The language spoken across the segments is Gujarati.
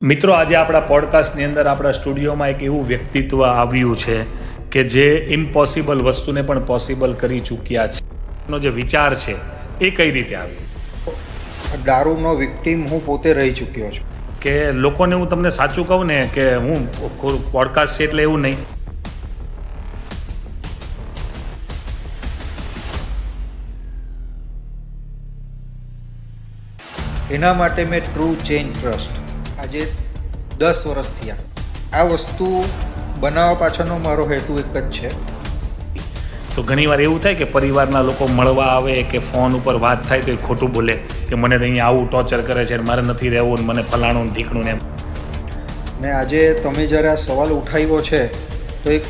મિત્રો, આજે આપણા પોડકાસ્ટની અંદર આપણા સ્ટુડિયોમાં એક એવું વ્યક્તિત્વ આવ્યું છે કે જે ઇમ્પોસિબલ વસ્તુને પણ પોસિબલ કરી ચૂક્યા છે. એનો જે વિચાર છે એ કઈ રીતે આવ્યો? દારૂનો વિક્ટીમ હું પોતે રહી ચૂક્યો છું. કે લોકોને હું તમને સાચું કહું ને કે હું પોડકાસ્ટ છે એટલે એવું નહીં. એના માટે મેં ટ્રુ ચેન્જ ટ્રસ્ટ આજે 10 વર્ષ થયા. આ વસ્તુ બનાવવા પાછળનો મારો હેતુ એક જ છે. તો ઘણીવાર એવું થાય કે પરિવારના લોકો મળવા આવે કે ફોન ઉપર વાત થાય તો એ ખોટું બોલે કે મને તો અહીંયા આવું ટોર્ચર કરે છે, મારે નથી રહેવું, મને ફલાણું ને ઢીકણું ને એમ. ને આજે તમે જ્યારે આ સવાલ ઉઠાવ્યો છે તો એક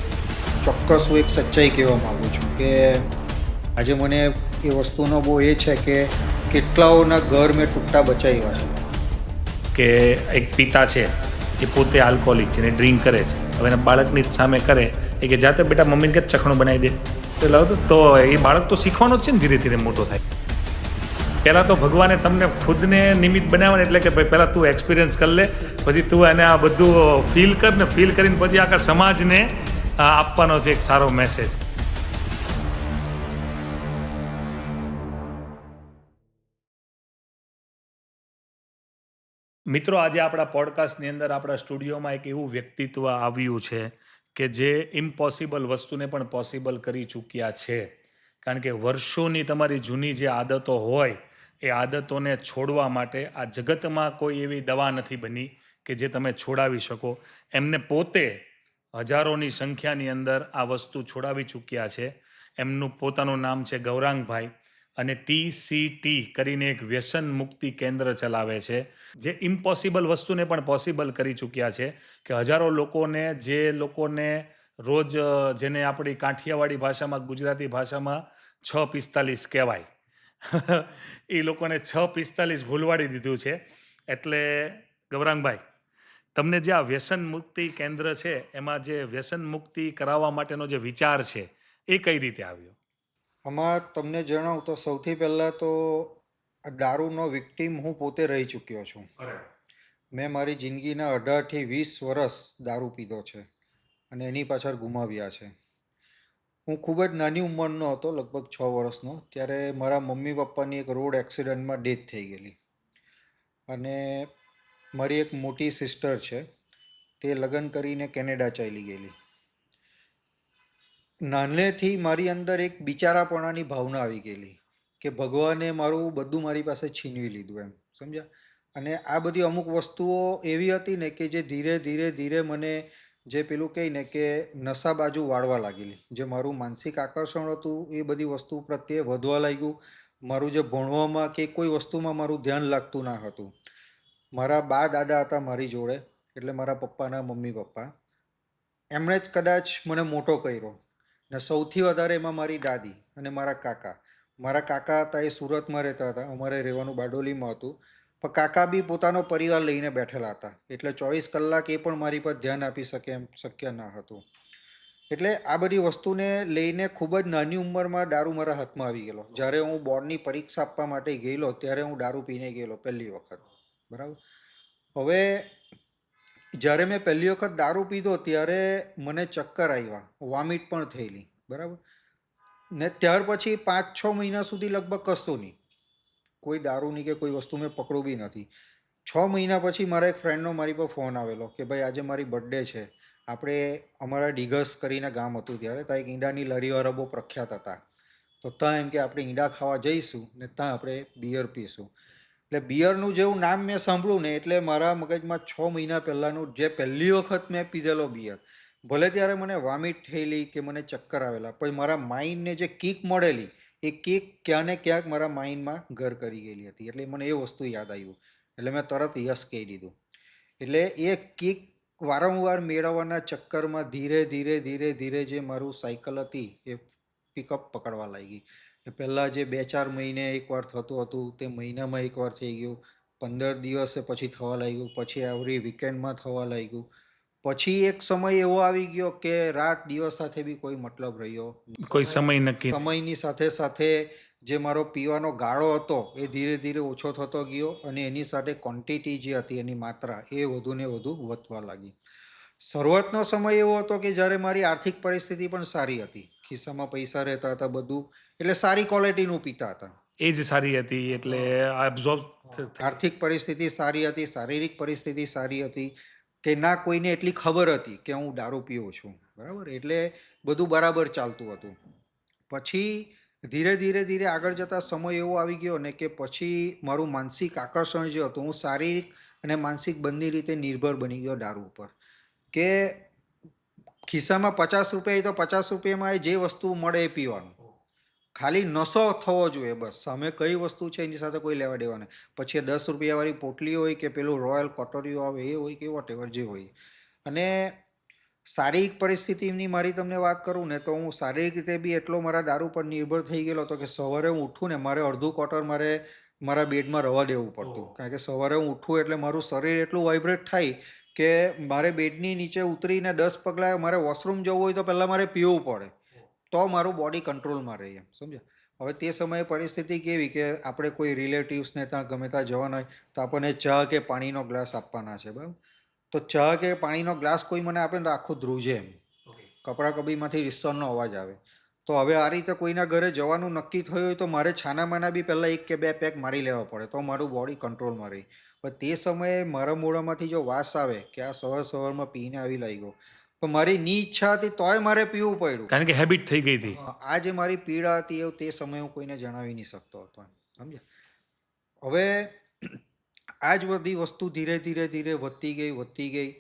ચોક્કસ હું એક સચ્ચાઈ કહેવા માગું છું કે આજે મને એ વસ્તુનો બહુ એ છે કે કેટલાઓના ઘર મેં તૂટતા બચાવ્યા છે. કે એક પિતા છે એ પોતે આલ્કોહોલિક છે ને ડ્રિંક કરે છે. હવે એના બાળકની જ સામે કરે એ કે જાતે બેટા મમ્મીને કે ચખણું બનાવી દે તો એ બાળક તો શીખવાનો જ છે ને ધીરે ધીરે મોટો થાય. પહેલાં તો ભગવાને તમને ખુદને નિમિત્ત બનાવવાને એટલે કે ભાઈ પહેલાં તું એક્સપિરિયન્સ કરી લે, પછી તું એને આ બધું ફીલ કર ને ફીલ કરીને પછી આખા સમાજને આપવાનો છે એક સારો મેસેજ. મિત્રો, આજે આપણા પોડકાસ્ટની અંદર આપણા સ્ટુડિયોમાં એક એવું વ્યક્તિત્વ આવ્યું છે કે જે ઇમ્પોસિબલ વસ્તુને પણ પોસિબલ કરી ચૂક્યા છે. કારણ કે વર્ષોની તમારી જૂની જે આદતો હોય એ આદતોને છોડવા માટે આ જગતમાં કોઈ એવી દવા નથી બની કે જે તમે છોડાવી શકો. એમને પોતે હજારોની સંખ્યાની અંદર આ વસ્તુ છોડાવી ચૂક્યા છે. એમનું પોતાનું નામ છે ગૌરાંગભાઈ અને TCT કરીને એક વ્યસન મુક્તિ કેન્દ્ર ચલાવે છે જે ઇમ્પોસિબલ વસ્તુને પણ પોસિબલ કરી ચૂક્યા છે. કે હજારો લોકોને, જે લોકોને રોજ જેને આપણી કાઠિયાવાડી ભાષામાં, ગુજરાતી ભાષામાં 6:45 કહેવાય એ લોકોને 6:45 ભૂલવાડી દીધું છે. એટલે ગૌરાંગભાઈ, તમને જે આ વ્યસન મુક્તિ કેન્દ્ર છે એમાં જે વ્યસન મુક્તિ કરાવવા માટેનો જે વિચાર છે એ કઈ રીતે આવ્યો? આમાં તમને જણાવું તો સૌથી પહેલાં તો આ દારૂનો વિક્ટીમ હું પોતે રહી ચૂક્યો છું. મેં મારી જિંદગીના 18થી 20 વર્ષ દારૂ પીધો છે અને એની પાછળ ગુમાવ્યા છે. હું ખૂબ જ નાની ઉંમરનો હતો, લગભગ 6 વર્ષનો, ત્યારે મારા મમ્મી પપ્પાની એક રોડ એક્સિડન્ટમાં ડેથ થઈ ગયેલી. અને મારી એક મોટી સિસ્ટર છે, તે લગ્ન કરીને કેનેડા ચાલી ગયેલી. નાનેથી મારી અંદર એક બિચારાપણાની ભાવના આવી ગયેલી કે ભગવાને મારું બધું મારી પાસે છીનવી લીધું, એમ સમજ્યા. અને આ બધી અમુક વસ્તુઓ એવી હતી ને કે જે ધીરે ધીરે ધીરે મને જે પેલું કહે ને કે નશા બાજુ વાળવા લાગેલી. જે મારું માનસિક આકર્ષણ હતું એ બધી વસ્તુ પ્રત્યે વધવા લાગ્યું. મારું જે ભણવામાં કે કોઈ વસ્તુમાં મારું ધ્યાન લાગતું ના હતું. મારા બા દાદા હતા મારી જોડે, એટલે મારા પપ્પાના મમ્મી પપ્પા, એમણે જ કદાચ મને મોટો કર્યો. ને સૌથી વધારે એમાં મારી દાદી અને મારા કાકા. મારા કાકા હતા એ સુરતમાં રહેતા હતા, અમારે રહેવાનું બારડોલીમાં હતું. પણ કાકા બી પોતાનો પરિવાર લઈને બેઠેલા હતા, એટલે 24 કલાક એ પણ મારી પર ધ્યાન આપી શકે એમ શક્ય ના હતું. એટલે આ બધી વસ્તુને લઈને ખૂબ જ નાની ઉંમરમાં દારૂ મારા હાથમાં આવી ગયેલો. જ્યારે હું બોર્ડની પરીક્ષા આપવા માટે ગયેલો ત્યારે હું દારૂ પીને ગયેલો પહેલી વખત, બરાબર. હવે જ્યારે મેં પહેલી વખત દારૂ પીધો ત્યારે મને ચક્કર આવ્યા, વોમિટ પણ થયેલી, બરાબર. ને ત્યાર પછી 5-6 મહિના સુધી લગભગ કશું નહીં, કોઈ દારૂની કે કોઈ વસ્તુ મેં પકડું બી નથી. 6 મહિના પછી મારા એક ફ્રેન્ડનો મારી પર ફોન આવેલો કે ભાઈ આજે મારી બર્થડે છે, આપણે અમારા ડીગસ કરીને ગામ હતું ત્યારે, ત્યાં એક ઈંડાની લારીવાળા બહુ પ્રખ્યાત હતા, તો ત્યાં એમ કે આપણે ઈંડા ખાવા જઈશું ને ત્યાં આપણે બિયર પીશું. એટલે બિયરનું જેવું નામ મેં સાંભળ્યું ને એટલે મારા મગજમાં 6 મહિના પહેલાંનું જે પહેલી વખત મેં પીધેલો બિયર, ભલે ત્યારે મને વોમિટ થયેલી કે મને ચક્કર આવેલા, પણ મારા માઇન્ડને જે કિક મળેલી એ કિક ક્યાં ને ક્યાંક મારા માઇન્ડમાં ઘર કરી ગયેલી હતી. એટલે મને એ વસ્તુ યાદ આવ્યું, એટલે મેં તરત યસ કહી દીધું. એટલે એ કિક વારંવાર મેળવવાના ચક્કરમાં ધીરે ધીરે ધીરે ધીરે જે મારું સાયકલ હતી એ પિકઅપ પકડવા લાગી. પહેલાં જે 2-4 મહિને એકવાર થતું હતું તે મહિનામાં એકવાર થઈ ગયું, 15 દિવસે પછી થવા લાગ્યું, પછી એવરી વીકેન્ડમાં થવા લાગ્યું. પછી એક સમય એવો આવી ગયો કે રાત દિવસ સાથે બી કોઈ મતલબ રહ્યો. કોઈ સમય નક્કી? સમયની સાથે સાથે જે મારો પીવાનો ગાળો હતો એ ધીરે ધીરે ઓછો થતો ગયો અને એની સાથે ક્વોન્ટિટી જે હતી એની માત્રા એ વધુ ને વધુ વધવા લાગી. શરૂઆતનો સમય એવો હતો કે જ્યારે મારી આર્થિક પરિસ્થિતિ પણ સારી હતી, ખિસ્સામાં પૈસા રહેતા હતા બધું, એટલે સારી ક્વોલિટીનું પીતા હતા. એજ સારી હતી એટલે એબ્ઝોર્બ આર્થિક પરિસ્થિતિ સારી હતી, શારીરિક પરિસ્થિતિ સારી હતી, કે ના કોઈને એટલી ખબર હતી કે હું દારૂ પીઉં છું, બરાબર, એટલે બધું બરાબર ચાલતું હતું. પછી ધીરે ધીરે ધીરે આગળ જતા સમય એવો આવી ગયો ને કે પછી મારું માનસિક આકર્ષણ જે હતું, હું શારીરિક અને માનસિક બંને રીતે નિર્ભર બની ગયો દારૂ ઉપર. કે ખિસ્સામાં 50 રૂપિયા હોય તો 50 રૂપિયામાં જે વસ્તુ મળે એ પીવાનું, ખાલી નશો થવો જોઈએ બસ, સામે કઈ વસ્તુ છે એની સાથે કોઈ લેવા દેવા નહીં. પછી 10 રૂપિયાવાળી પોટલી હોય કે પેલું રોયલ કટોરીઓ આવે એ હોય કે વોટેવર જે હોય. અને શારીરિક પરિસ્થિતિની મારી તમને વાત કરું ને તો હું શારીરિક રીતે બી એટલો મારા દારૂ પર નિર્ભર થઈ ગયેલો હતો કે સવારે હું ઉઠું ને મારે અડધું ક્વાર્ટર મારે મારા બેડમાં રવા દેવું પડતું. કારણ કે સવારે હું ઉઠું એટલે મારું શરીર એટલું વાઇબ્રેટ થાય કે મારે બેડની નીચે ઉતરીને 10 પગલાં મારે વોશરૂમ જવું હોય તો પહેલાં મારે પીવું પડે, તો મારું બોડી કંટ્રોલમાં રહે, એમ સમજ્યા. હવે તે સમયે પરિસ્થિતિ કેવી કે આપણે કોઈ રિલેટિવ્સને ત્યાં ગમે ત્યાં જવાના હોય તો આપણને ચા કે પાણીનો ગ્લાસ આપવાના છે, બરાબર. તો ચા કે પાણીનો ગ્લાસ કોઈ મને આપે ને તો આખું ધ્રુજે એમ, કપડાં કબીમાંથી રિસ્સરનો અવાજ આવે. તો હવે આ રીતે કોઈના ઘરે જવાનું નક્કી થયું હોય તો મારે છાનામાના બી પહેલાં 1 કે 2 પેક મારી લેવા પડે તો મારું બોડી કંટ્રોલમાં રહે. પણ તે સમયે મારા મોઢામાંથી જો વાસ આવે કે આ સવારમાં પીને આવી લાગ્યો, પણ મારી ની ઈચ્છા હતી તોય મારે પીવું પડ્યું. કારણ કે હેબિટ થઈ ગઈ હતી. આ જે મારી પીડા હતી એ તે સમયે હું કોઈને જણાવી નહીં શકતો હતો, સમજ્યા. હવે આ જ બધી વસ્તુ ધીરે ધીરે ધીરે વધતી ગઈ.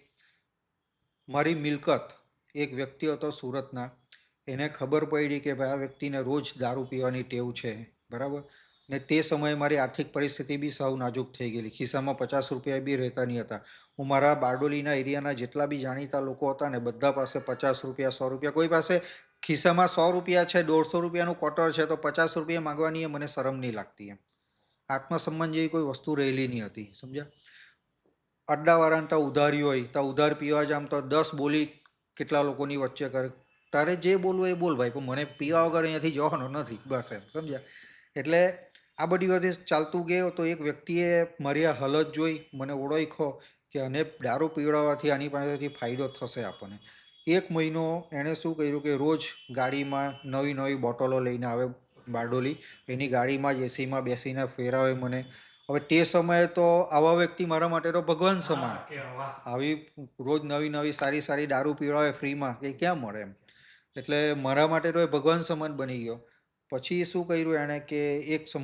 મારી મિલકત, એક વ્યક્તિ હતો સુરતના, એને ખબર પડી કે ભાઈ આ વ્યક્તિને રોજ દારૂ પીવાની ટેવ છે, બરાબર. ને તે સમયે મારી આર્થિક પરિસ્થિતિ બી સાવ નાજુક થઈ ગયેલી, ખિસ્સામાં 50 રૂપિયા બી રહેતા નહીં હતા. હું મારા બારડોલીના એરિયાના જેટલા બી જાણીતા લોકો હતા ને બધા પાસે 50 રૂપિયા, 100 રૂપિયા, કોઈ પાસે ખિસ્સામાં 100 રૂપિયા છે, 150 રૂપિયાનું ક્વાર્ટર છે તો 50 રૂપિયા માંગવાની મને શરમ નહીં લાગતી એમ. આત્મસન્માન જેવી કોઈ વસ્તુ રહેલી નહીં હતી, સમજ્યા. અડ્ડાવાળાને તો ઉધારી હોય તો ઉધાર પીવા જામ તો 10 બોલી કેટલા લોકોની વચ્ચે કરે, તારે જે બોલવું એ બોલ ભાઈ, પણ મને પીવા વગર અહીંયાથી જવાનો નથી, બસ એમ, સમજ્યા. એટલે આ બધી વધે ચાલતું ગયો તો એક વ્યક્તિએ મારી આ હાલત જોઈ, મને ઓળખ્યો કે આને દારૂ પીવડાવવાથી આની પાસેથી ફાયદો થશે આપણને. 1 મહિનો એણે શું કર્યું કે રોજ ગાડીમાં નવી નવી બોટલો લઈને આવે બારડોલી, એની ગાડીમાં જ એસીમાં બેસીને ફેરાવે મને. હવે તે સમયે તો આવા વ્યક્તિ મારા માટે તો ભગવાન સમાન, આવી રોજ નવી નવી સારી સારી દારૂ પીવડાવે ફ્રીમાં, એ ક્યાં મળે એમ. એટલે મારા માટે તો એ ભગવાન સમાન બની ગયો. પછી શું કર્યું એણે કે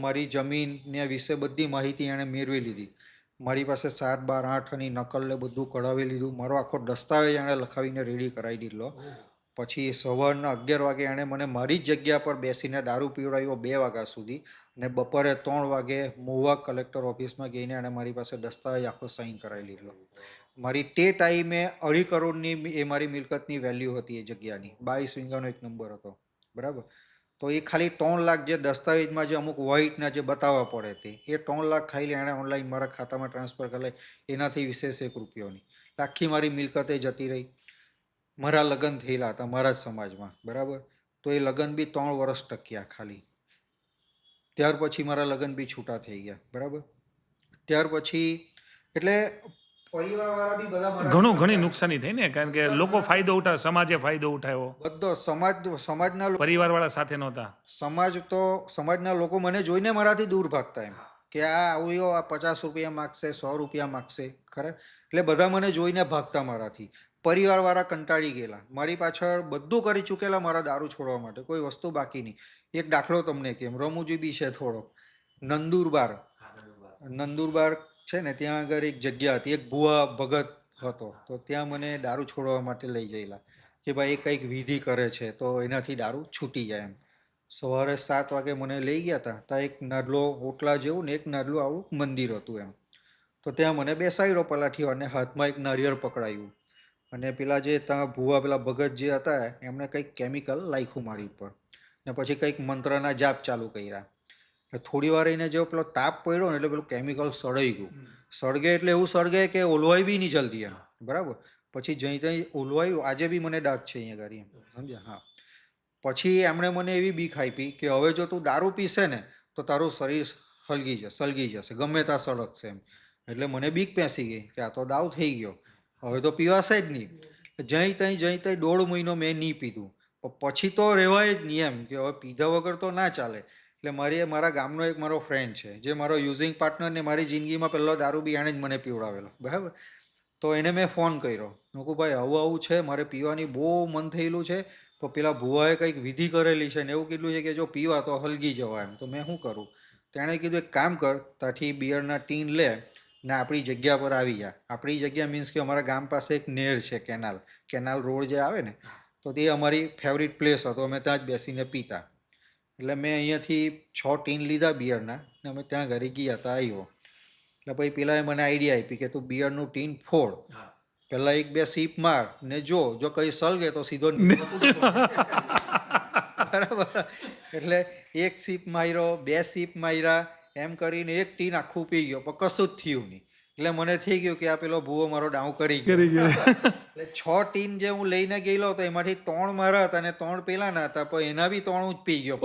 મારી જમીનને વિશે બધી માહિતી એણે મેળવી લીધી. મારી પાસે 7, 12, 8 નકલ ને બધું કઢાવી લીધું, મારો આખો દસ્તાવેજ એણે લખાવીને રેડી કરાવી દીધો. પછી સવારના 11 વાગે એણે મને મારી જ જગ્યા પર બેસીને દારૂ પીવડાવ્યો 2 વાગ્યા સુધી, અને બપોરે 3 વાગે મહુવા કલેક્ટર ઓફિસમાં ગઈને એણે મારી પાસે દસ્તાવેજ આખો સાઇન કરાવી લીધો. મારી તે ટાઈમે 2.5 કરોડની એ મારી મિલકતની વેલ્યુ હતી, એ જગ્યાની 22 વીંગાનો એક નંબર હતો, બરાબર. તો એ ખાલી 3 લાખ જે દસ્તાવેજમાં જે અમુક વ્હાઇટના જે બતાવવા પડે તે, એ 3 લાખ ખાલી એણે ઓનલાઈન મારા ખાતામાં ટ્રાન્સફર કરી, એનાથી વિશેષ 1 રૂપિયો નહીં. આખી મારી મિલકતે જતી રહી. મારા લગ્ન થયેલા હતા મારા જ સમાજમાં, બરાબર. તો એ લગ્ન બી 3 વર્ષ ટક્યા ખાલી. ત્યાર પછી મારા લગ્ન બી છૂટા થઈ ગયા, બરાબર. ત્યાર પછી એટલે પરિવારવાળા બી બધા ઘણી નુકસાની થઈ ને, કારણ કે લોકો ફાયદો ઉઠાવે, સમાજે ફાયદો ઉઠાવ્યો, બધો સમાજના પરિવારવાળા સાથે નહોતા. સમાજના લોકો મને જોઈને મારાથી દૂર ભાગતા એમ કે આ આવ્યો, આ 50 રૂપિયા માગશે, 100 રૂપિયા માગશે, ખરા. એટલે બધા મને જોઈને ભાગતા મારાથી. પરિવારવાળા કંટાળી ગયેલા, મારી પાછળ બધું કરી ચૂકેલા મારા દારૂ છોડવા માટે, કોઈ વસ્તુ બાકી નહીં. એક દાખલો તમને કેમ, રમૂજી બી છે થોડોક. નંદુરબાર છે ને, ત્યાં આગળ એક જગ્યા હતી, એક ભુવા ભગત હતો, તો ત્યાં મને દારૂ છોડવા માટે લઈ ગયેલા કે ભાઈ એ કંઈક વિધિ કરે છે તો એનાથી દારૂ છૂટી જાય એમ. સવારે 7 વાગે મને લઈ ગયા હતા, ત્યાં એક નાડલો ઓટલા જેવું ને એક નાડલું આવું મંદિર હતું એમ. તો ત્યાં મને બેસાડ્યો પલાઠીઓ, અને હાથમાં એક નારિયેળ પકડાયું, અને પેલા જે ત્યાં ભુવા પેલા ભગત જે હતા એમણે કંઈક કેમિકલ નાખ્યું મારી ઉપર, ને પછી કંઈક મંત્રના જાપ ચાલુ કર્યા. થોડી વાર એને જેવો પેલો તાપ પડ્યો ને એટલે પેલું કેમિકલ સળાઈ ગયું. સળગે એટલે એવું સળગે કે ઓલવાઈ બી નહીં જલ્દી એમ, બરાબર. પછી જઈ ઓલવાયું, આજે બી મને ડાઘ છે અહીંયા ગાડી એમ, સમજ્યા. હા. પછી એમણે મને એવી બીક આપી કે હવે જો તું દારૂ પીશે ને તો તારું શરીર સળગી જશે, ગમે ત્યાં સળગશે એમ. એટલે મને બીક પેસી ગઈ કે આ તો દાવ થઈ ગયો, હવે તો પીવાશે જ નહીં. જઈ તઈ 1.5 મહિનો મેં નહીં પીધું. પછી તો રહેવાય જ નહીં એમ કે હવે પીધા વગર તો ના ચાલે. એટલે મારા ગામનો એક મારો ફ્રેન્ડ છે જે મારો યુઝિંગ પાર્ટનર ને મારી જિંદગીમાં પહેલો દારૂ બી એણે જ મને પીવડાવેલો, બરાબર. તો એને મેં ફોન કર્યો, મેં કહું ભાઈ આવું છે, મારે પીવાની બહુ મન થયેલું છે, તો પેલા ભુવાએ કંઈક વિધિ કરેલી છે ને એવું કીધું છે કે જો પીવા તો હલગી જવાય એમ. તો મેં શું કરું? તેણે કીધું એક કામ કર, ત્યાંથી બિયરના ટીન લે ને આપણી જગ્યા પર આવી જા. આપણી જગ્યા મીન્સ કે અમારા ગામ પાસે એક નહેર છે, કેનાલ રોડ જે આવે ને, તો તે અમારી ફેવરિટ પ્લેસ હતો, અમે ત્યાં જ બેસીને પીતા. એટલે મેં અહીંયાથી 6 ટીન લીધા બિયરના ને અમે ત્યાં ઘરે ગયા હતા, આવ્યો. એટલે પછી પેલાએ મને આઈડિયા આપી કે તું બિયરનું ટીન ફોડ, પહેલા 1-2 સીપ માર ને જો કઈ સળગે તો સીધો બરાબર. એટલે 1 સીપ માર્યો, 2 સીપ માર્યા, એમ કરીને 1 ટીન આખું પી ગયો, પણ કશું જ થયું નહીં. એટલે મને થઈ ગયું કે આ પેલો ભૂવો મારો ડાઉ કરી ગયો. એટલે 6 ટીન જે હું લઈને ગયેલો તો એમાંથી 3 મારા હતા અને 3 પેલાના હતા, પણ એના બી 3 જ પી ગયો.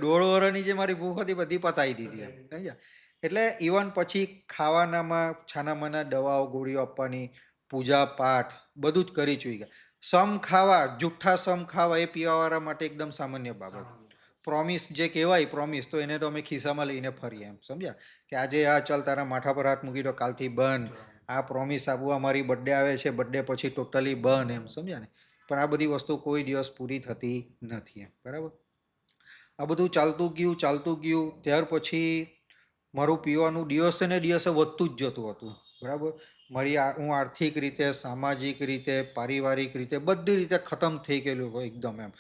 1.5 વર્ષની જે મારી ભૂખ હતી બધી પતાવી દીધી એમ, સમજ્યા. એટલે ઇવન પછી ખાવાનામાં છાનામાના દવાઓ ગોળીઓ આપવાની, પૂજા પાઠ બધું જ કરી ચૂક્યા. સમ ખાવા, જુઠ્ઠા સમ ખાવા એ પીવાવાળા માટે એકદમ સામાન્ય બાબત. પ્રોમિસ જે કહેવાય પ્રોમિસ, તો એને તો અમે ખિસ્સામાં લઈને ફરીએ એમ, સમજ્યા. કે આજે આ ચાલ તારા માથા પર હાથ મૂકી દો, કાલથી બંધ. આ પ્રોમિસ આપવું, અમારી બર્થડે આવે છે, બર્થડે પછી ટોટલી બંધ એમ, સમજ્યા ને. પણ આ બધી વસ્તુ કોઈ દિવસ પૂરી થતી નથી એમ, બરાબર. આ બધું ચાલતું ગયું. ત્યાર પછી મારું પીવાનું દિવસે ને દિવસે વધતું જ જતું હતું, બરાબર. હું આર્થિક રીતે, સામાજિક રીતે, પારિવારિક રીતે, બધી રીતે ખતમ થઈ ગયેલું હોય એકદમ એમ.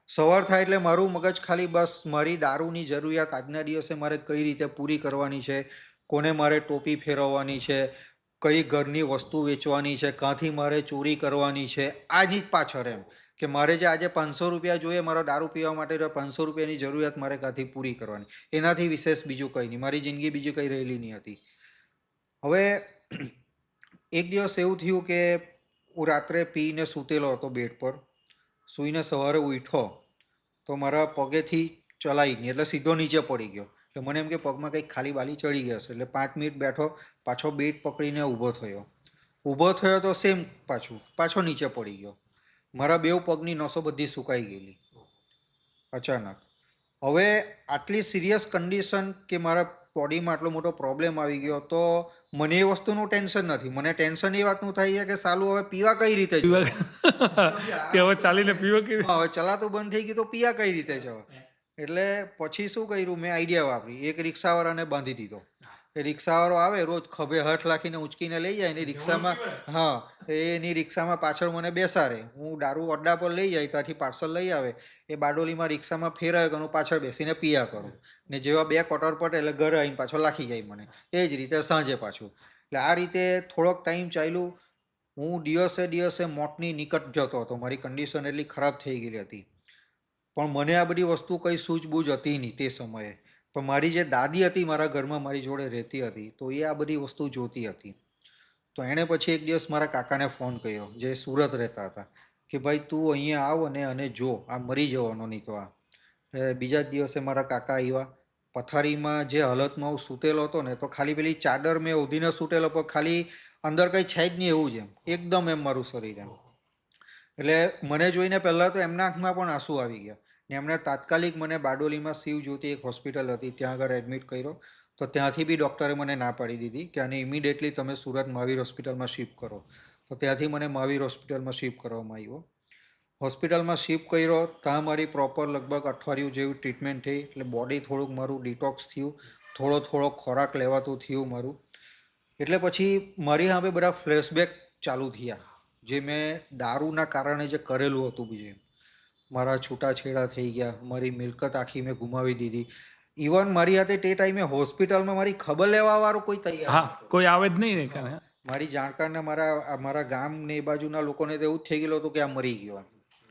સવાર થાય એટલે મારું મગજ ખાલી બસ મારી દારૂની જરૂરિયાત આજના દિવસે મારે કઈ રીતે પૂરી કરવાની છે, કોને મારે ટોપી ફેરવવાની છે, કઈ ઘરની વસ્તુ વેચવાની છે, ક્યાંથી મારે ચોરી કરવાની છે, આની જ પાછળ એમ. કે મારે જે આજે 500 રૂપિયા જોઈએ મારો દારૂ પીવા માટે, તો 500 રૂપિયાની જરૂરિયાત મારે ક્યાંથી પૂરી કરવાની, એનાથી વિશેષ બીજું કંઈ નહીં. મારી જિંદગી બીજી કંઈ રહેલી નહીં હતી. હવે એક દિવસ એવું થયું કે હું રાત્રે પીને સૂતેલો હતો બેડ પર, સૂઈને સવારે ઉઠ્યો તો મારા પગેથી ચલાઈ નહીં, એટલે સીધો નીચે પડી ગયો. એટલે મને એમ કે પગમાં કંઈક ખાલી બાલી ચડી ગયો હશે. એટલે 5 મિનિટ બેઠો, પાછો બેડ પકડીને ઊભો થયો તો સેમ પાછો નીચે પડી ગયો. મારા 2 પગની નસો બધી સુકાઈ ગયેલી અચાનક. હવે આટલી સિરિયસ કન્ડિશન કે મારા બોડીમાં આટલો મોટો પ્રોબ્લેમ આવી ગયો, તો મને એ વસ્તુનું ટેન્શન નથી. મને ટેન્શન એ વાતનું થાય છે કે સાલું હવે પીવા કઈ રીતે જવું? કે હવે ચાલીને પીવો કે હવે ચલાતું બંધ થઈ ગયું તો પીવા કઈ રીતે જવા? એટલે પછી શું કર્યું, મેં આઈડિયા વાપરી, એક રિક્ષાવાળાને બાંધી દીધો. એ રિક્ષાવાળો આવે રોજ ખભે હાથ રાખીને ઉંચકીને લઈ જાય ને રિક્ષામાં, હા, એની રિક્ષામાં પાછળ મને બેસાડે. હું દારૂ અડ્ડા પર લઈ જાય, ત્યાંથી પાર્સલ લઈ આવે, એ બારડોલીમાં રિક્ષામાં ફેરાવે કે હું પાછળ બેસીને પીયા કરું. ને જેવા 2 ક્વાર્ટર પડે એટલે ઘરે આવીને પાછો લાખી જાય મને. એ જ રીતે સાંજે પાછું. એટલે આ રીતે થોડોક ટાઈમ ચાલ્યું. હું દિવસે મોતની નિકટ જતો હતો, મારી કન્ડિશન એટલી ખરાબ થઈ ગયેલી હતી. પણ મને આ બધી વસ્તુ કંઈ સૂઝબૂઝ હતી નહીં તે સમયે. પણ મારી જે દાદી હતી મારા ઘરમાં મારી જોડે રહેતી હતી, તો એ આ બધી વસ્તુ જોતી હતી. તો એણે પછી એક દિવસ મારા કાકાને ફોન કર્યો જે સુરત રહેતા હતા, કે ભાઈ તું અહીંયા આવ અને જો આ મરી જવાનો નહીં તો આ. બીજા જ દિવસે મારા કાકા આવ્યા. પથારીમાં જે હાલતમાં હું સૂતેલો હતો ને, તો ખાલી પેલી ચાદર મેં ઓઢીને સૂતેલો, પણ ખાલી અંદર કંઈ છે જ નહીં એવું જ એમ, એકદમ એમ મારું શરીર એમ. એટલે મને જોઈને પહેલાં તો એમના આંખમાં પણ આંસુ આવી ગયા ને એમણે તાત્કાલિક મને બારડોલીમાં શિવજ્યોતિ એક હોસ્પિટલ હતી ત્યાં આગળ એડમિટ કર્યો. તો ત્યાંથી બી ડૉક્ટરે મને ના પાડી દીધી કે આને ઇમિડિયેટલી તમે સુરત મહાવીર હોસ્પિટલમાં શિફ્ટ કરો. તો ત્યાંથી મને મહાવીર હોસ્પિટલમાં શિફ્ટ કરવામાં આવ્યો. હોસ્પિટલમાં શિફ્ટ કર્યો, ત્યાં મારી પ્રોપર લગભગ અઠવાડિયું જેવી ટ્રીટમેન્ટ થઈ. એટલે બોડી થોડુંક મારું ડિટોક્સ થયું, થોડો ખોરાક લેવાતું થયું મારું. એટલે પછી મારી સામે બધા ફ્લેશબેક ચાલુ થયા, જે મેં દારૂના કારણે જે કરેલું હતું. બીજે મારા છૂટાછેડા થઈ ગયા, મારી મિલકત આખી મેં ગુમાવી દીધી. ઇવન મારી હાથે તે ટાઈમે હોસ્પિટલમાં મારી ખબર લેવા વાળું કોઈ તૈયાર હા, નહોતું. કોઈ આવે જ નહીં ને કાને. મારી જાણકારના મારા ગામ ને એ બાજુના લોકોને તો એવું જ થઈ ગયેલું હતું કે આ મરી ગયો એમ,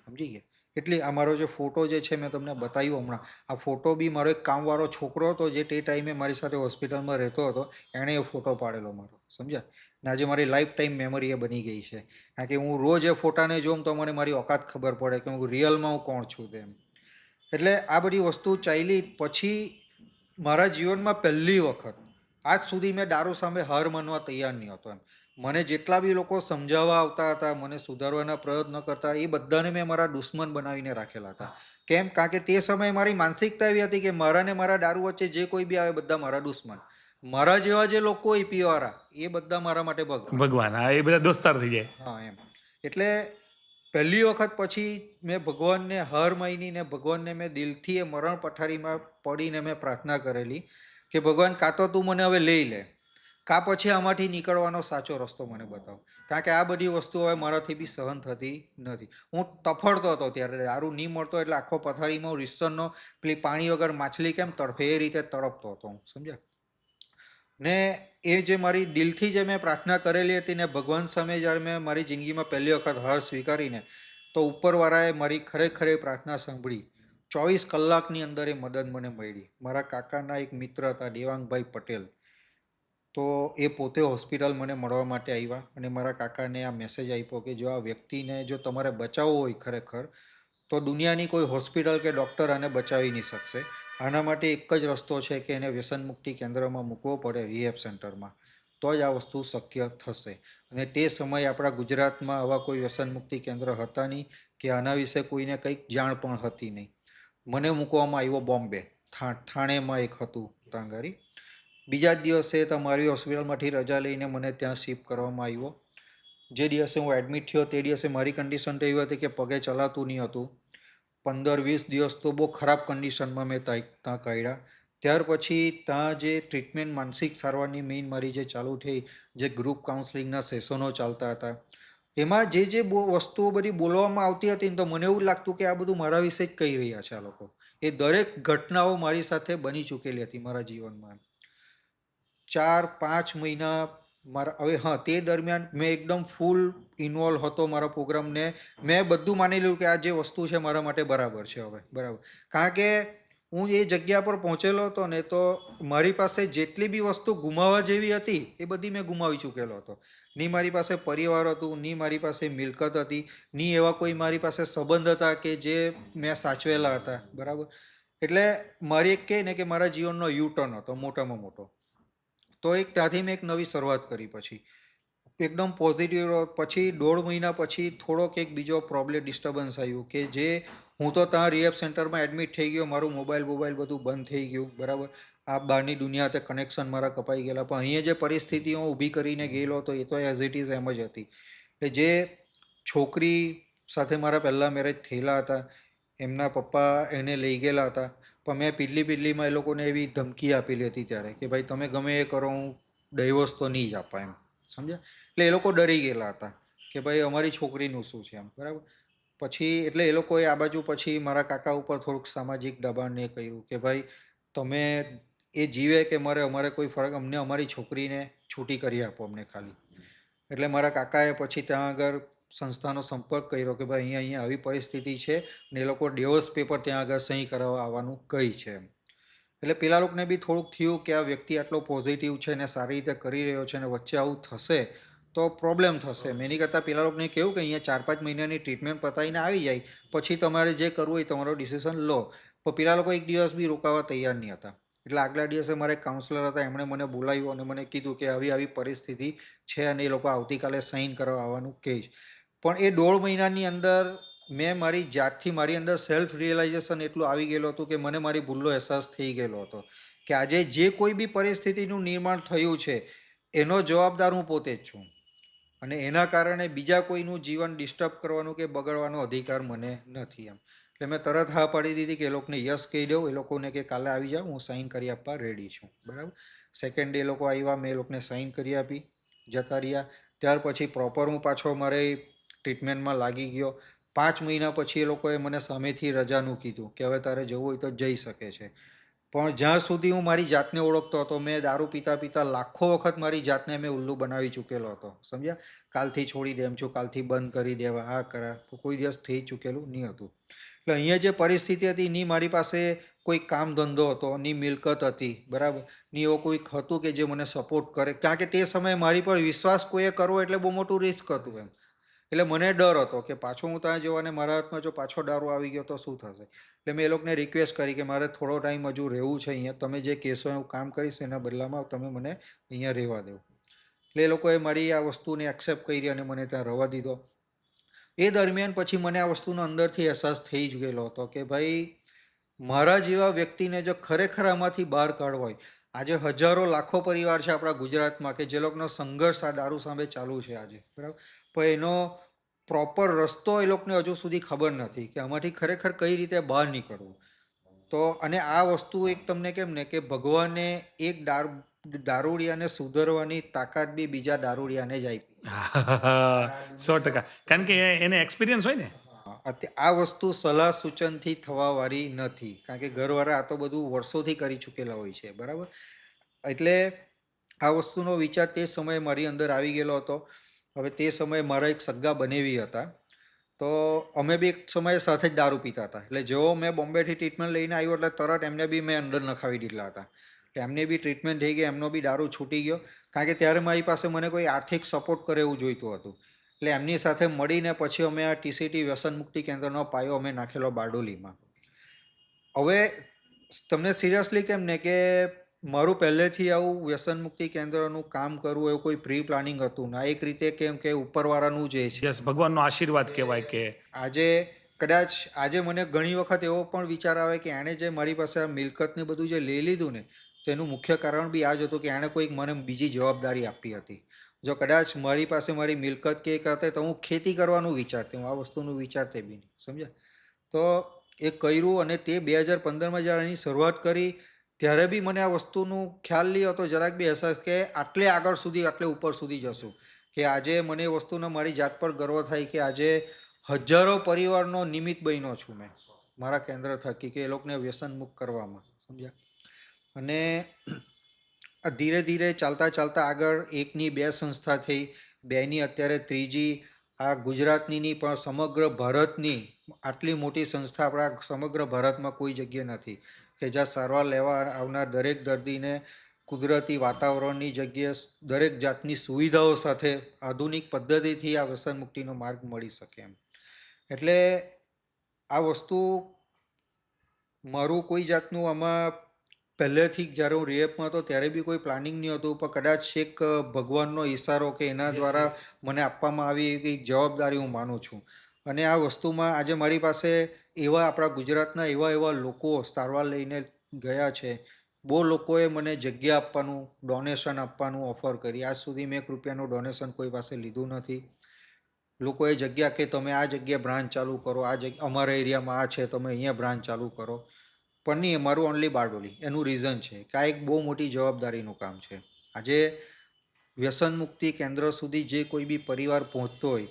સમજી ગયા. એટલી આ મારો જે ફોટો જે છે મેં તમને બતાવ્યો હમણાં, આ ફોટો બી મારો એક કામવાળો છોકરો હતો જે તે ટાઈમે મારી સાથે હોસ્પિટલમાં રહેતો હતો, એણે એ ફોટો પાડેલો મારો, સમજ્યા? ને આજે મારી લાઈફ ટાઈમ મેમરી એ બની ગઈ છે, કારણ કે હું રોજ એ ફોટાને જોઉં તો મને મારી ઓકાત ખબર પડે કે હું રિયલમાં હું કોણ છું તેમ. એટલે આ બધી વસ્તુ ચાલી પછી મારા જીવનમાં પહેલી વખત આજ સુધી મેં દારૂ સામે હાર માનવા તૈયાર નહીં હતો એમ. મને જેટલા બી લોકો સમજાવવા આવતા હતા, મને સુધારવાના પ્રયત્ન કરતા, એ બધાને મેં મારા દુશ્મન બનાવીને રાખેલા હતા. કેમ? કારણ કે તે સમયે મારી માનસિકતા એવી હતી કે મારા ને મારા દારૂ વચ્ચે જે કોઈ બી આવે બધા મારા દુશ્મન. મારા જેવા જે લોકો હોય પીવાવાળા એ બધા મારા માટે ભગવાન. ભગવાન, હા, એ બધા દોસ્તાર થઈ જાય. હા એમ. એટલે પહેલી વખત પછી મેં ભગવાનને હાર માનીને ભગવાનને મેં દિલથી એ મરણ પથારીમાં પડીને મેં પ્રાર્થના કરેલી કે ભગવાન કાં તો તું મને હવે લઈ લે, કાં પછી આમાંથી નીકળવાનો સાચો રસ્તો મને બતાવ. કારણ કે આ બધી વસ્તુઓ હવે મારાથી બી સહન થતી નથી. હું તફડતો હતો ત્યારે, દારૂ નહીં મળતો એટલે આખો પથારીમાં હું રીસરનો પેલી પાણી વગર માછલી કેમ તડફે એ રીતે તડપતો હતો હું, સમજ્યા? ને એ જે મારી દિલથી જે મેં પ્રાર્થના કરેલી હતી ને ભગવાન સામે જ્યારે મેં મારી જિંદગીમાં પહેલી વખત હાર સ્વીકારીને, તો ઉપરવાળાએ મારી ખરેખર એ પ્રાર્થના સાંભળી. 24 કલાકની અંદર એ મદદ મને મળી. મારા કાકાના એક મિત્ર હતા દેવાંગભાઈ પટેલ, તો એ પોતે હોસ્પિટલ મને મળવા માટે આવ્યા અને મારા કાકાને આ મેસેજ આપ્યો કે જો આ વ્યક્તિને જો તમારે બચાવવો હોય ખરેખર, તો દુનિયાની કોઈ હોસ્પિટલ કે ડૉક્ટર આને બચાવી નહીં શકશે. આના માટે એક જ રસ્તો છે કે એને વ્યસન મુક્તિ કેન્દ્રમાં મૂકવો પડે, રિહેબ સેન્ટરમાં, તો જ આ વસ્તુ શક્ય થશે. અને તે સમયે આપણા ગુજરાતમાં આવા કોઈ વ્યસન મુક્તિ કેન્દ્ર હતા નહીં કે આના વિશે કોઈને કંઈક જાણ પણ હતી નહીં. મને મૂકવામાં આવ્યો બોમ્બે, થાણેમાં એક હતું તાંગારી. બીજા જ દિવસે તમારી હોસ્પિટલમાંથી રજા લઈને મને ત્યાં શિફ્ટ કરવામાં આવ્યો. જે દિવસે હું એડમિટ થયો તે દિવસે મારી કન્ડિશન તો એવી હતી કે પગે ચલાતું નહીં હતું. 15-20 દિવસ તો બહુ ખરાબ કન્ડિશનમાં મેં ત્યાં કાઢ્યા. ત્યાર પછી ત્યાં જે ટ્રીટમેન્ટ માનસિક સારવારની મેઇન મારી જે ચાલુ થઈ, જે ગ્રુપ કાઉન્સલિંગના સેશનો ચાલતા હતા, એમાં જે વસ્તુઓ બધી બોલવામાં આવતી હતી ને તો મને એવું લાગતું કે આ બધું મારા વિશે જ કહી રહ્યા છે આ લોકો. એ દરેક ઘટનાઓ મારી સાથે બની ચૂકેલી હતી મારા જીવનમાં. 4-5 મહિના મારા હવે, હા, તે દરમિયાન મેં એકદમ ફૂલ ઇન્વોલ્વ હતો મારા પ્રોગ્રામને. મેં બધું માની લીધું કે આ જે વસ્તુ છે મારા માટે બરાબર છે હવે, બરાબર. કારણ કે હું એ જગ્યા પર પહોંચેલો હતો ને તો મારી પાસે જેટલી બી વસ્તુ ગુમાવવા જેવી હતી એ બધી મેં ગુમાવી ચૂકેલો હતો. ની મારી પાસે પરિવાર હતું, ની મારી પાસે મિલકત હતી, ની એવા કોઈ મારી પાસે સંબંધ હતા કે જે મેં સાચવેલા હતા, બરાબર. એટલે મારી એક કહે ને કે મારા જીવનનો યુટર્ન હતો મોટામાં મોટો. તો એક ત્યાંથી મેં એક નવી શરૂઆત કરી. પછી એકદમ પોઝિટિવ. પછી 1.5 મહિના પછી થોડોક એક બીજો પ્રોબ્લેમ ડિસ્ટર્બન્સ આવ્યું કે જે હું તો ત્યાં રિહેબ સેન્ટરમાં એડમિટ થઈ ગયો, મારું મોબાઈલ બધું બંધ થઈ ગયું, બરાબર. આ બહારની દુનિયા તે કનેક્શન મારા કપાઈ ગયેલા. પણ અહીંયા જે પરિસ્થિતિઓ ઊભી કરીને ગયેલો હતો એ તો એઝ ઇટ ઇઝ એમ જ હતી. એટલે જે છોકરી સાથે મારા પહેલાં મેરેજ થયેલા હતા, એમના પપ્પા એને લઈ ગયેલા હતા, પણ મેં પીડલીમાં એ લોકોને એવી ધમકી આપેલી હતી ત્યારે કે ભાઈ તમે ગમે એ કરો, હું ડાયવોર્સ તો નહીં જ આપા એમ, સમજ્યા? એટલે એ લોકો ડરી ગયેલા હતા કે ભાઈ અમારી છોકરીનું શું છે એમ, બરાબર. પછી એટલે એ લોકોએ આ બાજુ પછી મારા કાકા ઉપર થોડુંક સામાજિક દબાણને કહ્યું કે ભાઈ તમે એ જીવે કે અમારે કોઈ ફરક, અમને અમારી છોકરીને છૂટી કરી આપો અમને ખાલી. એટલે મારા કાકાએ પછી ત્યાં આગળ સંસ્થાનો સંપર્ક કર્યો કે ભાઈ અહીંયા આવી પરિસ્થિતિ છે ને એ લોકો ડિવોર્સ પેપર ત્યાં આગળ સહી કરાવવા આવવાનું કહી છે એમ. એટલે પેલા લોકોને બી થોડુંક થયું કે આ વ્યક્તિ આટલો પોઝિટિવ છે ને સારી રીતે કરી રહ્યો છે ને વચ્ચે આવું થશે તો પ્રોબ્લેમ થશે. એની કરતાં પેલા લોકોને કહ્યું કે અહીંયા 4-5 મહિનાની ટ્રીટમેન્ટ પતાવીને આવી જાય, પછી તમારે જે કરવું હોય તમારો ડિસિઝન લો. પણ પેલા લોકો એક દિવસ બી રોકાવા તૈયાર નહીં હતા. એટલે આગલા દિવસે મારે એક કાઉન્સલર હતા, એમણે મને બોલાવ્યો અને મને કીધું કે આવી પરિસ્થિતિ છે અને એ લોકો આવતીકાલે સાઇન કરવા આવવાનું કહે છે. પણ એ 1.5 મહિનાની અંદર મેં મારી જાતથી મારી અંદર સેલ્ફ રિયલાઇઝેશન એટલું આવી ગયેલું હતું કે મને મારી ભૂલનો અહેસાસ થઈ ગયેલો હતો કે આજે જે કોઈ બી પરિસ્થિતિનું નિર્માણ થયું છે એનો જવાબદાર હું પોતે જ છું અને એના કારણે બીજા કોઈનું જીવન ડિસ્ટર્બ કરવાનું કે બગડવાનો અધિકાર મને નથી એમ. એટલે મેં તરત હા પાડી દીધી કે એ લોકોને યસ કહી દઉં, એ લોકોને કે કાલે આવી જાઓ, હું સાઇન કરી આપવા રેડી છું, બરાબર. સેકન્ડ ડે એ લોકો આવ્યા, મેં એ લોકોને સાઇન કરી આપી, જતા રહ્યા. ત્યાર પછી પ્રોપર હું પાછો મારે ટ્રીટમેન્ટમાં લાગી ગયો. 5 મહિના પછી એ લોકોએ મને સામેથી રજાનું કીધું કે હવે તારે જવું હોય તો જઈ શકે છે. પણ જ્યાં સુધી હું મારી જાતને ઓળખતો હતો, મેં દારૂ પીતા પીતા લાખો વખત મારી જાતને મેં ઉલ્લુ બનાવી ચૂકેલો હતો, સમજ્યા? કાલથી છોડી દેમ છું, કાલથી બંધ કરી દેવા, આ કરા, કોઈ દિવસ થઈ ચૂકેલું નહીં હતું. એટલે અહીંયા જે પરિસ્થિતિ હતી, ની મારી પાસે કોઈ કામ ધંધો હતો, ની મિલકત હતી, બરાબર, ની એવો કોઈક હતું કે જે મને સપોર્ટ કરે, કારણ કે તે સમયે મારી પર વિશ્વાસ કોઈએ કરવો એટલે બહુ મોટું રિસ્ક હતું એમ. એટલે મને ડર હતો કે પાછો હું ત્યાં જવાને મારા હાથમાં જો પાછો દારૂ આવી ગયો તો શું થશે. એટલે મેં એ લોકોને રિક્વેસ્ટ કરી કે મારે થોડો ટાઈમ હજુ રહેવું છે અહીંયા, તમે જે કહેશો હું કામ કરીશ, એના બદલામાં તમે મને અહીંયા રહેવા દો. એટલે એ લોકોએ મારી આ વસ્તુને એક્સેપ્ટ કરી અને મને ત્યાં રહેવા દીધો. એ દરમિયાન પછી મને આ વસ્તુનો અંદરથી અહેસાસ થઈ જ ગયેલો હતો કે ભાઈ, મારા જેવા વ્યક્તિને જો ખરેખર આમાંથી બહાર કાઢવો હોય, આજે હજારો લાખો પરિવાર છે આપણા ગુજરાતમાં કે જે લોકોનો સંઘર્ષ આ દારૂ સામે ચાલુ છે આજે, બરાબર, પણ એનો પ્રોપર રસ્તો એ લોકોને હજુ સુધી ખબર નથી કે આમાંથી ખરેખર કઈ રીતે બહાર નીકળવું. તો અને આ વસ્તુ એક તમને કેમ ને કે ભગવાને એક દારૂડિયાને સુધરવાની તાકાત બી બીજા દારૂડિયાને જ આપી. હા, 100%. કારણ કે એને એક્સપિરિયન્સ હોય ને. આ વસ્તુ સલાહ સૂચનથી થવા વાળી નથી, કારણ કે ઘરવાળા આ તો બધું વર્ષોથી કરી ચૂકેલા હોય છે, બરાબર. એટલે આ વસ્તુનો વિચાર તે સમયે મારી અંદર આવી ગયેલો હતો. હવે તે સમયે મારા એક સગા બનેવી હતા, તો અમે બી એક સમયે સાથે જ દારૂ પીતા હતા. એટલે જેવો મેં બોમ્બેથી ટ્રીટમેન્ટ લઈને આવ્યો એટલે તરત એમને બી મેં અંદર નખાવી દીધેલા હતા. એટલે એમને બી ટ્રીટમેન્ટ થઈ ગઈ, એમનો બી દારૂ છૂટી ગયો, કારણ કે ત્યારે મારી પાસે મને કોઈ આર્થિક સપોર્ટ કરે એવું જોઈતું હતું. એટલે એમની સાથે મળીને પછી અમે આ TCT વ્યસન મુક્તિ કેન્દ્રનો પાયો અમે નાખેલો બારડોલીમાં. હવે તમને સિરિયસલી કેમ ને કે મારું પહેલેથી આવું વ્યસન મુક્તિ કેન્દ્રનું કામ કરવું એવું કોઈ પ્રી પ્લાનિંગ હતું ના. એક રીતે કેમ કે ઉપરવાળાનું જે છે, યસ, ભગવાનનો આશીર્વાદ કહેવાય કે આજે કદાચ આજે મને ઘણી વખત એવો પણ વિચાર આવે કે એણે જે મારી પાસે આ મિલકતને બધું જે લઈ લીધું ને, તેનું મુખ્ય કારણ બી આ જ હતું કે એણે કોઈક મને બીજી જવાબદારી આપી હતી. જો કદાચ મારી પાસે મારી મિલકત કે કરતે તો હું ખેતી કરવાનું વિચારતી, હું આ વસ્તુનું વિચારતે બી નહીં, સમજ્યા? તો એ કર્યું અને તે 2015માં જ્યારે એની શરૂઆત કરી ત્યારે બી મને આ વસ્તુનું ખ્યાલ નહીં હતો જરાક બી અહેસાસ કે આટલે આગળ સુધી આટલે ઉપર સુધી જશું. કે આજે મને એ વસ્તુનો મારી જાત પર ગર્વ થાય કે આજે હજારો પરિવારનો નિમિત્ત બન્યો છું મેં મારા કેન્દ્ર થકી કે એ લોકોને વ્યસન મુક્ત કરવામાં, સમજ્યા? અને ધીરે ધીરે ચાલતા ચાલતા આગળ એકની બે સંસ્થા થઈ, બેની અત્યારે ત્રીજી, આ ગુજરાતની નહીં પણ સમગ્ર ભારતની આટલી મોટી સંસ્થા આપણા સમગ્ર ભારતમાં કોઈ જગ્યાએ નથી કે જ્યાં સારવાર લેવા આવનાર દરેક દર્દીને કુદરતી વાતાવરણની જગ્યાએ દરેક જાતની સુવિધાઓ સાથે આધુનિક પદ્ધતિથી આ વ્યસન મુક્તિનો માર્ગ મળી શકે એમ. એટલે આ વસ્તુ મારું કોઈ જાતનું આમાં પહેલેથી જ્યારે હું રિએપમાં હતો ત્યારે બી કોઈ પ્લાનિંગ નહીં હતું, પણ કદાચ એક ભગવાનનો ઈશારો કે એના દ્વારા મને આપવામાં આવી એક જવાબદારી હું માનું છું. અને આ વસ્તુમાં આજે મારી પાસે એવા આપણા ગુજરાતના એવા એવા લોકો સારવાર લઈને ગયા છે, બહુ લોકોએ મને જગ્યા આપવાનું, ડોનેશન આપવાનું ઓફર કરી. આજ સુધી મેં એક રૂપિયાનું ડોનેશન કોઈ પાસે લીધું નથી. લોકોએ જગ્યા કે તમે આ જગ્યાએ બ્રાન્ચ ચાલુ કરો, આ જગ્યા અમારા એરિયામાં આ છે, તમે અહીંયા બ્રાન્ચ ચાલુ કરો, પણ નહીં, અમારું ઓનલી બારડોલી. એનું રીઝન છે કે આ એક બહુ મોટી જવાબદારીનું કામ છે. આજે વ્યસન મુક્તિ કેન્દ્ર સુધી જે કોઈ બી પરિવાર પહોંચતો હોય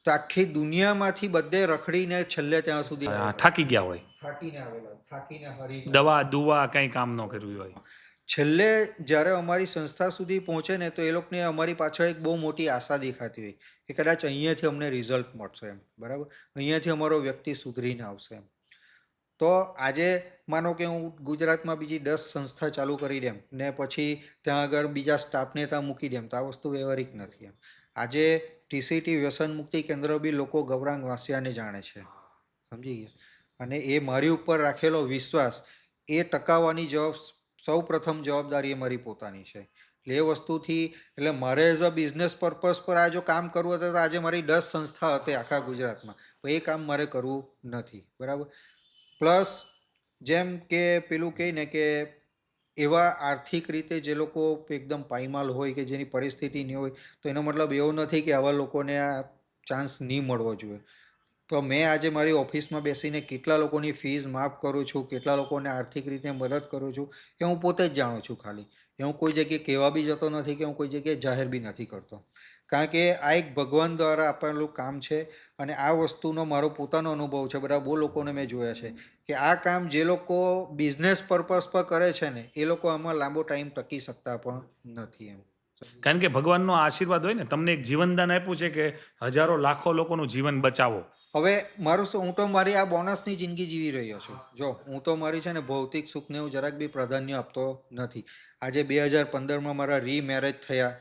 તો આખી દુનિયામાંથી બધે રખડીને છેલ્લે ત્યાં સુધી થાકી ગયા હોય, થાકીને આવેલા, થાકીને હરી દવા દુવા કંઈ કામ ન કર્યું હોય. છેલ્લે જ્યારે અમારી સંસ્થા સુધી પહોંચે ને તો એ લોકોને અમારી પાછળ એક બહુ મોટી આશા દેખાતી હોય કે કદાચ અહીંયાથી અમને રિઝલ્ટ મળશે એમ, બરાબર, અહીંયાથી અમારો વ્યક્તિ સુધરીને આવશે એમ. તો આજે માનો કે હું ગુજરાતમાં બીજી 10 સંસ્થા ચાલુ કરી દેમ ને પછી ત્યાં આગળ બીજા સ્ટાફને ત્યાં મૂકી દેમ તો આ વસ્તુ વ્યવહારિક નથી એમ. આજે TCT વ્યસન મુક્તિ કેન્દ્ર બી લોકો ગૌરાંગ વાસિયાને જાણે છે, સમજી ગયા? અને એ મારી ઉપર રાખેલો વિશ્વાસ એ ટકાવવાની સૌ પ્રથમ જવાબદારી એ મારી પોતાની છે. એટલે એ વસ્તુથી એટલે મારે એઝ અ બિઝનેસ પર્પઝ પર આ જો કામ કરવું હતું તો આજે મારી 10 સંસ્થા હતી આખા ગુજરાતમાં, તો એ કામ મારે કરવું નથી, બરાબર. પ્લસ જેમ કે પેલું કહે ને કે એવા આર્થિક રીતે જે લોકો એકદમ પાયમાલ હોય કે જેની પરિસ્થિતિ નહીં હોય તો એનો મતલબ એવો નથી કે આવા લોકોને આ ચાન્સ નહીં મળવો જોઈએ. તો મેં આજે મારી ઓફિસમાં બેસીને કેટલા લોકોની ફીસ માફ કરું છું, કેટલા લોકોને આર્થિક રીતે મદદ કરું છું, એ હું પોતે જ જાણું છું. ખાલી એ હું કોઈ જગ્યાએ કહેવા બી જતો નથી કે હું કોઈ જગ્યાએ જાહેર બી નથી કરતો, કારણ કે આ એક ભગવાન દ્વારા આપેલું કામ છે અને આ વસ્તુનો મારો પોતાનો અનુભવ છે. બધા બહુ લોકોને મેં જોયા છે કે આ કામ જે લોકો બિઝનેસ પર્પઝ પર કરે છે ને એ લોકો આમાં લાંબો ટાઈમ ટકી શકતા પણ નથી એમ. કારણ કે ભગવાનનો આશીર્વાદ હોય ને, તમને એક જીવનદાન આપ્યું છે કે હજારો લાખો લોકોનું જીવન બચાવો. હવે મારું શું, હું તો મારી આ બોનસની જિંદગી જીવી રહ્યો છું. જો હું તો મારી છે ને ભૌતિક સુખને હું જરાક બી પ્રાધાન્ય આપતો નથી. આજે 2015માં મારા રીમેરેજ થયા.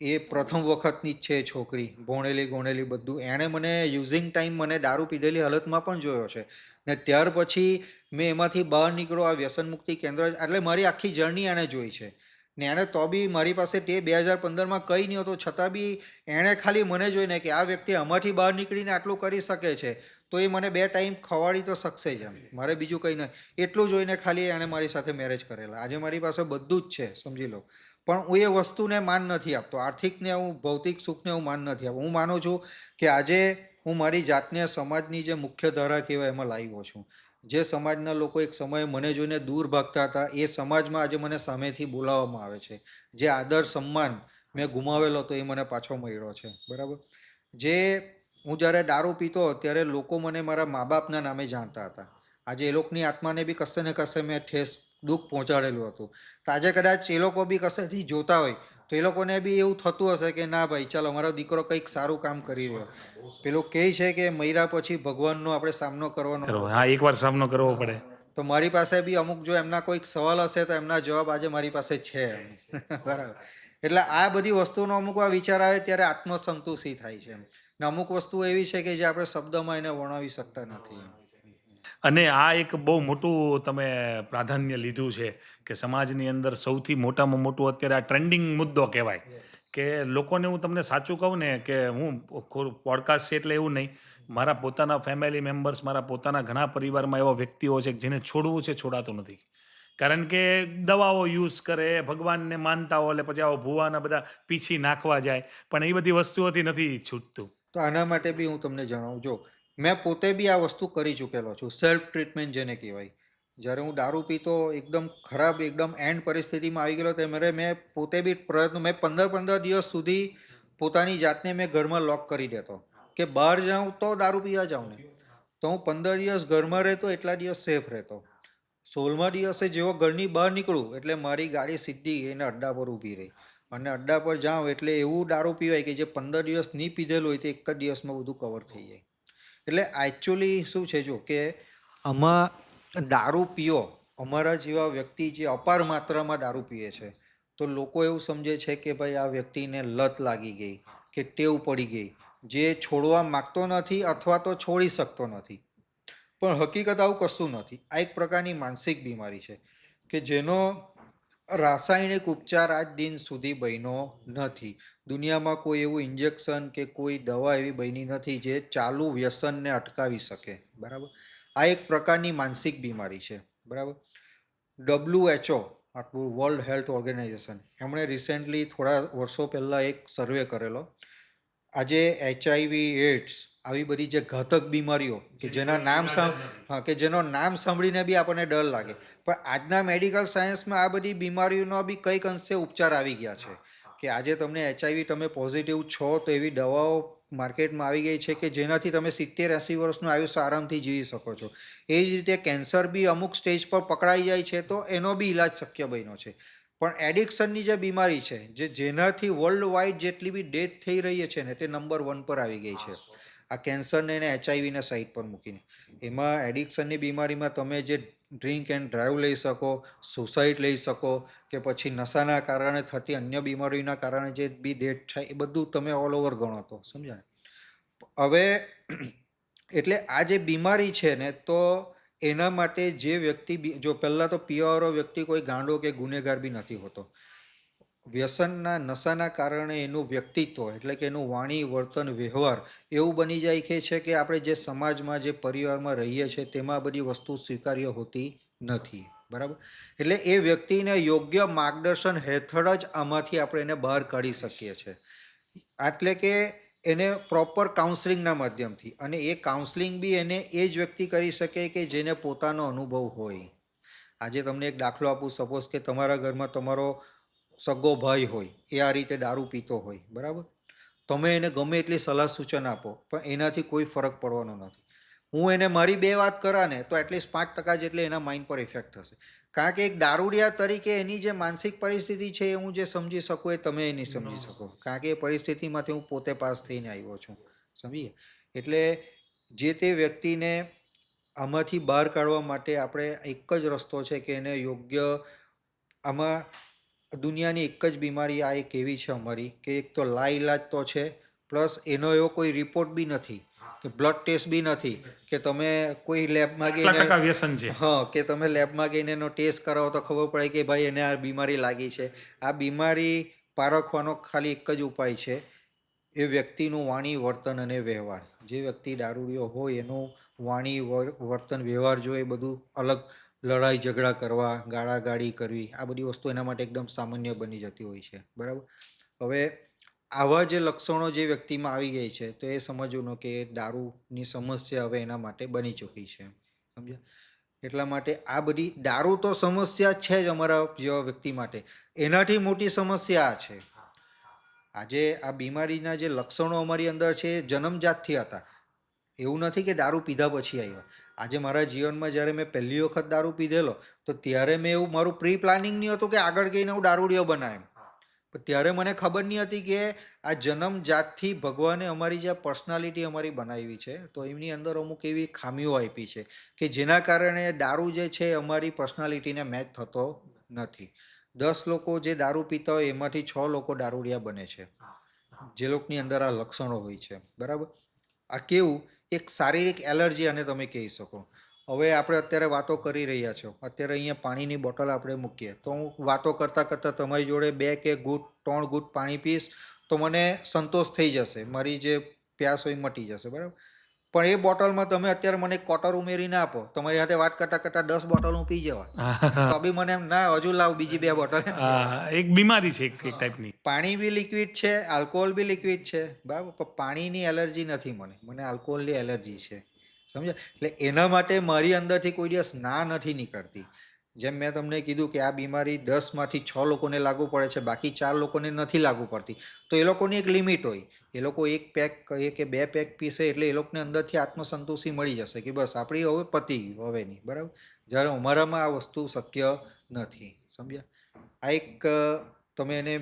એ પ્રથમ વખતની જ છે એ છોકરી, ભણેલી ગણેલી બધું. એણે મને યુઝિંગ ટાઈમ મને દારૂ પીધેલી હાલતમાં પણ જોયો છે ને ત્યાર પછી મેં એમાંથી બહાર નીકળો આ વ્યસન મુક્તિ કેન્દ્ર, એટલે મારી આખી જર્ની એણે જોઈ છે ને એણે તો બી મારી પાસે તે 2015માં કંઈ નહીં હતું છતાં બી એણે ખાલી મને જોઈને કે આ વ્યક્તિ આમાંથી બહાર નીકળીને આટલું કરી શકે છે તો એ મને 2 ટાઈમ ખવાડી તો શકશે જ એમ, મારે બીજું કંઈ નહીં. એટલું જોઈને ખાલી એણે મારી સાથે મેરેજ કરેલા. આજે મારી પાસે બધું જ છે સમજી લો, પણ હું એ વસ્તુને માન નથી આપતો. આર્થિકને હું ભૌતિક સુખને હું માન નથી આપતો. હું માનું છું કે આજે હું મારી જાતને સમાજની જે મુખ્ય ધારા કહેવાય એમાં લાવ્યો છું. જે સમાજના લોકો એક સમયે મને જોઈને દૂર ભાગતા હતા એ સમાજમાં આજે મને સામેથી બોલાવવામાં આવે છે. જે આદર સન્માન મેં ગુમાવેલો હતો એ મને પાછો મળ્યો છે. બરાબર. જે હું જ્યારે દારૂ પીતો ત્યારે લોકો મને મારા મા બાપના નામે જાણતા હતા. આજે એ લોકોની આત્માને બી કશે ને કશે મેં ઠેસ દુઃખ પહોંચાડેલું હતું. તો આજે કદાચ એ લોકો બી કશેથી જોતા હોય તો એ લોકોને બી એવું થતું હશે કે ના ભાઈ ચાલો અમારો દીકરો કંઈક સારું કામ કરી રહ્યો. પેલું કહે છે કે મર્યા પછી ભગવાનનો આપણે સામનો કરવાનો. હા, એકવાર સામનો કરવો પડે. તો મારી પાસે બી અમુક જો એમના કોઈક સવાલ હશે તો એમના જવાબ આજે મારી પાસે છે. બરાબર. એટલે આ બધી વસ્તુનો અમુક વાર વિચાર આવે ત્યારે આત્મસંતુષ્ટિ થાય છે ને અમુક વસ્તુ એવી છે કે જે આપણે શબ્દમાં એને વર્ણવી શકતા નથી. અને આ એક બહુ મોટું તમે પ્રાધાન્ય લીધું છે કે સમાજની અંદર સૌથી મોટામાં મોટું અત્યારે આ ટ્રેન્ડિંગ મુદ્દો કહેવાય કે લોકોને, હું તમને સાચું કહું ને કે હું પોડકાસ્ટ છે એટલે એવું નહીં, મારા પોતાના ફેમિલી મેમ્બર્સ, મારા પોતાના ઘણા પરિવારમાં એવા વ્યક્તિઓ છે કે જેને છોડવું છે, છોડાતું નથી. કારણ કે દવાઓ યુઝ કરે, ભગવાનને માનતા હોય એટલે પછી આવો ભૂવાના બધા પીછી નાખવા જાય, પણ એ બધી વસ્તુઓથી નથી છૂટતું. તો આના માટે બી હું તમને જણાવું, જો મેં પોતે બી આ વસ્તુ કરી ચૂકેલો છું. સેલ્ફ ટ્રીટમેન્ટ જેને કહેવાય. જ્યારે હું દારૂ પીતો એકદમ ખરાબ, એકદમ એન્ડ પરિસ્થિતિમાં આવી ગયેલો ત્યારે મેં પોતે બી પ્રયત્ન, મેં 15 દિવસ સુધી પોતાની જાતને મેં ઘરમાં લોક કરી દેતો કે બહાર જાઉં તો દારૂ પીવા જાઉં ને તો હું 15 દિવસ ઘરમાં રહેતો, એટલા દિવસ સેફ રહેતો. 16મા દિવસે જેવો ઘરની બહાર નીકળું એટલે મારી ગાડી સીધી એને અડ્ડા પર ઊભી રહી અને અડ્ડા પર જાઉં એટલે એવું દારૂ પીવાય કે જે 15 દિવસ નહીં પીધેલું હોય તો એક જ દિવસમાં બધું કવર થઈ જાય. એટલે એકચ્યુઅલી શું છે, જો કે આમાં દારૂ પીઓ, અમારા જેવા વ્યક્તિ જે અપાર માત્રામાં દારૂ પીએ છે તો લોકો એવું સમજે છે કે ભાઈ આ વ્યક્તિને લત લાગી ગઈ કે ટેવ પડી ગઈ, જે છોડવા માગતો નથી અથવા તો છોડી શકતો નથી. પણ હકીકત આવું કશું નથી. આ એક પ્રકારની માનસિક બીમારી છે કે જેનો રાસાયણિક ઉપચાર આજ દિન સુધી બન્યો નથી. દુનિયામાં કોઈ એવું ઇન્જેક્શન કે કોઈ દવા એવી બની નથી જે ચાલુ વ્યસનને અટકાવી શકે. બરાબર. આ એક પ્રકારની માનસિક બીમારી છે. બરાબર. WHO, આપણું વર્લ્ડ હેલ્થ ઓર્ગેનાઇઝેશન, એમણે રિસેન્ટલી થોડા વર્ષો પહેલાં એક સર્વે કરેલો. આજે HIV, એડ્સ, આવી બધી જે ઘાતક બીમારીઓ કે જેના નામ કે જેનો નામ સાંભળીને બી આપણને ડર લાગે, પણ આજના મેડિકલ સાયન્સમાં આ બધી બીમારીઓનો બી કંઈક અંશે ઉપચાર આવી ગયા છે કે આજે તમને HIV, તમે પોઝિટિવ છો તો એવી દવાઓ માર્કેટમાં આવી ગઈ છે કે જેનાથી તમે 70-80 વર્ષનું આયુષ્ય આરામથી જીવી શકો છો. એ જ રીતે કેન્સર બી અમુક સ્ટેજ પર પકડાઈ જાય છે તો એનો બી ઈલાજ શક્ય બન્યો છે. પણ એડિક્શનની જે બીમારી છે, જેનાથી વર્લ્ડ વાઇડ જેટલી બી ડેથ થઈ રહી છે ને તે નંબર 1 પર આવી ગઈ છે. આ કેન્સરને અને HIV સાઈડ પર મૂકીને એમાં એડિક્શનની બીમારીમાં તમે જે ડ્રિંક એન્ડ ડ્રાઈવ લઈ શકો, સુસાઇડ લઈ શકો કે પછી નશાના કારણે થતી અન્ય બીમારીના કારણે જે બી ડેથ થાય એ બધું તમે ઓલ ઓવર ગણો તો સમજાય. હવે એટલે આ જે બીમારી છે ને તો એના માટે જે વ્યક્તિ, જો પહેલાં તો પીવાવાળો વ્યક્તિ કોઈ ગાંડો કે ગુનેગાર બી નથી હોતો. વ્યસનના નશાના કારણે એનું વ્યક્તિત્વ એટલે કે એનું વાણી, વર્તન, વ્યવહાર એવું બની જાય છે કે આપણે જે સમાજમાં, જે પરિવારમાં રહીએ છીએ તેમાં બધી વસ્તુ સ્વીકાર્ય હોતી નથી. બરાબર. એટલે એ વ્યક્તિને યોગ્ય માર્ગદર્શન હેઠળ જ આમાંથી આપણે એને બહાર કાઢી શકીએ છીએ. એટલે કે એને પ્રોપર કાઉન્સલિંગના માધ્યમથી, અને એ કાઉન્સલિંગ બી એને એ જ વ્યક્તિ કરી શકે કે જેને પોતાનો અનુભવ હોય. આજે તમને એક દાખલો આપું. સપોઝ કે તમારા ઘરમાં તમારો સગો ભાઈ હોય, એ આ રીતે દારૂ પીતો હોય. બરાબર. તમે એને ગમે એટલી સલાહ સૂચન આપો પણ એનાથી કોઈ ફરક પડવાનો નથી. હું એને મારી 2 વાત કરા ને તો એટલીસ્ટ 5% જેટલી એના માઇન્ડ પર ઇફેક્ટ થશે. કારણ કે એક દારૂડિયા તરીકે એની જે માનસિક પરિસ્થિતિ છે એ હું જે સમજી શકું એ તમે એ નહીં સમજી શકો. કારણ કે એ પરિસ્થિતિમાંથી હું પોતે પાસ થઈને આવ્યો છું. સમજીએ? એટલે જે તે વ્યક્તિને આમાંથી બહાર કાઢવા માટે આપણે એક જ રસ્તો છે કે એને યોગ્ય આમાં દુનિયાની એક જ બીમારી આ એક એવી છે અમારી કે એક તો લાઈલાજ તો છે પ્લસ એનો એવો કોઈ રિપોર્ટ બી નથી કે બ્લડ ટેસ્ટ બી નથી કે તમે કોઈ લેબમાં આટલા ગઈને ટકા વ્યસન છે. કે તમે લેબમાં ગઈને એનો ટેસ્ટ કરાવો તો ખબર પડે કે ભાઈ એને આ બીમારી લાગી છે. આ બીમારી પારખવાનો ખાલી એક જ ઉપાય છે, એ વ્યક્તિનું વાણી, વર્તન અને વ્યવહાર. જે વ્યક્તિ દારૂડિયો હોય એનું વાણી, વર્તન, વ્યવહાર જો એ બધું અલગ, લડાઈ ઝઘડા કરવા, ગાળાગાળી કરવી, આ બધી વસ્તુ એના માટે એકદમ સામાન્ય બની જતી હોય છે. બરાબર? હવે આવા જે લક્ષણો જે વ્યક્તિમાં આવી ગઈ છે તો એ સમજવું કે દારૂની સમસ્યા હવે એના માટે બની ચૂકી છે. સમજ્યા? એટલા માટે આ બધી દારૂ તો સમસ્યા છે જ અમારા જેવા વ્યક્તિ માટે. એનાથી મોટી સમસ્યા આ છે. આજે આ બીમારીના જે લક્ષણો અમારી અંદર છે એ જન્મજાતથી હતા. એવું નથી કે દારૂ પીધા પછી આવ્યા. આજે મારા જીવનમાં જ્યારે મેં પહેલી વખત દારૂ પીધેલો તો ત્યારે મેં એવું મારું પ્રી પ્લાનિંગ નહીં હતું કે આગળ જઈને હું દારૂડિયો બનાવ. પણ ત્યારે મને ખબર નહીં હતી કે આ જન્મજાતથી ભગવાને અમારી જે પર્સનાલિટી અમારી બનાવી છે તો એમની અંદર અમુક એવી ખામીઓ આપી છે કે જેના કારણે દારૂ જે છે અમારી પર્સનાલિટીને મેચ થતો નથી. 10 લોકો જે દારૂ પીતા હોય એમાંથી 6 લોકો દારૂડિયા બને છે, જે લોકોની અંદર આ લક્ષણો હોય છે. બરાબર? આ કેવું એક શારીરિક એલર્જી આને તમે કહી શકો. હવે આપણે અત્યારે વાતો કરી રહ્યા છો, અત્યારે અહીંયા પાણીની બોટલ આપણે મૂકીએ તો હું વાતો કરતાં કરતાં તમારી જોડે 2 કે ઘૂંટ 3 ઘૂંટ પાણી પીશ તો મને સંતોષ થઈ જશે, મારી જે પ્યાસ હોય મટી જશે. બરાબર? પણ એ બોટલમાં તમે અત્યારે મને એક ક્વાર્ટર ઉમેરીને આપો, તમારી સાથે વાત કરતાં કરતાં 10 બોટલ હું પી જવા તો બી મને એમ ના, હજુ લાવ બીજી 2 બોટલ. એક બીમારી છે એક ટાઈપની. પાણી બી લિક્વિડ છે, આલ્કોહોલ બી લિક્વિડ છે. બરાબર? પણ પાણીની એલર્જી નથી મને આલ્કોહોલની એલર્જી છે. સમજ્યા? એટલે એના માટે મારી અંદરથી કોઈ દિવસ ના નથી નીકળતી. જેમ મેં તમને કીધું કે આ બીમારી 10માંથી 6 લોકોને લાગુ પડે છે, બાકી 4 લોકોને નથી લાગુ પડતી. તો એ લોકોની એક લિમિટ હોય. એ લોકો 1 પેક કહે કે 2 પેક પીશે એટલે એ લોકોને અંદરથી આત્મસંતોષી મળી જશે કે બસ આપણી હવે પતી ગયું હવેની. બરાબર? જ્યારે અમારામાં આ વસ્તુ શક્ય નથી. સમજ્યા? આ એક તમે એને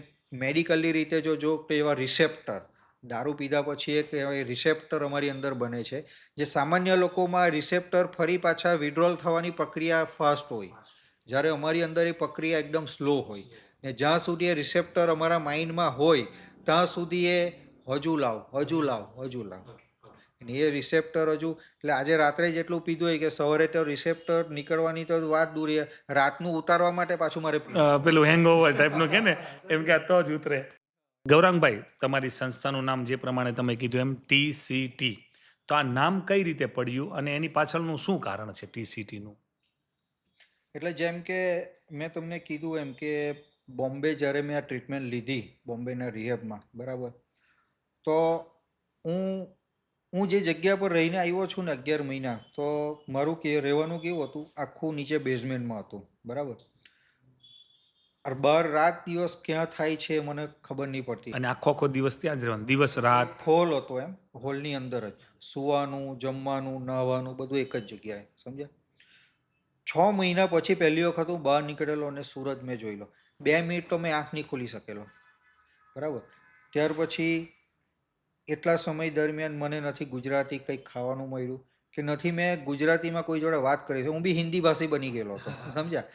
મેડિકલી રીતે જો તો એવા રિસેપ્ટર, દારૂ પીધા પછી એક રિસેપ્ટર અમારી અંદર બને છે, જે સામાન્ય લોકોમાં રિસેપ્ટર ફરી પાછા વિડ્રોલ થવાની પ્રક્રિયા ફાસ્ટ હોય, જ્યારે અમારી અંદર એ પ્રક્રિયા એકદમ સ્લો હોય. ને જ્યાં સુધી એ રિસેપ્ટર અમારા માઇન્ડમાં હોય ત્યાં સુધી એ હજુ લાવ, હજુ લાવ, હજુ લાવ. અને એ રિસેપ્ટર હજુ, એટલે આજે રાત્રે જેટલું પીધું હોય કે સવારે તો રિસેપ્ટર નીકળવાની તો વાત દૂર, રાતનું ઉતારવા માટે પાછું મારે પેલું હેંગઓવર ટાઈપનું કે ને, એમ કે આ તો જ ઉતરે. ગૌરાંગભાઈ, તમારી સંસ્થાનું નામ જે પ્રમાણે તમે કીધું એમ TCT, તો આ નામ કઈ રીતે પડ્યું અને એની પાછળનું શું કારણ છે TCTનું? એટલે જેમ કે મેં તમને કીધું એમ કે બોમ્બે જ્યારે મેં આ ટ્રીટમેન્ટ લીધી, બોમ્બેના રિહેબમાં, બરાબર, તો હું જે જગ્યા પર રહીને આવ્યો છું ને 11 મહિના, તો મારું રહેવાનું કેવું હતું, આખું નીચે બેઝમેન્ટમાં હતું. બરાબર? બહાર રાત દિવસ ક્યાં થાય છે મને ખબર નહીં પડતી. અને આખો દિવસ ત્યાં જ રહેવાનું, દિવસ રાત? હોલ હતો, એમ હોલની અંદર જ સુવાનું, જમવાનું, નહાવાનું બધું એક જ જગ્યાએ. સમજ્યા? 6 મહિના પછી પહેલી વખત હું બહાર નીકળેલો અને સૂરજ મેં જોઈ લો. 2 મિનિટ તો મેં આંખ નહીં ખોલી શકેલો. બરાબર? ત્યાર પછી એટલા સમય દરમિયાન મને નથી ગુજરાતી કંઈક ખાવાનું મળ્યું કે નથી મેં ગુજરાતીમાં કોઈ જોડે વાત કરી છે. હું બી હિન્દી ભાષી બની ગયેલો હતો. સમજ્યા?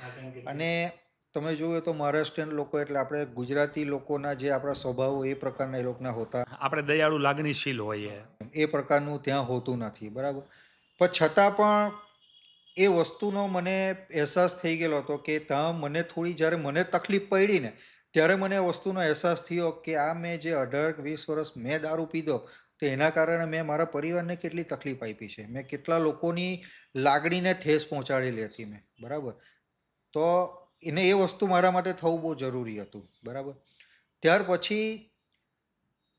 અને તમે જોયું તો મહારાષ્ટ્રીયન લોકો એટલે આપણે ગુજરાતી લોકોના જે આપણા સ્વભાવો એ પ્રકારના એ લોકોના હોતા, આપણે દયાળુ લાગણીશીલ હોઈએ, એ પ્રકારનું ત્યાં હોતું નથી. બરાબર? પણ છતાં પણ એ વસ્તુનો મને અહેસાસ થઈ ગયેલો હતો કે ત્યાં મને થોડી, જ્યારે મને તકલીફ પડી ને ત્યારે મને એ વસ્તુનો અહેસાસ થયો કે આ મેં જે 18-20 વર્ષ મેં દારૂ પીધો તો એના કારણે મેં મારા પરિવારને કેટલી તકલીફ આપી છે, મેં કેટલા લોકોની લાગણીને ઠેસ પહોંચાડેલી હતી મેં. બરાબર? તો એને એ વસ્તુ મારા માટે થવું બહુ જરૂરી હતું. બરાબર? ત્યાર પછી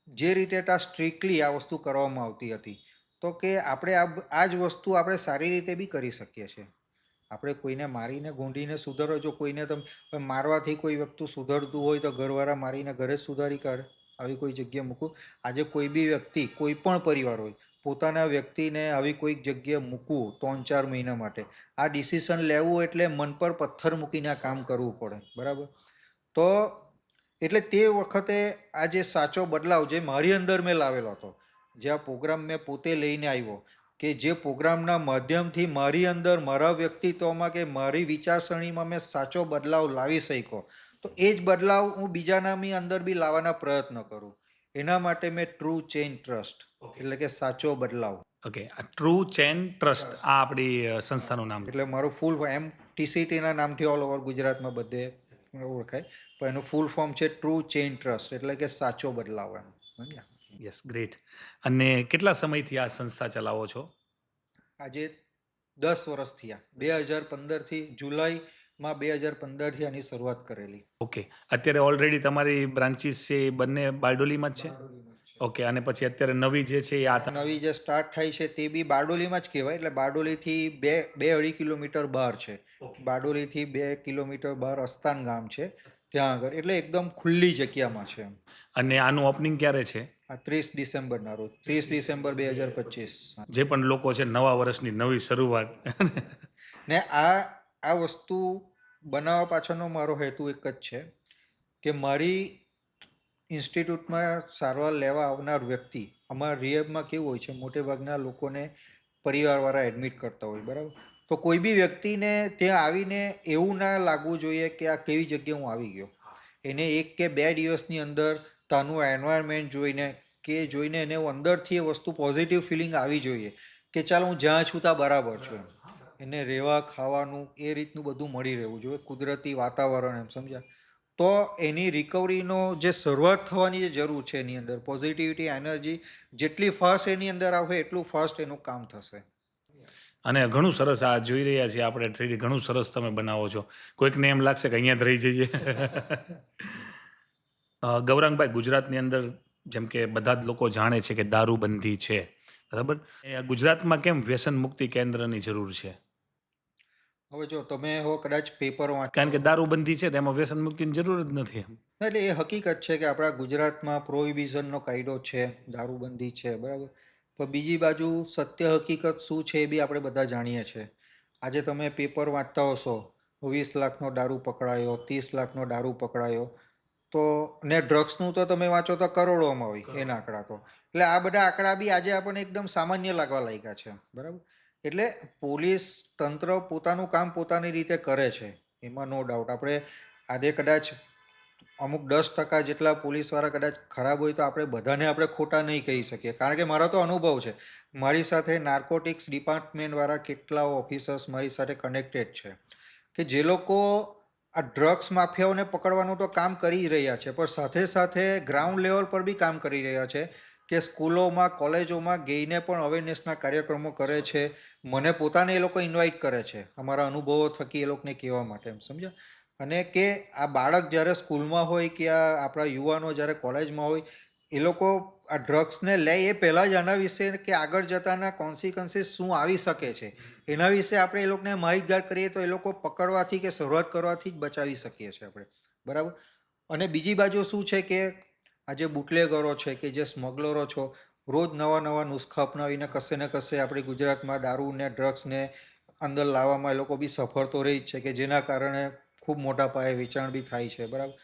જે રીતે સ્ટ્રિક્ટલી આ વસ્તુ કરવામાં આવતી હતી તો કે આપણે આ જ વસ્તુ આપણે સારી રીતે બી કરી શકીએ છીએ. આપણે કોઈને મારીને ગૂંધીને સુધારો, જો કોઈને તમે મારવાથી કોઈ વ્યક્તિ સુધરતું હોય તો ઘરવાળા મારીને ઘરે જ સુધારી કાઢે? આવી કોઈ જગ્યાએ મૂકવું. આજે કોઈ બી વ્યક્તિ, કોઈ પણ પરિવાર હોય, પોતાના વ્યક્તિને આવી કોઈક જગ્યાએ મૂકવું 3-4 મહિના માટે, આ ડિસિઝન લેવું એટલે મન પર પથ્થર મૂકીને આ કામ કરવું પડે, બરાબર? તો એટલે તે વખતે આ જે સાચો બદલાવ જે મારી અંદર મેં લાવેલો હતો, જે આ પ્રોગ્રામ મેં પોતે લઈને આવ્યો, કે જે પ્રોગ્રામના માધ્યમથી મારી અંદર, મારા વ્યક્તિત્વમાં કે મારી વિચારસરણીમાં મેં સાચો બદલાવ લાવી શક્યો, તો એ જ બદલાવ હું બીજાનાની અંદર બી લાવવાના પ્રયત્ન કરું. એના માટે મેં ટ્રુ ચેન્જ ટ્રસ્ટ, એટલે કે સાચો બદલાવ, ઓકે, આ ટ્રુ ચેન ટ્રસ્ટ આ આપણી સંસ્થાનું નામ છે. એટલે મારું ફૂલ MTCTના નામથી ઓલ ઓવર ગુજરાતમાં બધે ઓળખાય, પણ એનું ફૂલ ફોર્મ છે ટ્રુ ચેઇન ટ્રસ્ટ, એટલે કે સાચો બદલાવ એમ, સમજ્યા? Yes, great. અને કેટલા સમયથી આ સંસ્થા ચલાવો છો? આજે 10 વર્ષ થયા. 2015થી જુલાઈમાં 2015થી આની શરૂઆત કરેલી. ઓકે, અત્યારે ઓલરેડી તમારી બ્રાન્ચીસ છે એ બંને બારડોલીમાં જ છે? ઓકે, અને પછી અત્યારે નવી જે છે એ આ નવી જે સ્ટાર્ટ થાય છે તે બી બારડોલીમાં જ કહેવાય, એટલે બારડોલીથી 2-2.5 કિલોમીટર બહાર છે. બારડોલીથી 2 કિલોમીટર બહાર અસ્તાન ગામ છે, ત્યાં આગળ, એટલે એકદમ ખુલ્લી જગ્યામાં છે એમ. અને આનું ઓપનિંગ ક્યારે છે? આ 30 ડિસેમ્બરના રોજ, 30 ડિસેમ્બર 2025. જે પણ લોકો છે નવા વર્ષની નવી શરૂઆત. ને આ વસ્તુ બનાવવા પાછળનો મારો હેતુ એક જ છે કે મારી ઇન્સ્ટિટ્યૂટમાં સારવાર લેવા આવનાર વ્યક્તિ, અમારા રિહેબમાં કેવું હોય છે, મોટે ભાગના લોકોને પરિવારવાળા એડમિટ કરતા હોય, બરાબર? તો કોઈ બી વ્યક્તિને ત્યાં આવીને એવું ના લાગવું જોઈએ કે આ કેવી જગ્યાએ હું આવી ગયો. એને 1 કે 2 દિવસની અંદર તાનું એન્વાયરમેન્ટ જોઈને એને અંદરથી એ વસ્તુ પોઝિટિવ ફિલિંગ આવી જોઈએ કે ચાલ હું જ્યાં છું ત્યાં બરાબર છું એમ. એને રહેવા ખાવાનું એ રીતનું બધું મળી રહેવું જોઈએ, કુદરતી વાતાવરણ, એમ, સમજ્યા? તો એની રિકવરીનો જે શરૂઆત થવાની જે જરૂર છે એની અંદર પોઝિટિવિટી, એનર્જી જેટલી ફાસ્ટ એની અંદર આવે એટલું ફાસ્ટ એનું કામ થશે. અને ઘણું સરસ આ જોઈ રહ્યા છીએ આપણે 3D, ઘણું સરસ તમે બનાવો છો. કોઈકને એમ લાગશે કે અહીંયા જ રહી જઈએ. ગૌરાંગભાઈ, ગુજરાતની અંદર જેમ કે બધા જ લોકો જાણે છે કે દારૂબંધી છે, બરાબર? ગુજરાતમાં કેમ વ્યસન મુક્તિ કેન્દ્રની જરૂર છે? હવે જો તમે હો કદાચ પેપર કારણ કે દારૂબંધી છે તેમાં વ્યસન મુક્તિની જરૂર જ નથી. એટલે એ હકીકત છે કે આપણા ગુજરાતમાં પ્રોહિબિશનનો કાયદો છે, દારૂબંધી છે, બરાબર? પણ બીજી બાજુ સત્ય હકીકત શું છે એ બી આપણે બધા જાણીએ છીએ. આજે તમે પેપર વાંચતા હશો, 20 લાખનો દારૂ પકડાયો, 30 લાખનો દારૂ પકડાયો, તો ને ડ્રગ્સનું તો તમે વાંચો તો કરોડોમાં હોય એના આંકડા તો. એટલે આ બધા આંકડા બી આજે આપણને એકદમ સામાન્ય લાગવા લાગ્યા છે, બરાબર? એટલે પોલીસ તંત્ર પોતાનું કામ પોતાની રીતે કરે છે, એમાં નો ડાઉટ. આપણે આજે કદાચ અમુક 10% જેટલા પોલીસવાળા કદાચ ખરાબ હોય તો આપણે બધાને આપણે ખોટા નહીં કહી શકીએ, કારણ કે મારો તો અનુભવ છે. મારી સાથે નાર્કોટિક્સ ડિપાર્ટમેન્ટવાળા કેટલા ઓફિસર્સ મારી સાથે કનેક્ટેડ છે કે જે લોકો આ ડ્રગ્સ માફિયાઓને પકડવાનું તો કામ કરી રહ્યા છે, પણ સાથે સાથે ગ્રાઉન્ડ લેવલ પર બી કામ કરી રહ્યા છે કે સ્કૂલોમાં, કોલેજોમાં ગઈને પણ અવેરનેસના કાર્યક્રમો કરે છે. મને પોતાને એ લોકો ઇન્વાઇટ કરે છે અમારા અનુભવો થકી એ લોકોને કહેવા માટે, એમ, સમજ્યા? અને કે આ બાળક જ્યારે સ્કૂલમાં હોય કે આ આપણા યુવાનો જ્યારે કોલેજમાં હોય, એ લોકો આ ડ્રગ્સને લે એ પહેલાં જ આના વિશે કે આગળ જતાના કોન્સિક્વન્સીસ શું આવી શકે છે એના વિશે આપણે એ લોકોને માહિતગાર કરીએ તો એ લોકો પકડવાથી કે શરૂઆત કરવાથી જ બચાવી શકીએ છીએ આપણે, બરાબર? અને બીજી બાજુ શું છે કે આ જે બુટલેગરો છે કે જે સ્મગલરો છો, રોજ નવા નવા નુસ્ખા અપનાવીને કશે ને કશે આપણી ગુજરાતમાં દારૂને ડ્રગ્સને અંદર લાવવામાં એ લોકો બી સફળ તો રહી જ છે, કે જેના કારણે ખૂબ મોટા પાયે વેચાણ બી થાય છે, બરાબર?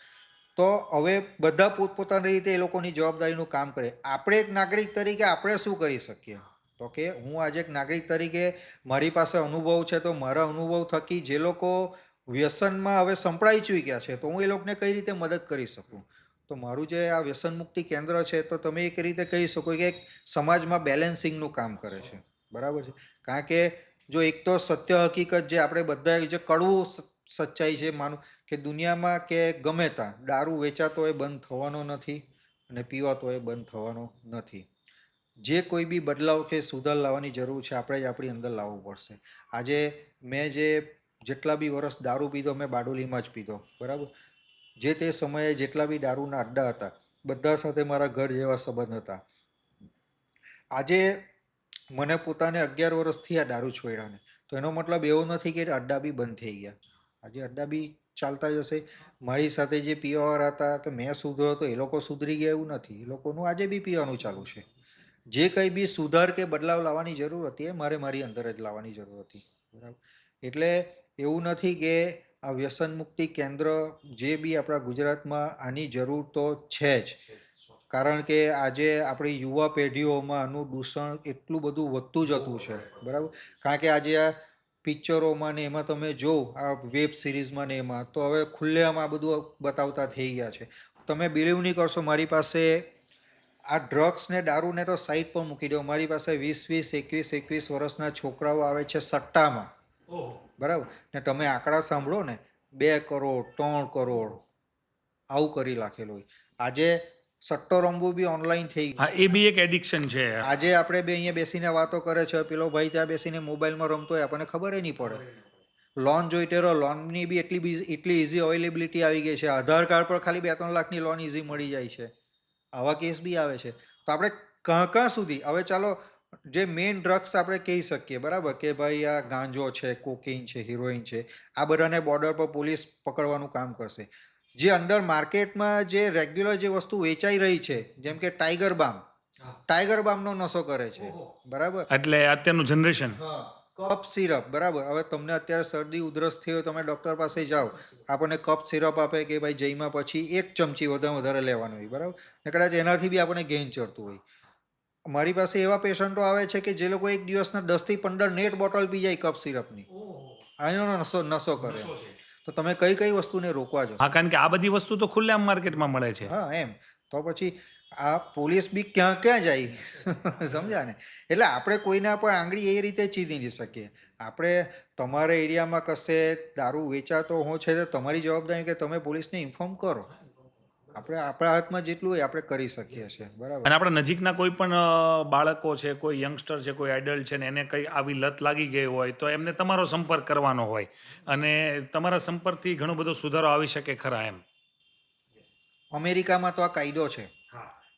તો હવે બધા પોતપોતાની રીતે એ લોકોની જવાબદારીનું કામ કરે. આપણે એક નાગરિક તરીકે આપણે શું કરી શકીએ? તો કે હું આજે એક નાગરિક તરીકે મારી પાસે અનુભવ છે, તો મારા અનુભવ થકી જે લોકો વ્યસનમાં હવે સંપડાઈ ચૂક્યા છે તો હું એ લોકોને કઈ રીતે મદદ કરી શકું? તો મારું જે આ વ્યસન મુક્તિ કેન્દ્ર છે તો તમે એક રીતે કહી શકો કે એક સમાજમાં બેલેન્સિંગનું કામ કરે છે, બરાબર છે? કારણ કે જો એક તો સત્ય હકીકત જે આપણે બધા જે કડવું સચ્ચાઈ છે માનું કે દુનિયામાં કે ગમે ત્યાં દારૂ વેચાતો એ બંધ થવાનો નથી અને પીવાતો એ બંધ થવાનો નથી. જે કોઈ બી બદલાવ કે સુધાર લાવવાની જરૂર છે આપણે જ આપણી અંદર લાવવું પડશે. આજે મેં જેટલા બી વર્ષ દારૂ પીધો મેં બારડોલીમાં જ પીધો, બરાબર? જે તે સમયે જેટલા બી દારૂના અડ્ડા હતા બધા સાથે મારા ઘર જેવા સંબંધ હતા. આજે મને પોતાને 11 વર્ષથી આ દારૂ છોડ્યાને, તો એનો મતલબ એવો નથી કે અડ્ડા બી બંધ થઈ ગયા. આજે અડ્ડા બી ચાલતા જ હશે. મારી સાથે જે પીવાવાળા હતા તો મેં સુધરો તો એ લોકો સુધરી ગયા એવું નથી. એ લોકોનું આજે બી પીવાનું ચાલુ છે. જે કંઈ બી સુધાર કે બદલાવ લાવવાની જરૂર હતી એ મારે મારી અંદર જ લાવવાની જરૂર હતી. બરાબર. એટલે એવું નથી કે આ વ્યસન મુક્તિ કેન્દ્ર જે બી આપણા ગુજરાતમાં આની જરૂર તો છે જ. કારણ કે આજે આપણી યુવા પેઢીઓમાં આનું દૂષણ એટલું બધું વધતું જતું છે. બરાબર. કારણ કે આજે આ પિક્ચરોમાં ને એમાં તમે જો આ વેબ સિરીઝમાં ને એમાં તો હવે ખુલ્લેઆમ આ બધું બતાવતા થઈ ગયા છે. તમે બિલીવ નહીં કરશો, મારી પાસે આ ડ્રગ્સ ને દારૂ ને તો સાઈડ પર મૂકી દો, મારી પાસે 20-21 વર્ષના છોકરાઓ આવે છે સટ્ટામાં. બરાબર. ને તમે આંકડા સાંભળો ને, 2 કરોડ 3 કરોડ આવું કરી નાખેલું હોય. આજે સટ્ટો રમવું બી ઓનલાઈન થઈ ગયું. હા, એ બી એક એડિક્શન છે. આજે આપણે બે અહીંયા બેસીને વાતો કરે છે, પેલો ભાઈ ત્યાં બેસીને મોબાઈલમાં રમતો હોય, આપણને ખબર નહીં પડે. લોન જોઈતે રહો, લોનની બી એટલી ઇઝી અવેલેબિલિટી આવી ગઈ છે. આધાર કાર્ડ પર ખાલી 2-3 લાખની લોન ઇઝી મળી જાય છે. આવા કેસ બી આવે છે. તો આપણે ક્યાં સુધી, હવે ચાલો જે મેઇન ડ્રગ્સ આપણે કહી શકીએ, બરાબર, કે ભાઈ આ ગાંજો છે, કોકેઇન છે, હિરોઈન છે, આ બધાને બોર્ડર પર પોલીસ પકડવાનું કામ કરશે. જે અંદર માર્કેટમાં જે રેગ્યુલર જે વસ્તુ વેચાઈ રહી છે, જેમ કે ટાઈગર બામનો નશો કરે છે. બરાબર. એટલે અત્યારનું જનરેશન. કપ સિરપ, બરાબર. હવે તમને અત્યારે શરદી ઉધરસ થઈ હોય, તમે ડૉક્ટર પાસે જાઓ, આપણને કપ સિરપ આપે કે ભાઈ જઈમાં પછી 1 ચમચી વધારે લેવાનું હોય. બરાબર. ને કદાચ એનાથી બી આપણને ગેઇન ચડતું હોય. મારી પાસે એવા પેશન્ટો આવે છે કે જે લોકો એક દિવસના 10 થી 15 નેટ બોટલ પી જાય કપ સિરપની. આનો નશો કરે. તો તમે કઈ વસ્તુને રોકવા છો? હા, કારણ કે આ બધી વસ્તુ તો ખુલ્લેઆમ માર્કેટમાં મળે છે. હા, એમ તો પછી આ પોલીસ બી ક્યાં જાય? સમજ્યા ને? એટલે આપણે કોઈના પર આંગળી એ રીતે ચીધી નહીં શકીએ. આપણે તમારા એરિયામાં કશે દારૂ વેચાતો હોય છે તો તમારી જવાબદારી કે તમે પોલીસને ઇન્ફોર્મ કરો. આપણે આપણા હાથમાં જેટલું હોય આપણે કરી શકીએ છીએ. બરાબર. અને આપણા નજીકના કોઈ પણ બાળકો છે, કોઈ યંગસ્ટર છે, કોઈ એડલ્ટ છે ને એને કંઈ આવી લત લાગી ગઈ હોય તો એમને તમારો સંપર્ક કરવાનો હોય અને તમારા સંપર્કથી ઘણો બધો સુધારો આવી શકે ખરા એમ. અમેરિકામાં તો આ કાયદો છે.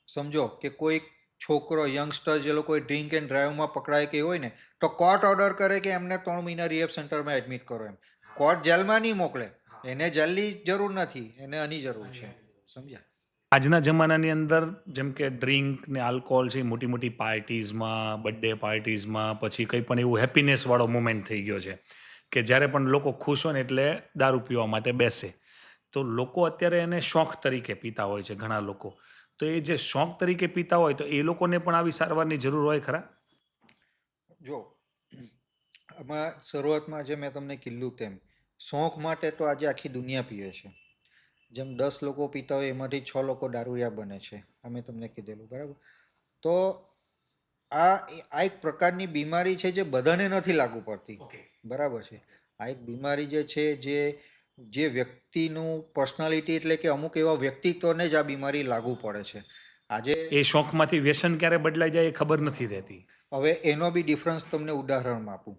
સમજો કે કોઈ છોકરો યંગસ્ટર જે લોકો ડ્રિંક એન્ડ ડ્રાઈવમાં પકડાય કે હોય ને તો કોર્ટ ઓર્ડર કરે કે એમને 3 મહિના રિહેબ સેન્ટરમાં એડમિટ કરો એમ. કોર્ટ જેલમાં નહીં મોકલે. એને જેલની જરૂર નથી, એને આની જરૂર છે. સમજ્યા? આજના જમાનાની અંદર જેમ કે ડ્રિંક ને આલ્કોહોલ છે, મોટી મોટી પાર્ટીઝમાં, બર્થડે પાર્ટીઝમાં, પછી કંઈ પણ એવું હેપીનેસવાળો મુમેન્ટ થઈ ગયો છે કે જ્યારે પણ લોકો ખુશ હોય ને એટલે દારૂ પીવા માટે બેસે. તો લોકો અત્યારે એને શોખ તરીકે પીતા હોય છે ઘણા લોકો. તો એ જે શોખ તરીકે પીતા હોય તો એ લોકોને પણ આવી સારવારની જરૂર હોય ખરા? જો આમાં શરૂઆતમાં જે મેં તમને કીધું તેમ શોખ માટે તો આજે આખી દુનિયા પીવે છે. જેમ 10 લોકો પીતા હોય એમાંથી 6 લોકો દારૂડિયા બને છે. આ મેં તમને કીધેલું. બરાબર. તો આ એક પ્રકારની બીમારી છે જે બધાને નથી લાગુ પડતી. બરાબર છે. આ એક બીમારી જે છે જે વ્યક્તિનું પર્સનાલિટી એટલે કે અમુક એવા વ્યક્તિત્વને જ આ બીમારી લાગુ પડે છે. આજે એ શોખમાંથી વ્યસન ક્યારે બદલાઈ જાય એ ખબર નથી રહેતી. હવે એનો બી ડિફરન્સ તમને ઉદાહરણમાં આપું.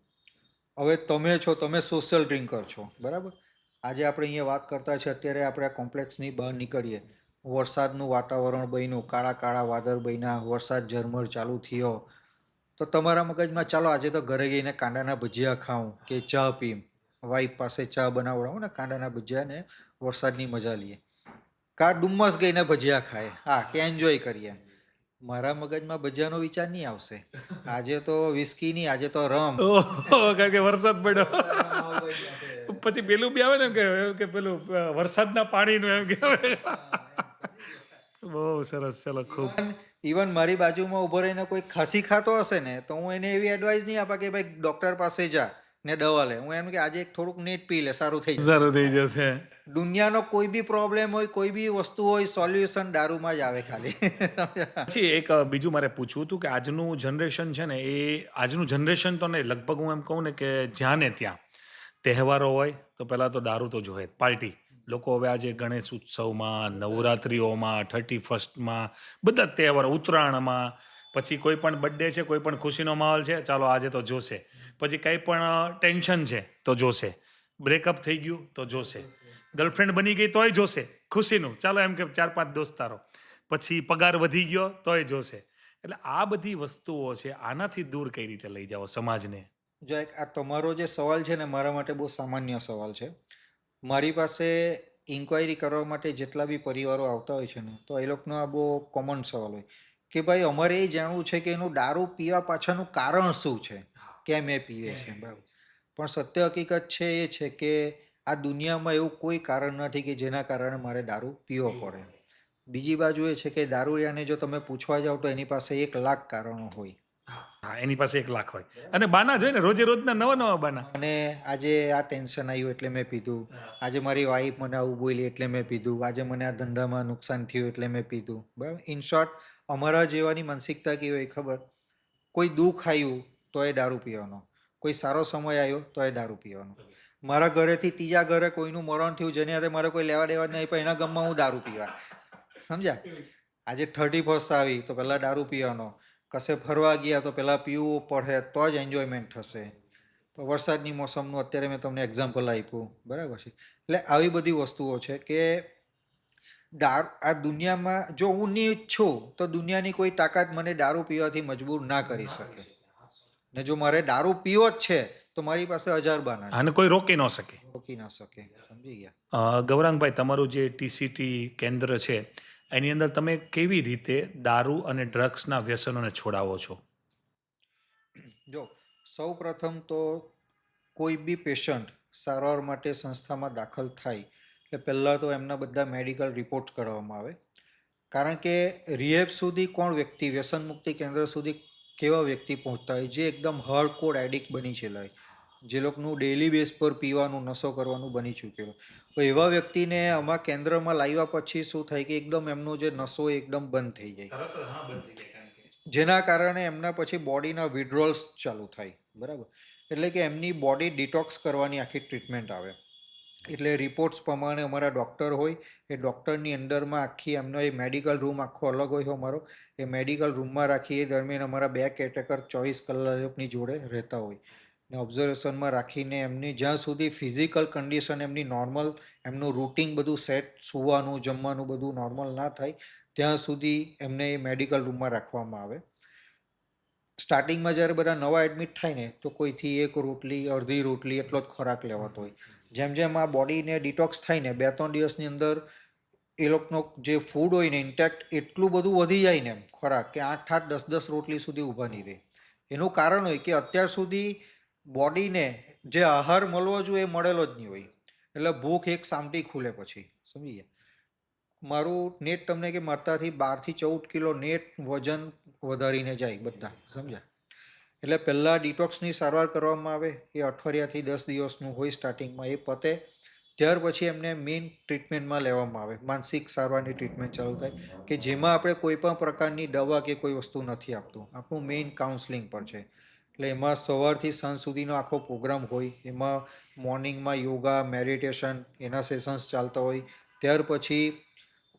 હવે તમે છો, તમે સોશિયલ ડ્રિંકર છો. બરાબર. આજે આપણે અહીંયા વાત કરતા છે, અત્યારે આપણે આ કોમ્પ્લેક્સની બહાર નીકળીએ, વરસાદનું વાતાવરણ બન્યું, કાળા વાદળ બન્યા, વરસાદ ઝરમર ચાલુ થયો, તો તમારા મગજમાં ચાલો આજે તો ઘરે જઈને કાંદાના ભજીયા ખાઉં કે ચા પીમ, વાઈફ પાસે ચા બનાવડાવું ને કાંદાના ભજીયા ને વરસાદની મજા લઈએ. કા ડુમ્મસ ગઈને ભજીયા ખાય, હા, કે એન્જોય કરીએ. મારા મગજમાં ભજીયાનો વિચાર નહીં આવશે. આજે તો વિસ્કી નહીં, આજે તો રમ. કારણ કે વરસાદ પડ્યો. પછી પેલું બી આવે ને કે પેલું વરસાદના પાણીનું એમ કે. બહુ સરસ. ચલો, ખૂબ. ઇવન મારી બાજુમાં ઉભો રહીને કોઈ ખાંસી ખાતો હશે ને તો હું એને એવી એડવાઇસ નહીં આપા કે ભાઈ ડૉક્ટર પાસે જા ને દવા લે. હું એમ કે આજે થોડુંક નેટ પી લે, સારું થઈ જશે. સારું થઈ જશે. દુનિયાનો કોઈ બી પ્રોબ્લેમ હોય, કોઈ બી વસ્તુ હોય, સોલ્યુશન દારૂમાં જ આવે ખાલી. પછી એક બીજું મારે પૂછવું હતું કે આજનું જનરેશન છે ને એ આજનું જનરેશન તો નહીં, લગભગ હું એમ કહું ને કે જ્યાં ને ત્યાં તહેવારો હોય તો પહેલાં તો દારૂ તો જોઈએ, પાર્ટી. લોકો હવે આજે ગણેશ ઉત્સવમાં, નવરાત્રિઓમાં, 31સ્ટમાં, બધા જ તહેવારો, ઉત્તરાયણમાં, પછી કોઈ પણ બર્થડે છે, કોઈ પણ ખુશીનો માહોલ છે, ચાલો આજે તો જોશે. પછી કંઈ પણ ટેન્શન છે તો જોશે, બ્રેકઅપ થઈ ગયું તો જોશે, ગર્લફ્રેન્ડ બની ગઈ તોય જોશે, ખુશીનું, ચાલો એમ કે 4-5 દોસ્તારો, પછી પગાર વધી ગયો તોય જોશે. એટલે આ બધી વસ્તુઓ છે, આનાથી દૂર કઈ રીતે લઈ જાઓ સમાજને? જો આ તમારો જે સવાલ છે ને મારા માટે બહુ સામાન્ય સવાલ છે. મારી પાસે ઇન્ક્વાયરી કરવા માટે જેટલા બી પરિવારો આવતા હોય છે ને, તો એ લોકોનો આ બહુ કોમન સવાલ હોય કે ભાઈ અમારે એ જાણવું છે કે એનું દારૂ પીવા પાછળનું કારણ શું છે, કેમ એ પીવે છે, બરાબર. પણ સત્ય હકીકત છે એ છે કે આ દુનિયામાં એવું કોઈ કારણ નથી કે જેના કારણે મારે દારૂ પીવો પડે. બીજી બાજુ એ છે કે દારૂડિયાને જો તમે પૂછવા જાઓ તો એની પાસે 1,00,000 કારણો હોય. હા, એની પાસે 1,00,000 હોય અને બાના જ હોય ને, રોજે રોજના નવા નવા બાના. અને આજે આ ટેન્શન આવ્યું એટલે મેં પીધું, આજે મારી વાઈફ મને આવું બોલી એટલે મેં પીધું, આજે મને આ ધંધામાં નુકસાન થયું એટલે મેં પીધું, બરાબર. ઇન શોર્ટ, અમારા જેવાની માનસિકતા કેવી હોય ખબર? કોઈ દુઃખ આવ્યું તો એ દારૂ પીવાનો, કોઈ સારો સમય આવ્યો તો એ દારૂ પીવાનો. મારા ઘરેથી ત્રીજા ઘરે કોઈનું મરણ થયું જેની સાથે મારે કોઈ લેવા દેવા જ નહીં, પણ એના ગામમાં હું દારૂ પીવા, સમજ્યા? આજે 31st આવી તો પહેલાં દારૂ પીવાનો, કશે ફરવા ગયા તો પહેલાં પીવું પડે તો જ એન્જોયમેન્ટ થશે. તો વરસાદની મોસમનું અત્યારે મેં તમને એક્ઝામ્પલ આપ્યું, બરાબર છે. એટલે આવી બધી વસ્તુઓ છે કે આ દુનિયામાં જો હું નહીં ઈચ્છું તો દુનિયાની કોઈ તાકાત મને દારૂ પીવાથી મજબૂર ના કરી શકે. ને જો મારે દારૂ પીવો જ છે તો મારી પાસે 1000 બહાના છે, આને કોઈ રોકી ન શકે. રોકી ના શકે. સમજી ગયા? ગૌરાંગભાઈ, તમારું જે ટીસીટી કેન્દ્ર છે એની અંદર તમે કેવી રીતે દારૂ અને ડ્રગ્સના વ્યસનોને છોડાવો છો? જો સૌ પ્રથમ તો કોઈ બી પેશન્ટ સારવાર માટે સંસ્થામાં દાખલ થાય એટલે પહેલાં તો એમના બધા મેડિકલ રિપોર્ટ કરવામાં આવે. કારણ કે રિહેબ સુધી કોણ વ્યક્તિ, વ્યસન મુક્તિ કેન્દ્ર સુધી કેવા વ્યક્તિ પહોંચતા હોય જે એકદમ હાર્ડકોર એડિક્ટ બની ગયેલા હોય, જે લોકોનું ડેલી બેઝ પર પીવાનું, નશો કરવાનું બની ચૂકેલો. તો એવા વ્યક્તિને આમાં કેન્દ્રમાં લાવ્યા પછી શું થાય કે એકદમ એમનો જે નશો એકદમ બંધ થઈ જાય, જેના કારણે એમના પછી બોડીના વિડ્રોલ્સ ચાલુ થાય, બરાબર. એટલે કે એમની બોડી ડિટોક્સ કરવાની આખી ટ્રીટમેન્ટ આવે. એટલે રિપોર્ટ્સ પ્રમાણે અમારા ડૉક્ટર હોય, એ ડૉક્ટરની અંદરમાં આખી એમનો એ મેડિકલ રૂમ આખો અલગ હોય અમારો. એ મેડિકલ રૂમમાં રાખી એ દરમિયાન અમારા 2 કેરટેકર 24 કલાકની જોડે રહેતા હોય ને ઓબ્ઝર્વેશનમાં રાખીને એમની જ્યાં સુધી ફિઝિકલ કન્ડિશન એમની નોર્મલ, એમનું રૂટિન બધું સેટ, સૂવાનું, જમવાનું બધું નોર્મલ ના થાય ત્યાં સુધી એમને એ મેડિકલ રૂમમાં રાખવામાં આવે. સ્ટાર્ટિંગમાં જ્યારે બધા નવા એડમિટ થાય ને તો કોઈથી 1 રોટલી, અડધી રોટલી એટલો જ ખોરાક લેવાતો હોય. જેમ જેમ આ બોડીને ડિટોક્સ થાય ને 2-3 દિવસની અંદર એ લોકોનો જે ફૂડ હોય ને ઇન્ટેક્ટ એટલું બધું વધી જાય ને એમ ખોરાક કે 8-8, 10-10 રોટલી સુધી ઊભા નહીં રહે. એનું કારણ હોય કે અત્યાર સુધી બોડીને જે આહાર મળવો જોઈએ એ મળેલો જ નહીં હોય, એટલે ભૂખ એક સામટી ખુલે પછી, સમજી ગયા? મારું નેટ તમને કે મારતાથી 12 થી 14 કિલો નેટ વજન વધારીને જાય બધા, સમજ્યા? એટલે પહેલાં ડિટોક્સની સારવાર કરવામાં આવે, એ અઠવાડિયાથી 10 દિવસનું હોય સ્ટાર્ટિંગમાં. એ પતે ત્યાર પછી એમને મેઇન ટ્રીટમેન્ટમાં લેવામાં આવે, માનસિક સારવારની ટ્રીટમેન્ટ ચાલુ થાય કે જેમાં આપણે કોઈ પણ પ્રકારની દવા કે કોઈ વસ્તુ નથી આપતું, આપણું મેઇન કાઉન્સલિંગ પર છે. એટલે એમાં સવારથી સાંજ સુધીનો આખો પ્રોગ્રામ હોય. એમાં મોર્નિંગમાં યોગા, મેડિટેશન એના સેશન્સ ચાલતા હોય. ત્યાર પછી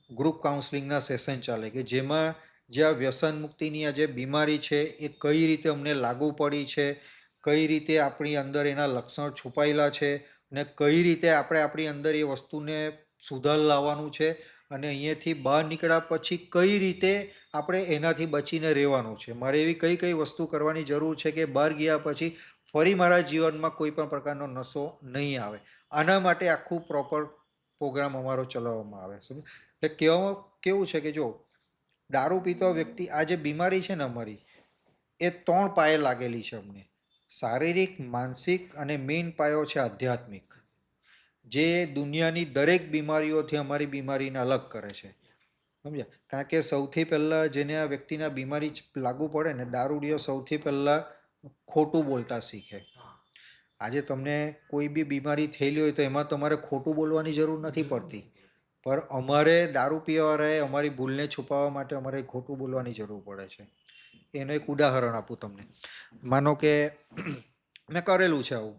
ગ્રુપ કાઉન્સલિંગના સેશન ચાલે કે જેમાં જે આ વ્યસન મુક્તિની આ જે બીમારી છે એ કઈ રીતે અમને લાગુ પડી છે, કઈ રીતે આપણી અંદર એના લક્ષણ છુપાયેલા છે અને કઈ રીતે આપણે આપણી અંદર એ વસ્તુને સુધાર લાવવાનું છે અને અહીંયાથી બહાર નીકળ્યા પછી કઈ રીતે આપણે એનાથી બચીને રહેવાનું છે. મારે એવી કઈ કઈ વસ્તુ કરવાની જરૂર છે કે બહાર ગયા પછી ફરી મારા જીવનમાં કોઈ પણ પ્રકારનો નશો નહીં આવે. આના માટે આખું પ્રોપર પ્રોગ્રામ અમારો ચલાવવામાં આવે છે. એટલે કહેવામાં કેવું છે કે જો દારૂ પીતો વ્યક્તિ, આ જે બીમારી છે ને અમારી, એ 3 પાયે લાગેલી છે અમને: શારીરિક, માનસિક અને મેઇન પાયો છે આધ્યાત્મિક, જે દુનિયાની દરેક બીમારીઓથી અમારી બીમારીને અલગ કરે છે, સમજ્યા? કારણ કે સૌથી પહેલાં જેને આ વ્યક્તિના બીમારી લાગુ પડે ને, દારૂડિયો સૌથી પહેલાં ખોટું બોલતા શીખે. આજે તમને કોઈ બી બીમારી થયેલી હોય તો એમાં તમારે ખોટું બોલવાની જરૂર નથી પડતી, પર અમારે દારૂ પીવાવાળાએ અમારી ભૂલને છુપાવવા માટે અમારે ખોટું બોલવાની જરૂર પડે છે. એનું એક ઉદાહરણ આપું તમને. માનો કે મેં કરેલું છે આવું.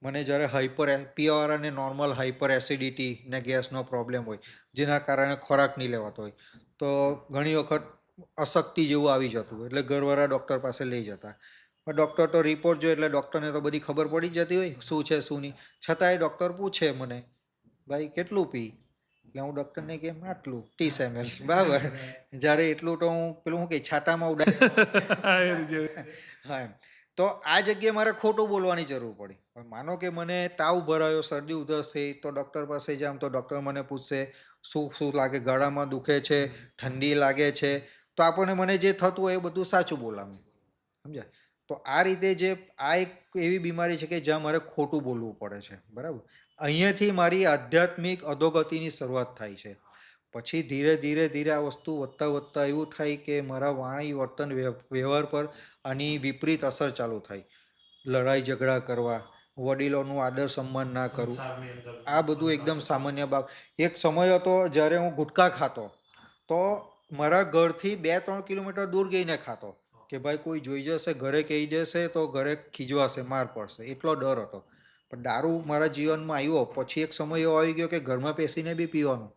મને જ્યારે પીવાવાળાને નોર્મલ હાઇપર એસિડિટી ને ગેસનો પ્રોબ્લેમ હોય જેના કારણે ખોરાક નહીં લેવાતો હોય, તો ઘણી વખત અશક્તિ જેવું આવી જતું, એટલે ઘરવાળા ડૉક્ટર પાસે લઈ જતા. ડૉક્ટર તો રિપોર્ટ જોઈએ એટલે ડૉક્ટરને તો બધી ખબર પડી જતી હોય શું છે શું નહીં. છતાંય ડૉક્ટર પૂછે મને, ભાઈ કેટલું પી? એટલે હું ડૉક્ટરને કેમ આટલું 30 ml, બરાબર. જ્યારે એટલું તો હું પેલું શું કે છાટામાં ઉડાય. હા એમ. તો આ જગ્યાએ મારે ખોટું બોલવાની જરૂર પડી. હવે માનો કે મને તાવ ભરાયો, શરદી ઉધરસ થઈ, તો ડૉક્ટર પાસે જામ તો ડૉક્ટર મને પૂછશે શું શું લાગે, ગળામાં દુખે છે, ઠંડી લાગે છે, તો આપણને મને જે થતું હોય એ બધું સાચું બોલાવું. સમજ્યા? તો આ રીતે આ એક એવી બીમારી છે કે જ્યાં મારે ખોટું બોલવું પડે છે. બરાબર? અહીંયાથી મારી આધ્યાત્મિક અધોગતિની શરૂઆત થાય છે. પછી ધીરે ધીરે ધીરે આ વસ્તુ વધતા વધતા એવું થાય કે મારા વાણી વર્તન વ્યવહાર પર આની વિપરીત અસર ચાલુ થાય. લડાઈ ઝઘડા કરવા, વડીલોનું આદર સન્માન ના કરવું, આ બધું એકદમ સામાન્ય બાબ. એક સમય હતો જ્યારે હું ગુટખા ખાતો તો મારા ઘરથી 2-3 કિલોમીટર દૂર ગઈને ખાતો કે ભાઈ કોઈ જોઈ જશે, ઘરે કહી જશે તો ઘરે ખીજવાશે, માર પડશે, એટલો ડર હતો. પણ દારૂ મારા જીવનમાં આવ્યો પછી એક સમય એવો આવી ગયો કે ઘરમાં બેસીને બી પીવાનું,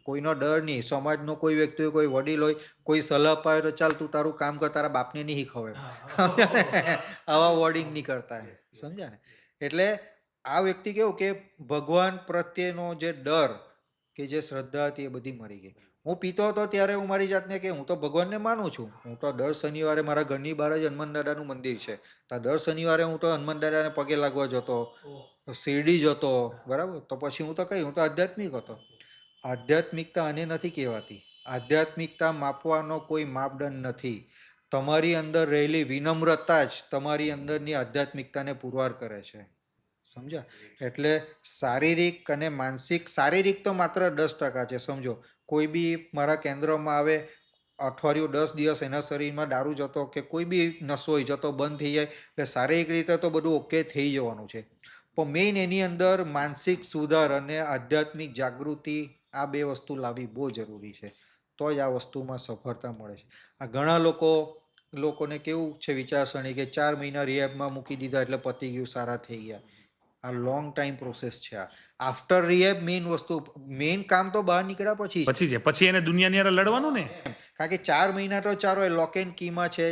કોઈનો ડર નહીં. સમાજનો કોઈ વ્યક્તિ હોય, કોઈ વડીલ હોય, કોઈ સલાહ પાડે તો ચાલ તું તારું કામ કર, તારા બાપને નહીં ખબર. આવા વર્ડિંગ નહીં કરતા એમ. સમજ્યા ને? એટલે આ વ્યક્તિ કેવું કે ભગવાન પ્રત્યેનો જે ડર કે જે શ્રદ્ધા હતી એ બધી મરી ગઈ. હું પીતો હતો ત્યારે હું મારી જાતને કે હું તો ભગવાનને માનું છું. હું તો દર શનિવારે મારા ઘરની બહાર જ હનુમાન દાદાનું મંદિર છે, તો દર શનિવારે હું તો હનુમાન દાદાને પગે લાગવા જતો, શિરડી જતો. બરાબર? તો પછી હું તો આધ્યાત્મિક હતો. આધ્યાત્મિકતા આને નથી કહેવાતી. આધ્યાત્મિકતા માપવાનો કોઈ માપદંડ નથી. તમારી અંદર રહેલી વિનમ્રતા જ તમારી અંદરની આધ્યાત્મિકતાને પુરવાર કરે છે. સમજ્યા? એટલે શારીરિક અને માનસિક, શારીરિક તો માત્ર 10% છે. સમજો, કોઈ બી મારા કેન્દ્રમાં આવે, અઠવાડિયું 10 દિવસ એના શરીરમાં દારૂ જતો કે કોઈ બી નશો હોય જતો બંધ થઈ જાય, એટલે શારીરિક રીતે તો બધું ઓકે થઈ જવાનું છે. પણ મેઇન એની અંદર માનસિક સુધાર અને આધ્યાત્મિક જાગૃતિ, આ બે વસ્તુ લાવવી બહુ જરૂરી છે. તો જ આ વસ્તુમાં સફળતા મળે છે. આ ઘણા લોકોને કેવું છે વિચારસરણી કે 4 મહિના રિહેબમાં મૂકી દીધા એટલે પતી ગયું, સારા થઈ ગયા. આ લોંગ ટાઈમ પ્રોસેસ છે. આ આફ્ટર રિહેબ મેઇન કામ તો બહાર નીકળ્યા પછી છે. પછી એને દુનિયાની હારે લડવાનું ને. કારણ કે 4 મહિના તો ચારો લોક એન્ડ કીમાં છે.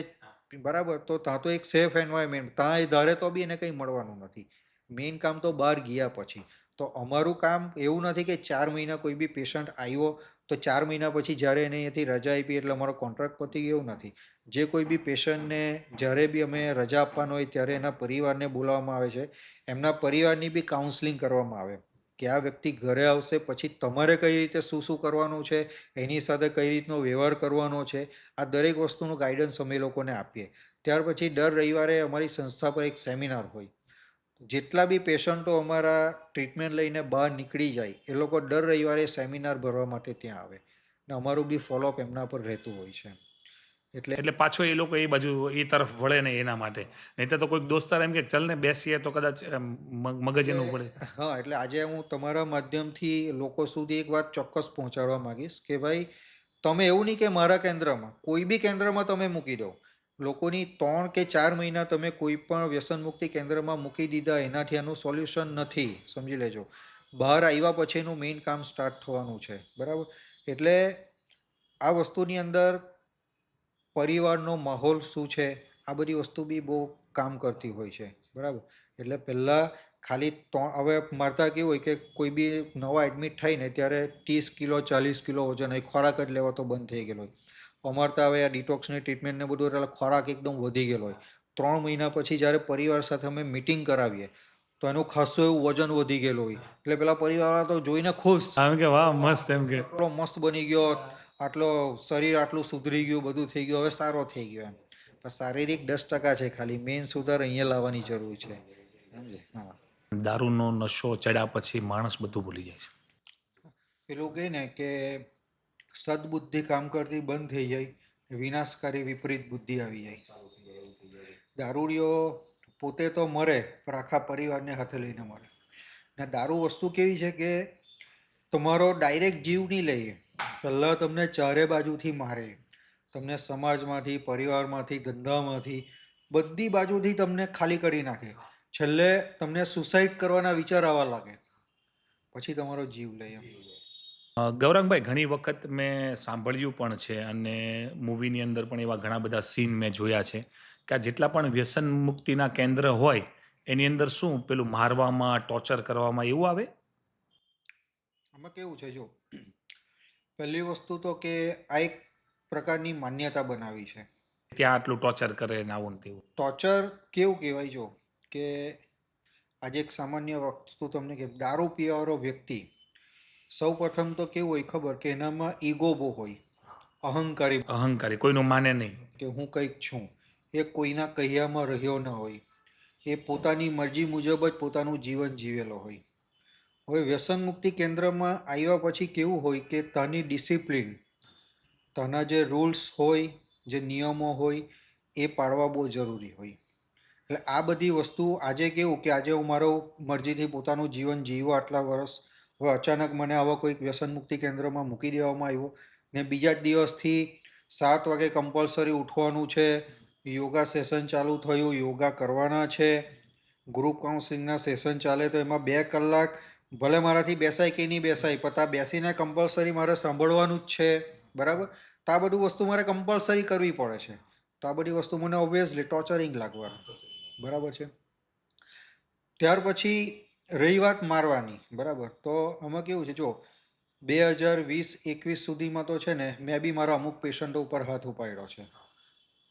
બરાબર? તો ત્યાં તો એક સેફ એન્વાયરમેન્ટ, ત્યાં એ ધારે તો બી એને કંઈ મળવાનું નથી. મેઇન કામ તો બહાર ગયા પછી. તો અમારું કામ એવું નથી કે 4 મહિના કોઈ બી પેશન્ટ આવ્યો તો 4 મહિના પછી જ્યારે એને અહીંયાથી રજા આપી એટલે અમારો કોન્ટ્રાક્ટ પતી ગયો, એવું નથી. જે કોઈ બી પેશન્ટને જ્યારે બી અમે રજા આપવાનો હોય ત્યારે એના પરિવારને બોલાવવામાં આવે છે. એમના પરિવારની બી કાઉન્સલિંગ કરવામાં આવે કે આ વ્યક્તિ ઘરે આવશે પછી તમારે કઈ રીતે શું શું કરવાનું છે, એની સાથે કઈ રીતનો વ્યવહાર કરવાનો છે, આ દરેક વસ્તુનું ગાઈડન્સ અમે લોકોને આપીએ. ત્યાર પછી દર રવિવારે અમારી સંસ્થા પર એક સેમિનાર હોય. જેટલા બી પેશન્ટો અમારા ટ્રીટમેન્ટ લઈને બહાર નીકળી જાય એ લોકો દર રવિવારે સેમિનાર ભરવા માટે ત્યાં આવે ને અમારું બી ફોલોઅપ એમના પર રહેતું હોય છે. એટલે પાછો એ લોકો એ બાજુ એ તરફ વળે ને એના માટે. નહીં તો કોઈક દોસ્તાર એમ કે ચલ ને બેસીએ તો કદાચ મગજ એનું પડે. હા, એટલે આજે હું તમારા માધ્યમથી લોકો સુધી એક વાત ચોક્કસ પહોંચાડવા માંગીશ કે ભાઈ તમે એવું નહીં કે મારા કેન્દ્રમાં, કોઈ બી કેન્દ્રમાં તમે મૂકી દો, લોકોની 3 કે 4 મહિના તમે કોઈ પણ વ્યસન મુક્તિ કેન્દ્રમાં મૂકી દીધા એનાથી આનું સોલ્યુશન નથી. સમજી લેજો. બહાર આવ્યા પછીનું મેઇન કામ સ્ટાર્ટ થવાનું છે. બરાબર? એટલે આ વસ્તુની અંદર પરિવારનો માહોલ શું છે, આ બધી વસ્તુ બી બહુ કામ કરતી હોય છે. બરાબર? એટલે પહેલાં ખાલી હવે મારતા કેવું હોય કે કોઈ બી નવા એડમિટ થાય ને ત્યારે 30 કિલો 40 કિલો વજન હોય, ખોરાક જ લેવા તો બંધ થઈ ગયેલો હોય. અમારતા હવે આ ડિટોક્સની ટ્રીટમેન્ટ ને બધું એટલે ખોરાક એકદમ વધી ગયેલો હોય. 3 મહિના પછી જ્યારે પરિવાર સાથે અમે મિટિંગ કરાવીએ તો એનું ખાસું એવું વજન વધી ગયેલું હોય. એટલે પેલા પરિવારવાળા તો જોઈને ખુશ, એમ કે વાહ મસ્ત, એમ કે આટલો મસ્ત બની ગયો, આટલો શરીર આટલું સુધરી ગયું, બધું થઈ ગયું, હવે સારો થઈ ગયો એમ. પણ શારીરિક 10% છે ખાલી. મેઇન સુધાર અહીંયા લાવવાની જરૂર છે. સમજે? હા. દારૂનો નશો ચડ્યા પછી માણસ બધું ભૂલી જાય છે. પેલું કહે ને કે સદબુદ્ધિ કામ કરતી બંધ થઈ જાય, વિનાશકારી વિપરીત બુદ્ધિ આવી જાય. દારૂડિયો પોતે તો મરે પણ આખા પરિવારને હાથે લઈને મરે. ને દારૂ વસ્તુ કેવી છે કે તમારો ડાયરેક્ટ જીવ નહીં લઈએ, પહેલાં તમને ચારે બાજુથી મારે. તમને સમાજમાંથી, પરિવારમાંથી, ધંધામાંથી, બધી બાજુથી તમને ખાલી કરી નાખે. છેલ્લે તમને સુસાઇડ કરવાના વિચાર આવવા લાગે, પછી તમારો જીવ લે એમ. ગૌરંગભાઈ, ઘણી વખત મેં સાંભળ્યું પણ છે અને મૂવીની અંદર પણ એવા ઘણા બધા સીન મેં જોયા છે કે આ જેટલા પણ વ્યસન મુક્તિના કેન્દ્ર હોય એની અંદર શું પેલું મારવામાં, ટોર્ચર કરવામાં એવું આવે? આમાં કેવું છે જો, પહેલી વસ્તુ તો કે આ એક પ્રકારની માન્યતા બનાવી છે. ત્યાં આટલું ટોર્ચર કરે ને આવું ને તેવું? ટોર્ચર કેવું કહેવાય જો કે આજે એક સામાન્ય વસ્તુ તમને કે દારૂ પીવાવાળો વ્યક્તિ સૌ પ્રથમ તો કેવું હોય ખબર કે એનામાં ઈગો બહુ હોય, અહંકારી, અહંકારી, કોઈનું માને નહીં. કે હું કંઈક છું, એ કોઈના કહ્યામાં રહ્યો ન હોય, એ પોતાની મરજી મુજબ જ પોતાનું જીવન જીવેલો હોય. હવે વ્યસન મુક્તિ કેન્દ્રમાં આવ્યા પછી કેવું હોય કે તાની ડિસિપ્લિન, તાના જે રૂલ્સ હોય, જે નિયમો હોય એ પાળવા બહુ જરૂરી હોય. એટલે આ બધી વસ્તુ આજે કેવું કે આજે હું મારો મરજીથી પોતાનું જીવન જીવો આટલા વર્ષ, હવે અચાનક મને આવા કોઈક વ્યસન મુક્તિ કેન્દ્રમાં મૂકી દેવામાં આવ્યો ને બીજા જ દિવસથી 7 વાગે કમ્પલસરી ઉઠવાનું છે, યોગા સેશન ચાલુ થયું, યોગા કરવાના છે, ગ્રુપ કાઉન્સિલિંગના સેશન ચાલે તો એમાં 2 કલાક ભલે મારાથી બેસાય કે નહીં બેસાય, પતા બેસીને કમ્પલસરી મારે સાંભળવાનું જ છે, બરાબર. તો આ બધું વસ્તુ મારે કમ્પલસરી કરવી પડે છે. તો આ બધી વસ્તુ મને ઓબ્વિયસલી ટોર્ચરિંગ લાગવાનું, બરાબર છે. ત્યાર પછી રહી વાત મારવાની, બરાબર. તો આમાં કેવું છે જો 2020-21 સુધીમાં તો છે ને મેં બી મારા અમુક પેશન્ટો ઉપર હાથ ઉપાડ્યો છે.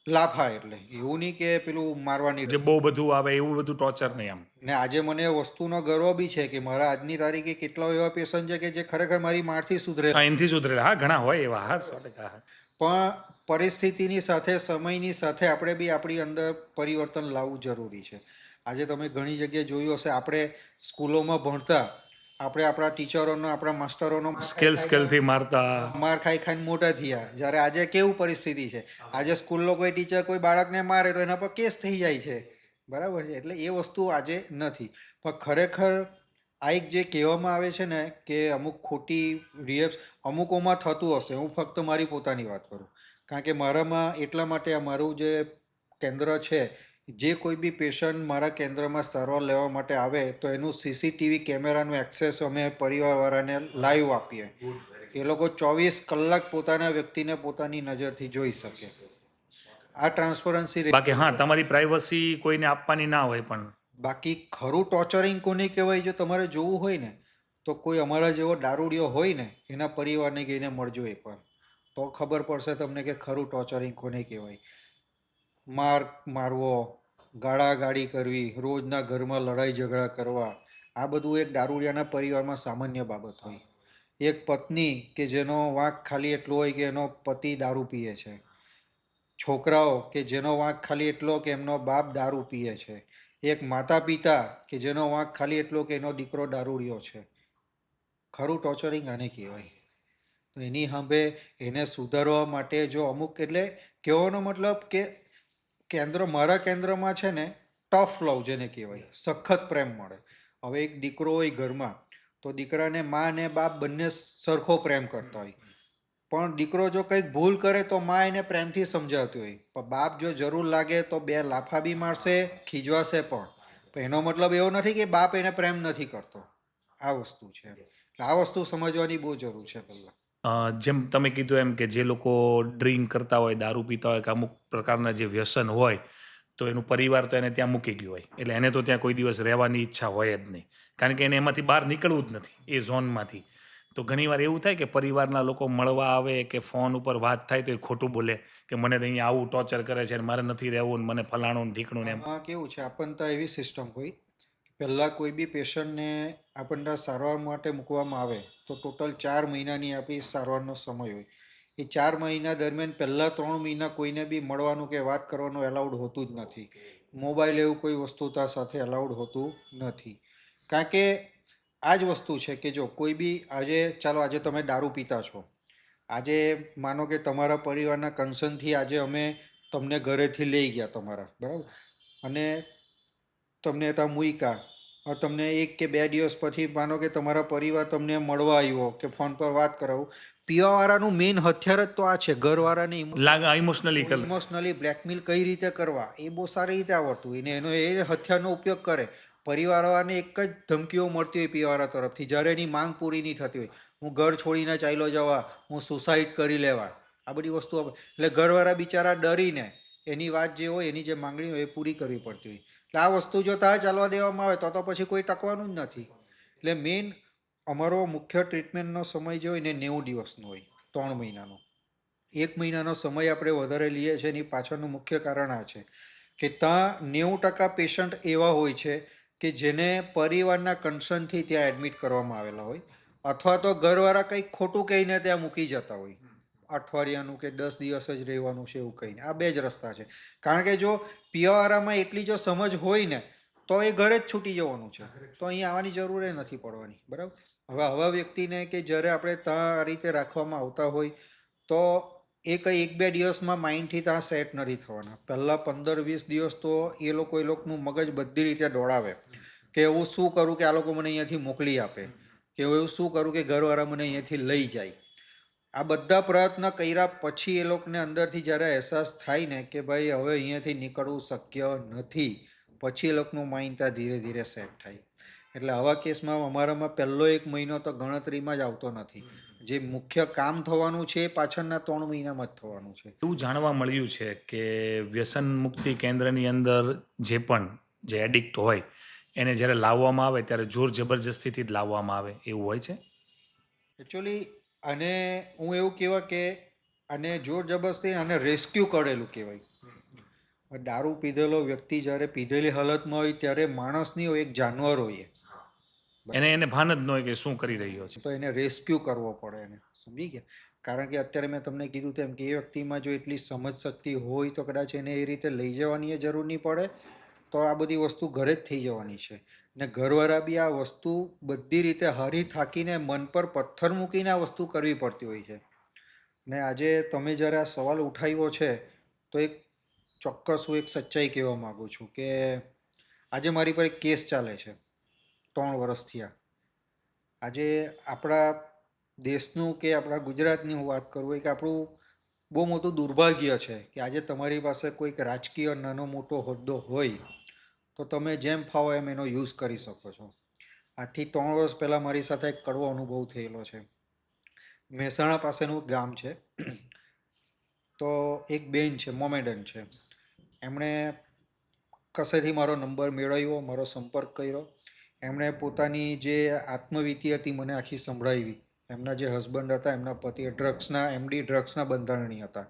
લાફા એટલે એવું નહીં કે પેલું મારવાની, જે બહુ બધું આવે એવું બધું ટોર્ચર નહીં આમ. ને આજે મને એ વસ્તુનો ગર્વ બી છે કે મારા આજની તારીખે કેટલા એવા પેશન્ટ છે કે જે ખરેખર મારી મારથી સુધરે, હા, એનથી સુધરેલા, હા, ઘણા હોય એવા, હા, 100%. હા. પણ પરિસ્થિતિની સાથે સમયની સાથે આપણે બી આપણી અંદર પરિવર્તન લાવવું જરૂરી છે. આજે તમે ઘણી જગ્યાએ જોયું હશે, આપણે સ્કૂલોમાં ભણતા, આપણે આપણા ટીચરોનો, આપણા માસ્ટરોનો સ્કેલથી મારતા. માર ખાઈ ખાઈને મોટા થયા. જ્યારે આજે કેવું પરિસ્થિતિ છે, આજે સ્કૂલનો કોઈ ટીચર કોઈ બાળકને મારે તો એના પર કેસ થઈ જાય છે, બરાબર છે. એટલે એ વસ્તુ આજે નથી. પણ ખરેખર આ એક જે કહેવામાં આવે છે ને કે અમુક ખોટી રિએપ્સ અમુકોમાં થતું હશે, હું ફક્ત મારી પોતાની વાત કરું, કારણ કે મારામાં એટલા માટે આ મારું જે કેન્દ્ર છે, જે કોઈ બી પેશન્ટ મારા કેન્દ્રમાં સારવાર લેવા માટે આવે તો એનું સીસીટીવી કેમેરાનું એક્સેસ અમે પરિવારવાળાને લાઈવ આપીએ. એ લોકો 24 કલાક પોતાના વ્યક્તિને પોતાની નજરથી જોઈ શકે. આ ટ્રાન્સપરન્સી. બાકી હા, તમારી પ્રાઇવસી કોઈને આપવાની ના હોય. પણ બાકી ખરું ટોર્ચરિંગ કોને કહેવાય જો તમારે જોવું હોય ને તો કોઈ અમારા જેવો દારૂડિયો હોય ને એના પરિવારને ગઈને મળજો એકવાર, તો ખબર પડશે તમને કે ખરું ટોર્ચરિંગ કોને કહેવાય. મારવો, ગાળાગાળી કરવી, રોજના ઘરમાં લડાઈ ઝઘડા કરવા, આ બધું એક દારૂડિયાના પરિવારમાં સામાન્ય બાબત હોય. એક પત્ની કે જેનો વાંક ખાલી એટલો હોય કે એનો પતિ દારૂ પીએ છે, છોકરાઓ કે જેનો વાંક ખાલી એટલો કે એમનો બાપ દારૂ પીએ છે, એક માતા પિતા કે જેનો વાંક ખાલી એટલો કે એનો દીકરો દારૂડિયો છે. ખરું ટોર્ચરિંગ આને કહેવાય. તો એની સામે એને સુધારવા માટે જો અમુક, એટલે કહેવાનો મતલબ કે મારા કેન્દ્રમાં છે ને ટફ લવ જેને કહેવાય, સખત પ્રેમ મળે. હવે એક દીકરો હોય ઘરમાં તો દીકરાને મા અને બાપ બંને સરખો પ્રેમ કરતા હોય, પણ દીકરો જો કંઈક ભૂલ કરે તો મા એને પ્રેમથી સમજાવતી હોય, પણ બાપ જો જરૂર લાગે તો 2 લાફા બી મારશે, ખીજવાશે પણ. એનો મતલબ એવો નથી કે બાપ એને પ્રેમ નથી કરતો. આ વસ્તુ છે. આ વસ્તુ સમજવાની બહુ જરૂર છે પહેલા. જેમ તમે કીધું એમ કે જે લોકો ડ્રિંક કરતા હોય, દારૂ પીતા હોય, કે અમુક પ્રકારના જે વ્યસન હોય, તો એનું પરિવાર તો એને ત્યાં મૂકી ગયું હોય, એટલે એને તો ત્યાં કોઈ દિવસ રહેવાની ઈચ્છા હોય જ નહીં, કારણ કે એને એમાંથી બહાર નીકળવું જ નથી એ ઝોનમાંથી. તો ઘણીવાર એવું થાય કે પરિવારના લોકો મળવા આવે કે ફોન ઉપર વાત થાય તો એ ખોટું બોલે કે મને તો અહીંયા આવું ટોર્ચર કરે છે ને મારે નથી રહેવું ને મને ફલાણું ને ઢીકણું ને એમ. આમાં કેવું છે, આપણને તો એવી સિસ્ટમ હોય, પહેલાં કોઈ બી પેશન્ટને આપણને સારવાર માટે મૂકવામાં આવે તો ટોટલ 4 મહિનાની આપણી સારવારનો સમય હોય. એ 4 મહિના દરમિયાન પહેલાં 3 મહિના કોઈને બી મળવાનું કે વાત કરવાનું એલાઉડ હોતું જ નથી. મોબાઈલ એવું કોઈ વસ્તુ તાર સાથે એલાઉડ હોતું નથી. કારણ કે આ જ વસ્તુ છે કે જો કોઈ બી આજે તમે દારૂ પીતા છો, આજે માનો કે તમારા પરિવારના કન્સર્નથી આજે અમે તમને ઘરેથી લઈ ગયા તમારા, બરાબર, અને તમને ત્યાં મૂક્યા, તમને 1 કે 2 દિવસ પછી માનો કે તમારા પરિવાર તમને મળવા આવ્યો કે ફોન પર વાત કરાવું, પીવાવાળાનું મેઇન હથિયાર જ તો આ છે, ઘરવાળાને ઇમોશનલી બ્લેકમેલ કઈ રીતે કરવા એ બહુ સારી રીતે આવડતું હોય ને એનો એ હથિયારનો ઉપયોગ કરે. પરિવારવાળાને એક જ ધમકીઓ મળતી હોય પીવાવાળા તરફથી, જ્યારે એની માંગ પૂરી નહીં થતી હોય, હું ઘર છોડીને ચાલ્યો જવા, હું સુસાઇડ કરી લેવા, આ બધી વસ્તુઓ. એટલે ઘરવાળા બિચારા ડરીને એની વાત જે હોય, એની જે માંગણી હોય એ પૂરી કરવી પડતી હોય. એટલે આ વસ્તુ જો ત્યાં ચાલવા દેવામાં આવે તો પછી કોઈ ટકવાનું જ નથી. એટલે મેઇન અમારો મુખ્ય ટ્રીટમેન્ટનો સમય જે હોય ને 90 દિવસનો હોય, 3 મહિનાનો. 1 મહિનાનો સમય આપણે વધારે લઈએ છીએ એની પાછળનું મુખ્ય કારણ આ છે કે ત્યાં 90% પેશન્ટ એવા હોય છે કે જેને પરિવારના કન્સર્નથી ત્યાં એડમિટ કરવામાં આવેલા હોય, અથવા તો ઘરવાળા કંઈક ખોટું કહીને ત્યાં મૂકી જતા હોય, અઠવાડિયાનું કે 10 દિવસ જ રહેવાનું છે એવું કહીને. આ બે જ રસ્તા છે. કારણ કે જો પિયાવાળામાં એટલી જો સમજ હોય ને તો એ ઘરે જ છૂટી જવાનું છે, તો અહીં આવવાની જરૂર એ નથી પડવાની. બરાબર. હવે આવા વ્યક્તિને કે જ્યારે આપણે ત્યાં આ રીતે રાખવામાં આવતા હોય તો એ કંઈ 1-2 દિવસમાં માઇન્ડથી ત્યાં સેટ નથી થવાના. પહેલાં 15-20 દિવસ તો એ લોકોનું મગજ બધી રીતે દોડાવે કે હું શું કરું કે આ લોકો મને અહીંયાથી મોકલી આપે, કે એવું શું કરું કે ઘરવાળા મને અહીંયાથી લઈ જાય. આ બધા પ્રયત્ન કર્યા પછી એ લોકોને અંદરથી જ્યારે અહેસાસ થાય ને કે ભાઈ હવે અહીંયાથી નીકળવું શક્ય નથી, પછી એ લોકોનું માઇન્ડ ત્યાં ધીરે ધીરે સેટ થાય. એટલે આવા કેસમાં અમારામાં પહેલો 1 મહિનો તો ગણતરીમાં જ આવતો નથી. જે મુખ્ય કામ થવાનું છે એ પાછળના 3 મહિનામાં જ થવાનું છે. એવું જાણવા મળ્યું છે કે વ્યસન મુક્તિ કેન્દ્રની અંદર જે પણ જે એડિક્ટ હોય એને જ્યારે લાવવામાં આવે ત્યારે જોર જબરજસ્તીથી જ લાવવામાં આવે એવું હોય છે. એકચ્યુઅલી આને હું એવું કહેવા કે આને જોર જબરદસ્તી આને રેસ્ક્યુ કરેલું કહેવાય. દારૂ પીધેલો વ્યક્તિ જ્યારે પીધેલી હાલતમાં હોય ત્યારે માણસની એક જાનવર હોય, એને એને ભાન જ ન હોય કે શું કરી રહ્યો છે. તો એને રેસ્ક્યુ કરવો પડે એને. સમજી ગયા? કારણ કે અત્યારે મેં તમને કીધું તેમ કે એ વ્યક્તિમાં જો એટલી સમજ શક્તિ હોય તો કદાચ એને એ રીતે લઈ જવાની એ જરૂર નહીં પડે, તો આ બધી વસ્તુ ઘરે જ થઈ જવાની છે. ને ઘરવાળા બી આ વસ્તુ બધી રીતે હારી થાકીને મન પર પથ્થર મૂકીને આ વસ્તુ કરવી પડતી હોય છે. ને આજે તમે જ્યારે આ સવાલ ઉઠાવ્યો છે તો એક ચોક્કસ હું એક સચ્ચાઈ કહેવા માગું છું કે આજે મારી પર એક કેસ ચાલે છે 3 વર્ષથી. આજે આપણા દેશનું કે આપણા ગુજરાતની હું વાત કરું હોય કે આપણું બહુ મોટું દુર્ભાગ્ય છે કે આજે તમારી પાસે કોઈક રાજકીય નાનો મોટો હોદ્દો હોય તો તમે જેમ ફાવો એમ એનો યુઝ કરી શકો છો. આજથી 3 વર્ષ પહેલાં મારી સાથે એક કડવો અનુભવ થયેલો છે. મહેસાણા પાસેનું ગામ છે. તો એક બેન છે, મોમેડન છે. એમણે કશેથી મારો નંબર મેળવ્યો, મારો સંપર્ક કર્યો. એમણે પોતાની જે આત્મવીતી હતી મને આખી સંભળાવી. એમના જે હસબન્ડ હતા એમના પતિ એમડી ડ્રગ્સના બંધારણી હતા.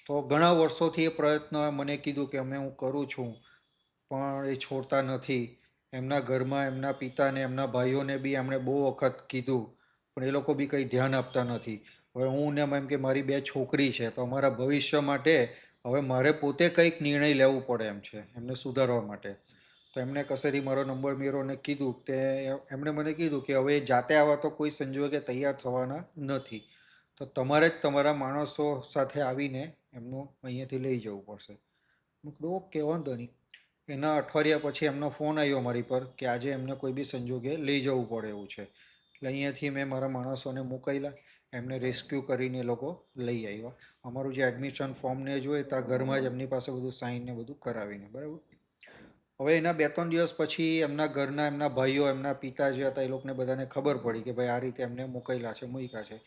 તો ઘણા વર્ષોથી એ પ્રયત્ન મને કીધું કે અમે હું કરું છું પણ એ છોડતા નથી. એમના ઘરમાં એમના પિતાને એમના ભાઈઓને બી એમણે બહુ વખત કીધું પણ એ લોકો બી કંઈ ધ્યાન આપતા નથી. હવે હું ને એમ કે મારી 2 છોકરી છે તો અમારા ભવિષ્ય માટે હવે મારે પોતે કંઈક નિર્ણય લેવું પડે એમ છે એમને સુધારવા માટે. તો એમણે કશેથી મારો નંબર મેળવ્યો કીધું તે એમણે મને કીધું કે હવે જાતે આવવા તો કોઈ સંજોગે તૈયાર થવાના નથી, તો તમારે જ તમારા માણસો સાથે આવીને એમનું અહીંયાથી લઈ જવું પડશે. મેં કીધું ઓકે, વાંધો નહીં. એના અઠવાડિયા પછી એમનો ફોન આવ્યો મારી પર કે આજે એમને કોઈ બી સંજોગે લઈ જવું પડે એવું છે. એટલે અહીંયાથી મેં મારા માણસોને મોકલ્યા, એમને રેસ્ક્યુ કરીને એ લોકો લઈ આવ્યા. અમારું જે એડમિશન ફોર્મ ને જોઈએ ત્યાં ઘરમાં જ એમની પાસે બધું સાઇન ને બધું કરાવીને. બરાબર. હવે એના 2-3 દિવસ પછી એમના ઘરના એમના ભાઈઓ એમના પિતા જે હતા એ લોકોને બધાને ખબર પડી કે ભાઈ આ રીતે એમને મૂક્યા છે.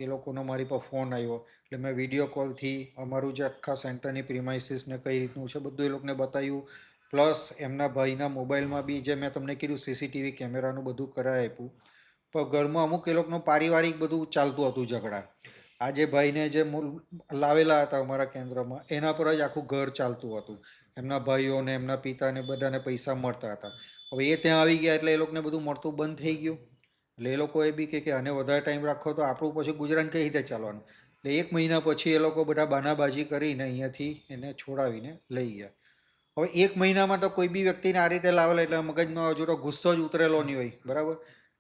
એ લોકોનો મારી પર ફોન આવ્યો એટલે મેં વિડીયો કોલથી અમારું જે આખા સેન્ટરની પ્રિમાઇસીસને કઈ રીતનું છે બધું એ લોકોને બતાવ્યું. પ્લસ એમના ભાઈના મોબાઈલમાં બી જે મેં તમને કીધું સીસીટીવી કેમેરાનું બધું કરાવી આપ્યું. પણ ઘરમાં અમુક એ લોકોનું પારિવારિક બધું ચાલતું હતું ઝઘડા. આ જે ભાઈને જે લાવેલા હતા અમારા કેન્દ્રમાં એના પર જ આખું ઘર ચાલતું હતું. એમના ભાઈઓને એમના પિતાને બધાને પૈસા મળતા હતા. હવે એ ત્યાં આવી ગયા એટલે એ લોકોને બધું મળતું બંધ થઈ ગયું. એટલે એ લોકોએ બી કે આને વધારે ટાઈમ રાખો તો આપણું પછી ગુજરાન કઈ રીતે ચાલવાનું. એટલે 1 મહિના પછી એ લોકો બધા બાનાબાજી કરીને અહીંયાથી એને છોડાવીને લઈ ગયા. હવે 1 મહિનામાં તો કોઈ બી વ્યક્તિને આ રીતે લાવેલા એટલે મગજમાં હજુ તો ગુસ્સો જ ઉતરેલો નહીં હોય. બરાબર.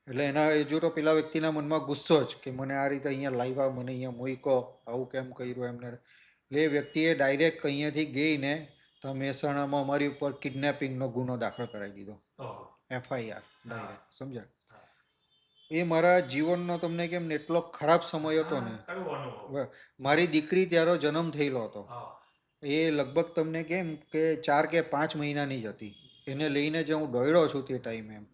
એટલે એના હજુ તો પેલા વ્યક્તિના મનમાં ગુસ્સો જ કે મને આ રીતે અહીંયા લાવ્યા, મને અહીંયા મૂક્યો, આવું કેમ કર્યું એમને. એટલે એ વ્યક્તિએ ડાયરેક્ટ અહીંયાથી ગઈને તો મહેસાણામાં અમારી ઉપર કિડનેપિંગનો ગુનો દાખલ કરાવી દીધો. FIR direct. સમજ્યા? એ મારા જીવનનો તમને કેમ ને એટલો ખરાબ સમય હતો ને. મારી દીકરી ત્યારે જન્મ થયેલો હતો. એ લગભગ તમને કેમ કે 4 કે 5 મહિનાની જ હતી. એને લઈને જે હું દોડ્યો છું તે ટાઈમે એમ.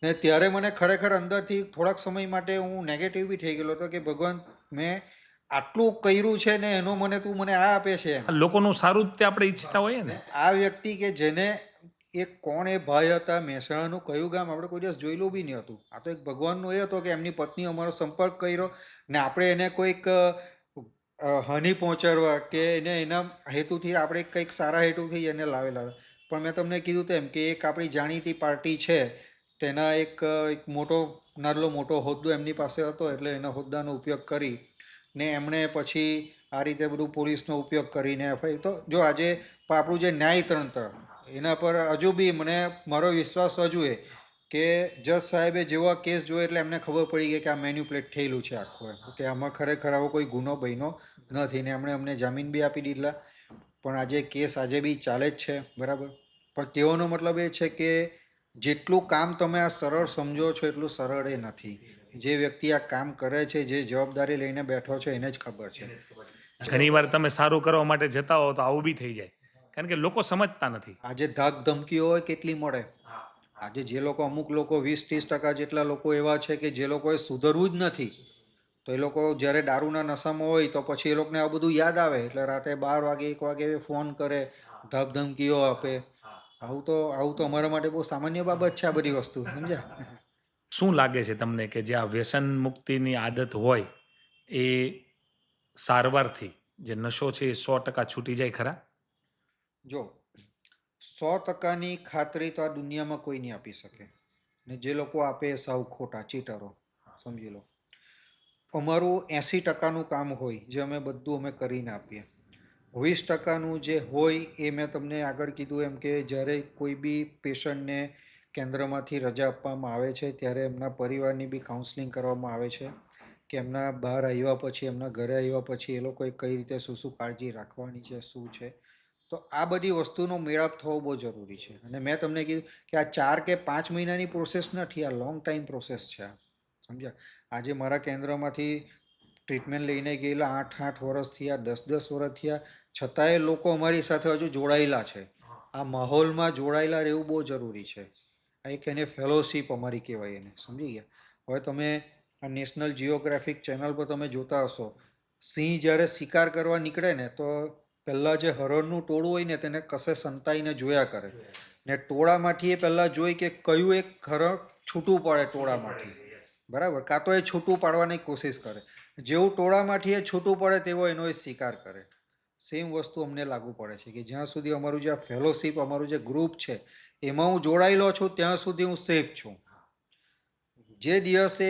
ને ત્યારે મને ખરેખર અંદરથી થોડાક સમય માટે હું નેગેટિવ બી થઈ ગયેલો હતો કે ભગવાન મેં આટલું કર્યું છે ને એનો તું મને આ આપે છે એમ. લોકોનું સારું જ તે આપણે ઈચ્છતા હોઈએ ને. આ વ્યક્તિ કે જેને કોણ એ ભાઈ હતા, મહેસાણાનું કયું ગામ આપણે કોઈ દિવસ જોયેલું બી નહીં હતું. આ તો એક ભગવાનનું એ હતો કે એમની પત્ની અમારો સંપર્ક કર્યો ને આપણે એને કોઈક હાનિ પહોંચાડવા કે એને એના હેતુથી આપણે કંઈક સારા હેતુથી એને લાવેલા હતા. પણ મેં તમને કીધું તેમ કે એક આપણી જાણીતી પાર્ટી છે, તેના એક નાનો મોટો હોદ્દો એમની પાસે હતો, એટલે એના હોદ્દાનો ઉપયોગ કરી ને એમણે પછી આ રીતે બધું પોલીસનો ઉપયોગ કરીને તો જો આજે આપણું જે ન્યાયતંત્ર એના પર હજુ બી મારો વિશ્વાસ હજુ કે જજ સાહેબે જેવો કેસ જોયો એટલે એમને ખબર પડી ગઈ કે આ મેન્યુપ્લેટ થયેલું છે આખું, એમ કે આમાં ખરેખર આવો કોઈ ગુનો બન્યો નથી, ને એમણે અમને જામીન બી આપી દીધેલા. પણ આજે કેસ આજે બી ચાલે જ છે, બરાબર. પણ કહેવાનો મતલબ એ છે કે જેટલું કામ તમે આ સરળ સમજો છો એટલું સરળ એ નથી. જે વ્યક્તિ આ કામ કરે છે, જે જવાબદારી લઈને બેઠો છે, એને જ ખબર છે. ઘણીવાર તમે સારું કરવા માટે જતા હો તો આવું બી થઈ જાય, કારણ કે લોકો સમજતા નથી. આજે ધાક ધમકીઓ હોય કેટલી મળે. આજે જે લોકો અમુક લોકો 20-30% જેટલા લોકો એવા છે કે જે લોકોએ સુધરવું જ નથી, તો એ લોકો જ્યારે દારૂના નશામાં હોય તો પછી એ લોકોને આ બધું યાદ આવે એટલે રાતે 12 વાગે 1 વાગે ફોન કરે, ધાક ધમકીઓ આપે. આવું તો અમારા માટે બહુ સામાન્ય બાબત છે આ બધી વસ્તુ, સમજ્યા. શું લાગે છે તમને કે જે આ વ્યસન મુક્તિની આદત હોય એ સારવારથી જે નશો છે એ 100% છૂટી જાય ખરા? જો 100%ની ખાતરી તો આ દુનિયામાં કોઈ નહીં આપી શકે, ને જે લોકો આપે એ સાવ ખોટા ચીટરો, સમજી લો. અમારું 80%નું કામ હોય જે અમે બધું અમે કરીને આપીએ. 20%નું જે હોય એ મેં તમને આગળ કીધું એમ કે જ્યારે કોઈ બી પેશન્ટને કેન્દ્રમાંથી રજા આપવામાં આવે છે ત્યારે એમના પરિવારની બી કાઉન્સલિંગ કરવામાં આવે છે કે એમના બહાર આવ્યા પછી, એમના ઘરે આવ્યા પછી એ લોકોએ કઈ રીતે શું શું કાળજી રાખવાની છે, શું છે. તો આ બધી વસ્તુનો મેળાપ થવો બહુ જરૂરી છે. અને મેં તમને કીધું કે આ 4 કે 5 મહિનાની પ્રોસેસ નથી, આ લોંગ ટાઈમ પ્રોસેસ છે, સમજ્યા. આજે મારા કેન્દ્રમાંથી ટ્રીટમેન્ટ લઈને ગયેલા 8-8 વર્ષ થયા, 10-10 વર્ષ થયા, છતાંય લોકો અમારી સાથે હજુ જોડાયેલા છે. આ માહોલમાં જોડાયેલા રહેવું બહુ જરૂરી છે. આ એક એને ફેલોશિપ અમારી કહેવાય એને, સમજી ગયા. હવે તમે આ નેશનલ જિયોગ્રાફિક ચેનલ પર તમે જોતા હશો, સિંહ જ્યારે શિકાર કરવા નીકળે ને તો પહેલાં જે હરણનું ટોળું હોય ને તેને કશે સંતાઈને જોયા કરે, ને ટોળામાંથી એ પહેલાં જોઈ કે કયું એક હરણ છૂટું પડે ટોળામાંથી, બરાબર. કાં તો એ છૂટું પાડવાની કોશિશ કરે, જેવું ટોળામાંથી એ છૂટું પડે તેવો એનો એ શિકાર કરે. સેમ વસ્તુ અમને લાગુ પડે છે કે જ્યાં સુધી અમારું જે આ ફેલોશિપ, અમારું જે ગ્રુપ છે એમાં હું જોડાયેલો છું ત્યાં સુધી હું સેફ છું. જે દિવસે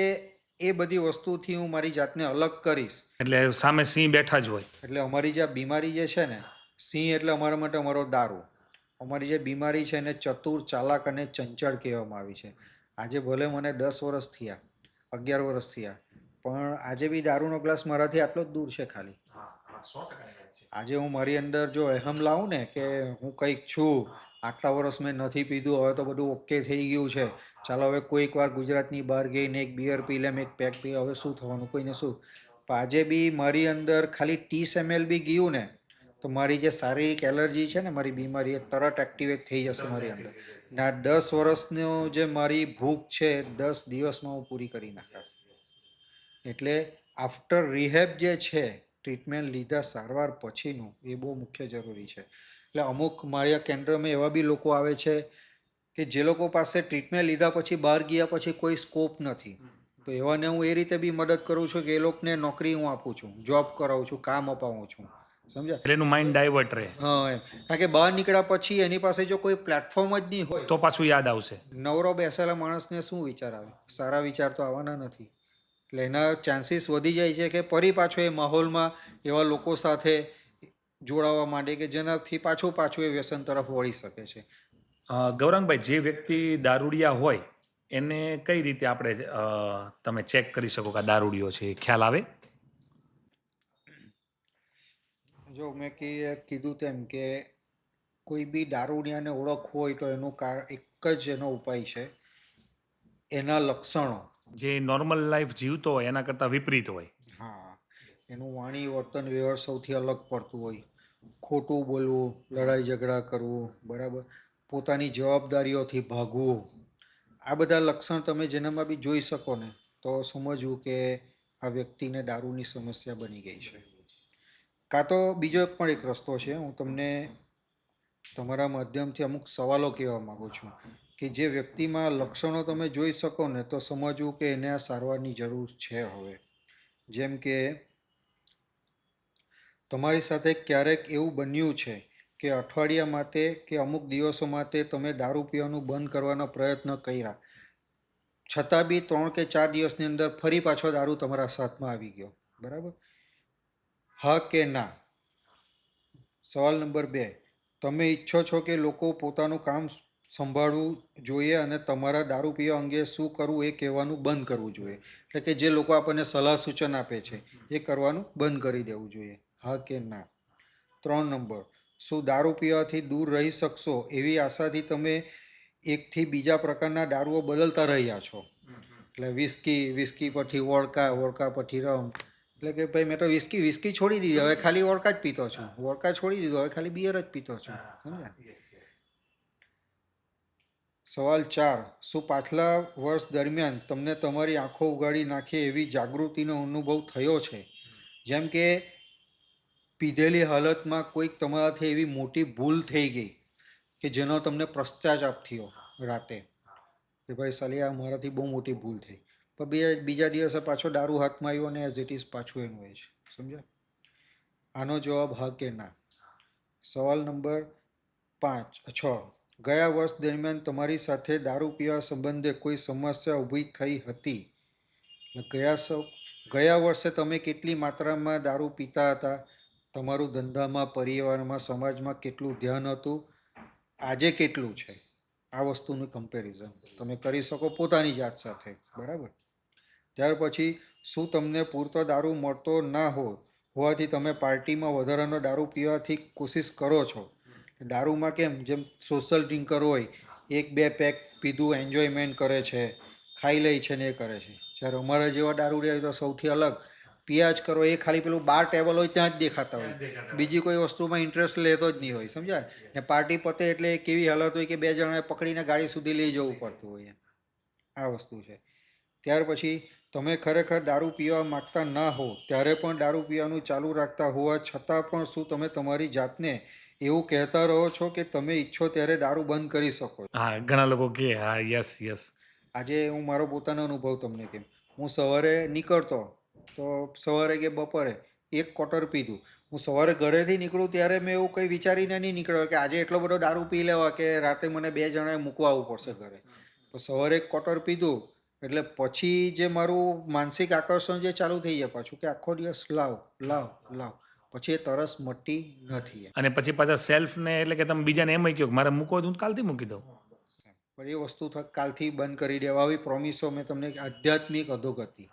એ બધી વસ્તુથી હું મારી જાતને અલગ કરીશ એટલે સામે સિંહ બેઠા જ હોય. એટલે અમારી જે બીમારી જે છે ને, સિંહ એટલે અમારા માટે અમારો દારૂ. અમારી જે બીમારી છે એને ચતુર, ચાલાક અને ચંચળ કહેવામાં આવી છે. આજે ભલે મને 10 વર્ષ થયા, 11 વર્ષ થયા, પણ આજે બી દારૂનો ગ્લાસ મારાથી આટલો જ દૂર છે ખાલી. આજે હું મારી અંદર જો અહમ લાવું ને કે હું કંઈક છું, આટલા વર્ષ મેં નથી પીધું, હવે તો બધું ઓકે થઈ ગયું છે, ચાલો હવે કોઈક વાર ગુજરાતની બહાર ગઈને એક બિયર પી લેમ, એક પેક પી, હવે શું થવાનું, કોઈને શું. પણ આજે બી મારી અંદર ખાલી 30 ml બી ગયું ને તો મારી જે શારીરિક એલર્જી છે ને, મારી બીમારી એ તરત એક્ટિવેટ થઈ જશે મારી અંદર. ને આ 10 વર્ષનો જે મારી ભૂખ છે 10 દિવસમાં હું પૂરી કરી નાખાશ. એટલે આફ્ટર રિહેબ જે છે, ટ્રીટમેન્ટ લીધા સારવાર પછીનું, એ બહુ મુખ્ય જરૂરી છે. એટલે અમુક મારા કેન્દ્રમાં એવા બી લોકો આવે છે કે જે લોકો પાસે ટ્રીટમેન્ટ લીધા પછી બહાર ગયા પછી કોઈ સ્કોપ નથી, તો એવાને હું એ રીતે બી મદદ કરું છું કે એ લોકોને નોકરી હું આપું છું, જોબ કરાવું છું, કામ અપાવું છું, સમજ્યા. એટલે એનું માઇન્ડ ડાયવર્ટ રહે. હા એમ. કારણ કે બહાર નીકળ્યા પછી એની પાસે જો કોઈ પ્લેટફોર્મ જ નહીં હોય તો પાછું યાદ આવશે. નવરો બેસેલા માણસને શું વિચાર આવે? સારા વિચાર તો આવવાના નથી. એટલે એના ચાન્સીસ વધી જાય છે કે ફરી પાછો એ માહોલમાં એવા લોકો સાથે જોડાવા માંડે કે જેનાથી પાછું એ વ્યસન તરફ વળી શકે છે. ગૌરાંગભાઈ, જે વ્યક્તિ દારૂડિયા હોય એને કઈ રીતે આપણે તમે ચેક કરી શકો કે આ દારૂડિયો છે, એ ખ્યાલ આવે? જો મેં કીધું તેમ કે કોઈ બી દારૂડિયાને ઓળખવું હોય તો એનું એક જ એનો ઉપાય છે, એના લક્ષણો. જે નોર્મલ લાઈફ જીવતો હોય એના કરતાં વિપરીત હોય. હા, એનું વાણી વર્તન વ્યવહાર સૌથી અલગ પડતું હોય. ખોટું બોલવું, લડાઈ ઝઘડા કરવું, બરાબર, પોતાની જવાબદારીઓથી ભાગવું, આ બધા લક્ષણ તમે જેનામાં બી જોઈ શકો ને તો સમજવું કે આ વ્યક્તિને દારૂની સમસ્યા બની ગઈ છે. કાં તો બીજો પણ એક રસ્તો છે, હું તમને તમારા માધ્યમથી અમુક સવાલો કહેવા માગું છું કે જે વ્યક્તિમાં લક્ષણો તમે જોઈ શકો ને તો સમજવું કે એને આ સારવારની જરૂર છે હવે. જેમ કે તમારી સાથે ક્યારેક એવું બન્યું છે કે અઠવાડિયા માટે કે અમુક દિવસો માટે તમે દારૂ પીવાનું બંધ કરવાનો પ્રયત્ન કર્યા, છતાં બી 3 કે 4 દિવસની અંદર ફરી પાછો દારૂ તમારા સાથમાં આવી ગયો? બરાબર? હા કે ના? સવાલ નંબર 2, તમે ઈચ્છો છો કે લોકો પોતાનું કામ સંભાળવું જોઈએ અને તમારા દારૂ પીવા અંગે શું કરવું એ કહેવાનું બંધ કરવું જોઈએ? એટલે કે જે લોકો આપણને સલાહ સૂચન આપે છે એ કરવાનું બંધ કરી દેવું જોઈએ? હા કે ના? 3 નંબર, શું દારૂ પીવાથી દૂર રહી શકશો એવી આશાથી તમે એકથી બીજા પ્રકારના દારૂઓ બદલતા રહ્યા છો? એટલે વિસ્કી પછી વોડકા પછી રમ. એટલે કે ભાઈ મેં તો વિસ્કી છોડી દીધી, હવે ખાલી વોડકા જ પીતો છું. વોડકા છોડી દીધો, હવે ખાલી બિયર જ પીતો છું. સમજ્યા? સવાલ 4, શું પાછલા વર્ષ દરમિયાન તમને તમારી આંખો ઉઘાડી નાખે એવી જાગૃતિનો અનુભવ થયો છે? જેમ કે પીધેલી હાલતમાં કોઈક તમારાથી એવી મોટી ભૂલ થઈ ગઈ કે જેનો તમને પશ્ચાતાપ થયો રાતે, કે ભાઈ સાલી આ મારાથી બહુ મોટી ભૂલ થઈ, પણ બીજા દિવસે પાછો દારૂ હાથમાં આવ્યો અને એઝ ઇટ ઇઝ પાછું એનું હોય છે. સમજ્યા? આનો જવાબ હા કે ના? સવાલ નંબર 6, ગયા વર્ષ દરમિયાન તમારી સાથે દારૂ પીવા સંબંધે કોઈ સમસ્યા ઊભી થઈ હતી? ગયા વર્ષે તમે કેટલી માત્રામાં દારૂ પીતા હતા? તમારું ધંધામાં, પરિવારમાં, સમાજમાં કેટલું ધ્યાન હતું? આજે કેટલું છે? આ વસ્તુનું કમ્પેરિઝન તમે કરી શકો પોતાની જાત સાથે. બરાબર? ત્યાર પછી, શું તમને પૂરતો દારૂ મળતો ના હોવાથી તમે પાર્ટીમાં વધારાનો દારૂ પીવાથી કોશિશ કરો છો? દારૂમાં કેમ, જેમ સોશિયલ ડ્રિંકર હોય, 1-2 પેક પીધું, એન્જોયમેન્ટ કરે છે, ખાઈ લે છે ને એ કરે છે. જ્યારે અમારા જેવા દારૂડિયા હોય તો સૌથી અલગ, પિયા જ કરો, એ ખાલી પેલું બાર ટેબલ હોય ત્યાં જ દેખાતા હોય, બીજી કોઈ વસ્તુમાં ઇન્ટરેસ્ટ લેતો જ નહીં હોય. સમજ્યા? ને પાર્ટી પતે એટલે કેવી હાલત હોય કે 2 જણાએ પકડીને ગાડી સુધી લઈ જવું પડતું હોય. આ વસ્તુ છે. ત્યાર પછી, તમે ખરેખર દારૂ પીવા માગતા ના હો ત્યારે પણ દારૂ પીવાનું ચાલુ રાખતા હોવા છતાં પણ શું તમે તમારી જાતને એવું કહેતા રહો છો કે તમે ઈચ્છો ત્યારે દારૂ બંધ કરી શકો? હા, ઘણા લોકો કહે હા, યસ યસ. આજે હું મારો પોતાનો અનુભવ તમને કેમ, હું સવારે નીકળતો તો સવારે કે બપોરે 1 ક્વાર્ટર પીધું. હું સવારે ઘરેથી નીકળું ત્યારે મેં એવું કંઈ વિચારીને નહીં નીકળ્યો કે આજે એટલો બધો દારૂ પી લેવા કે રાતે મને 2 જણાએ મૂકવા આવવું પડશે ઘરે. તો સવારે 1 ક્વાર્ટર પીધું એટલે પછી જે મારું માનસિક આકર્ષણ જે ચાલુ થઈ જાય પાછું, કે આખો દિવસ લાવ લાવ લાવ, પછી એ તરસ મટી નથી. અને પછી પાછા સેલ્ફને એટલે કે તમે બીજાને એમ કહો કે મારે મૂકવો હોય તો હું કાલથી મૂકી દઉં. પણ એ વસ્તુ કાલથી બંધ કરી દેવા. આવી પ્રોમિસો મેં તમને, આધ્યાત્મિક અધોગતિ,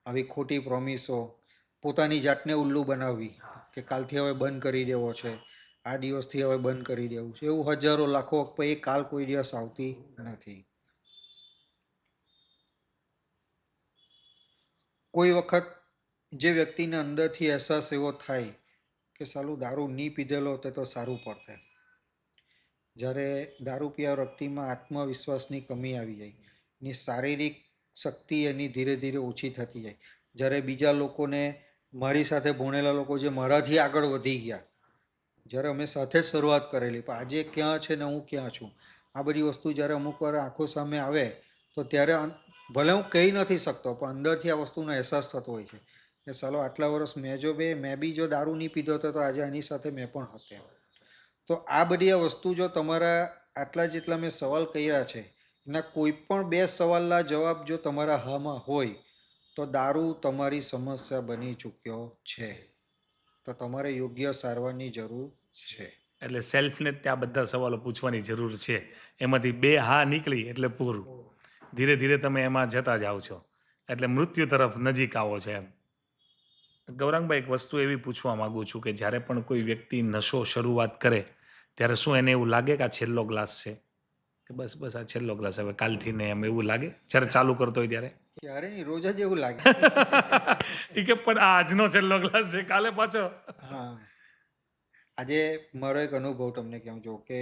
આવી ખોટી પ્રોમિસો, પોતાની જાતને ઉલ્લુ બનાવવી કે કાલથી હવે બંધ કરી દેવો છે, આ દિવસથી હવે બંધ કરી દેવું છે, એવું હજારો લાખો, પણ એ કાલ કોઈ દિવસ આવતી નથી. કોઈ વખત જે વ્યક્તિને અંદરથી અહેસાસ એવો થાય કે સાલું દારૂ નહીં પીધેલો હોતે તો સારું પડતે. જ્યારે દારૂ પીવા વ્યક્તિમાં આત્મવિશ્વાસની કમી આવી જાય, એની શારીરિક શક્તિ એની ધીરે ધીરે ઓછી થતી જાય. જ્યારે બીજા લોકોને, મારી સાથે ભણેલા લોકો જે મારાથી આગળ વધી ગયા, જ્યારે અમે સાથે જ શરૂઆત કરેલી, પણ આજે ક્યાં છે ને હું ક્યાં છું, આ બધી વસ્તુ જ્યારે અમુક વાર આંખો સામે આવે તો ત્યારે ભલે હું કહી નથી શકતો પણ અંદરથી આ વસ્તુનો અહેસાસ થતો હોય છે કે સાલો આટલા વર્ષ મેં બી જો દારૂ નહીં પીધો હતો તો આજે આની સાથે મેં પણ હોતે. તો આ બધી આ વસ્તુ જો તમારા આટલા જેટલા મેં સવાલ કર્યા છે એના કોઈ પણ 2 સવાલના જવાબ જો તમારા હામાં હોય તો દારૂ તમારી સમસ્યા બની ચૂક્યો છે, તો તમારે યોગ્ય સારવારની જરૂર છે. એટલે સેલ્ફને જ ત્યાં બધા સવાલો પૂછવાની જરૂર છે. એમાંથી 2 હા નીકળી એટલે પૂરું. ધીરે ધીરે તમે એમાં જતા જાઓ છો એટલે મૃત્યુ તરફ નજીક આવો છો એમ. ગૌરાંગભાઈ, એક વસ્તુ એવી પૂછવા માગું છું કે જ્યારે પણ કોઈ વ્યક્તિ નશો શરૂઆત કરે ત્યારે શું એને એવું લાગે કે આ છેલ્લો ગ્લાસ છે, કે બસ બસ આ છેલ્લો ગ્લાસ, હવે કાલથી ને એમ એવું લાગે જ્યારે ચાલુ કરતો હોય ત્યારે? ક્યારે નહીં, રોજ જ એવું લાગે. એ કે પણ આ આજનો છેલ્લો ગ્લાસ છે, કાલે પાછો. હા, આજે મારો એક અનુભવ તમને કહું છું કે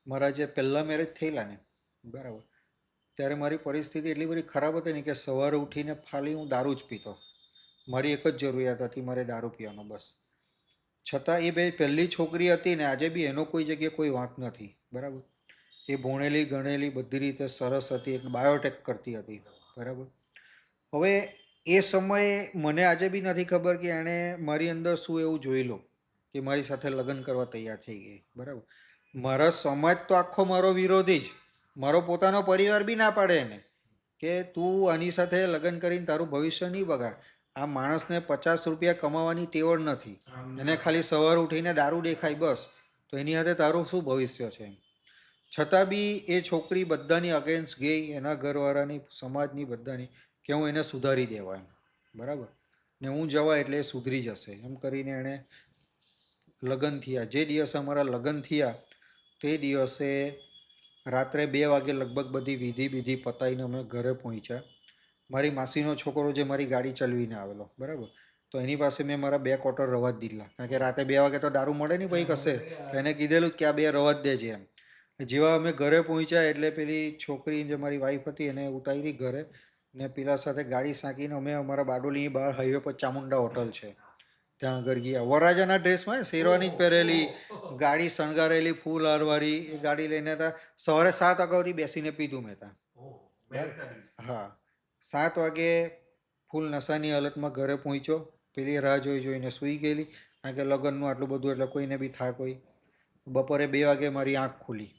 મારા જે પહેલા મેરેજ થયેલા ને, બરાબર, ત્યારે મારી પરિસ્થિતિ એટલી બધી ખરાબ હતી ને કે સવારે ઉઠીને ખાલી હું દારૂ જ પીતો. મારી એક જ જરૂરિયાત હતી, મારે દારૂ પીવાનો, બસ. છતાં એ પહેલી છોકરી હતી ને, આજે બી એનો કોઈ જગ્યાએ કોઈ વાંક નથી. બરાબર, એ ભણેલી ગણેલી બધી રીતે સરસ હતી, એક બાયોટેક કરતી હતી. બરાબર, હવે એ સમયે મને આજે બી નથી ખબર કે એણે મારી અંદર શું એવું જોઈ લો કે મારી સાથે લગ્ન કરવા તૈયાર થઈ ગઈ. બરાબર. મારા સમાજ તો આખો મારો વિરોધી જ. મારો પોતાનો પરિવાર બી ના પાડે એને કે તું આની સાથે લગ્ન કરીને તારું ભવિષ્ય નહીં બગાડ. આ માણસને 50 રૂપિયા કમાવાની ટેવડ નથી. એને ખાલી સવાર ઉઠીને દારૂ દેખાય બસ. તો એની સાથે તારું શું ભવિષ્ય છે? છતાં બી એ છોકરી બધાની અગેન્સ્ટ ગઈ, એના ઘરવાળાની, સમાજની, બધાની, કે હું એને સુધારી દેવા એમ. બરાબર. ને હું જવા એટલે એ સુધરી જશે એમ કરીને એણે લગ્ન થયા. જે દિવસે અમારા લગ્ન થયા તે દિવસે રાત્રે 2 વાગે લગભગ બધી વિધિ પતાવીને અમે ઘરે પહોંચ્યા. મારી માસીનો છોકરો જે મારી ગાડી ચલાવીને આવેલો. બરાબર. તો એની પાસે મેં મારા 2 ક્વાર્ટર રવા જ દીધલા, કારણ કે રાતે 2 વાગે તો દારૂ મળે નહીં ભાઈ કશે. તો એને કીધેલું કે આ 2 રવા જ દેજે એમ. જેવા અમે ઘરે પહોંચ્યા એટલે પેલી છોકરી જે મારી વાઈફ હતી એને ઉતારી ઘરે, ને પેલા સાથે ગાડી સાંકીને અમે અમારા બારડોલીની બહાર હાઈવે પર ચામુંડા હોટલ છે ત્યાં આગળ ગયા. વરરાજાના ડ્રેસમાં શેરવાની જ પહેરેલી, ગાડી શણગારેલી ફૂલ હારવાળી, એ ગાડી લઈને હતા. સવારે 7 વાગ્યાથી બેસીને પીધું મેં ત્યાં. હા, 7 વાગે ફૂલ નશાની હાલતમાં ઘરે પહોંચ્યો. પેલી રાહ જોઈને સૂઈ ગયેલી, કારણ કે લગ્નનું આટલું બધું એટલે કોઈને બી થાક હોય. બપોરે 2 વાગે મારી આંખ ખુલી,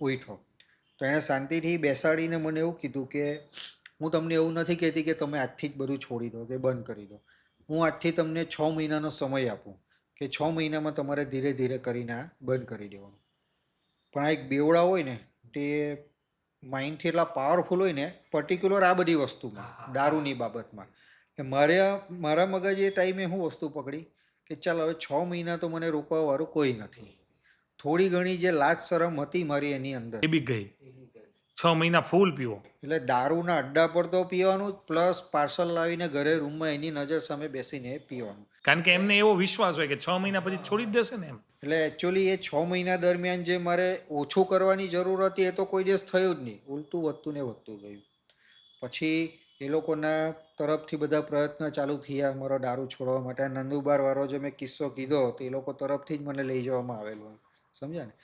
ઉઠો. તો એણે શાંતિથી બેસાડીને મને એવું કીધું કે હું તમને એવું નથી કહેતી કે તમે આજથી જ બધું છોડી દો કે બંધ કરી દો. હું આજથી તમને 6 મહિનાનો સમય આપું કે 6 મહિનામાં તમારે ધીરે ધીરે કરીને આ બંધ કરી દેવાનું. પણ આ એક બેવડા હોય ને તે માઇન્ડથી એટલા પાવરફુલ હોય ને, પર્ટિક્યુલર આ બધી વસ્તુમાં, દારૂની બાબતમાં. કે મારા મગજ એ ટાઈમે હું વસ્તુ પકડી કે ચાલ હવે 6 મહિના તો મને રોકવાવાળું કોઈ નથી. થોડી ઘણી જે લાજ શરમ હતી મારી એની અંદર એ બી ગઈ. 6 મહિના ફૂલ પીવો. એટલે દારૂના અડ્ડા પર તો પીવાનું, પ્લસ પાર્સલ લાવીને ઘરે રૂમમાં એની નજર સામે બેસીને પીવાનું. કારણ કે એમને એવો વિશ્વાસ હોય કે 6 મહિના પછી છોડી જ દેશે ને એમ. એટલે એકચ્યુઅલી એ 6 મહિના દરમિયાન જે મારે ઓછું કરવાની જરૂર હતી એ તો કોઈ દિવસ થયું જ નહીં. ઉલટું વધતું ને વધતું ગયું. પછી એ લોકોના તરફથી બધા પ્રયત્ન ચાલુ થયા મારો દારૂ છોડવા માટે. નંદુબાર વાળો જે મેં કિસ્સો કીધો તો એ લોકો તરફથી જ મને લઈ જવામાં આવેલો. સમજ્યા ને?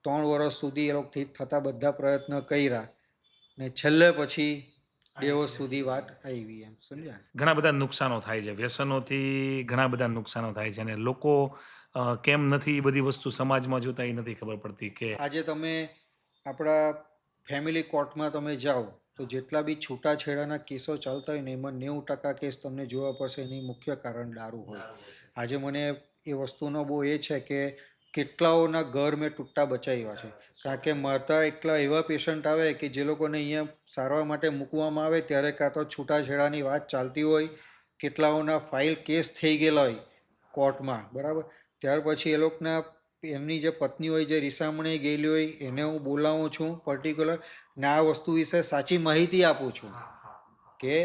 3 વર્ષ સુધી એ લોકોથી થતા બધા પ્રયત્ન કર્યા ને છેલ્લે પછી દિવસ સુધી વાત આવી એમ. સમજ્યા? ઘણા બધા નુકસાનો થાય છે વ્યસનોથી. ઘણા બધા નુકસાનો થાય છે અને લોકો કેમ નથી એ બધી વસ્તુ સમાજમાં જોતા એ નથી ખબર પડતી કે આજે તમે આપણા ફેમિલી કોર્ટમાં તમે જાઓ તો જેટલા બી છૂટાછેડાના કેસો ચાલતા હોય ને એમાં 90% કેસ તમને જોવા પડશે એની મુખ્ય કારણ દારૂ હોય. આજે મને એ વસ્તુનો બહુ એ છે કે કેટલાઓના ઘર મેં તૂટતા બચાવ્યા છે. કારણ કે મારતા એટલા એવા પેશન્ટ આવે કે જે લોકોને અહીંયા સારવાર માટે મૂકવામાં આવે ત્યારે કાં તો છૂટાછેડાની વાત ચાલતી હોય, કેટલાઓના ફાઇલ કેસ થઈ ગયેલા હોય કોર્ટમાં. બરાબર. ત્યાર પછી એ લોકોના એમની જે પત્ની હોય જે રીસામણે ગયેલી હોય એને હું બોલાવું છું પર્ટિક્યુલર, ને આ વસ્તુ વિશે સાચી માહિતી આપું છું કે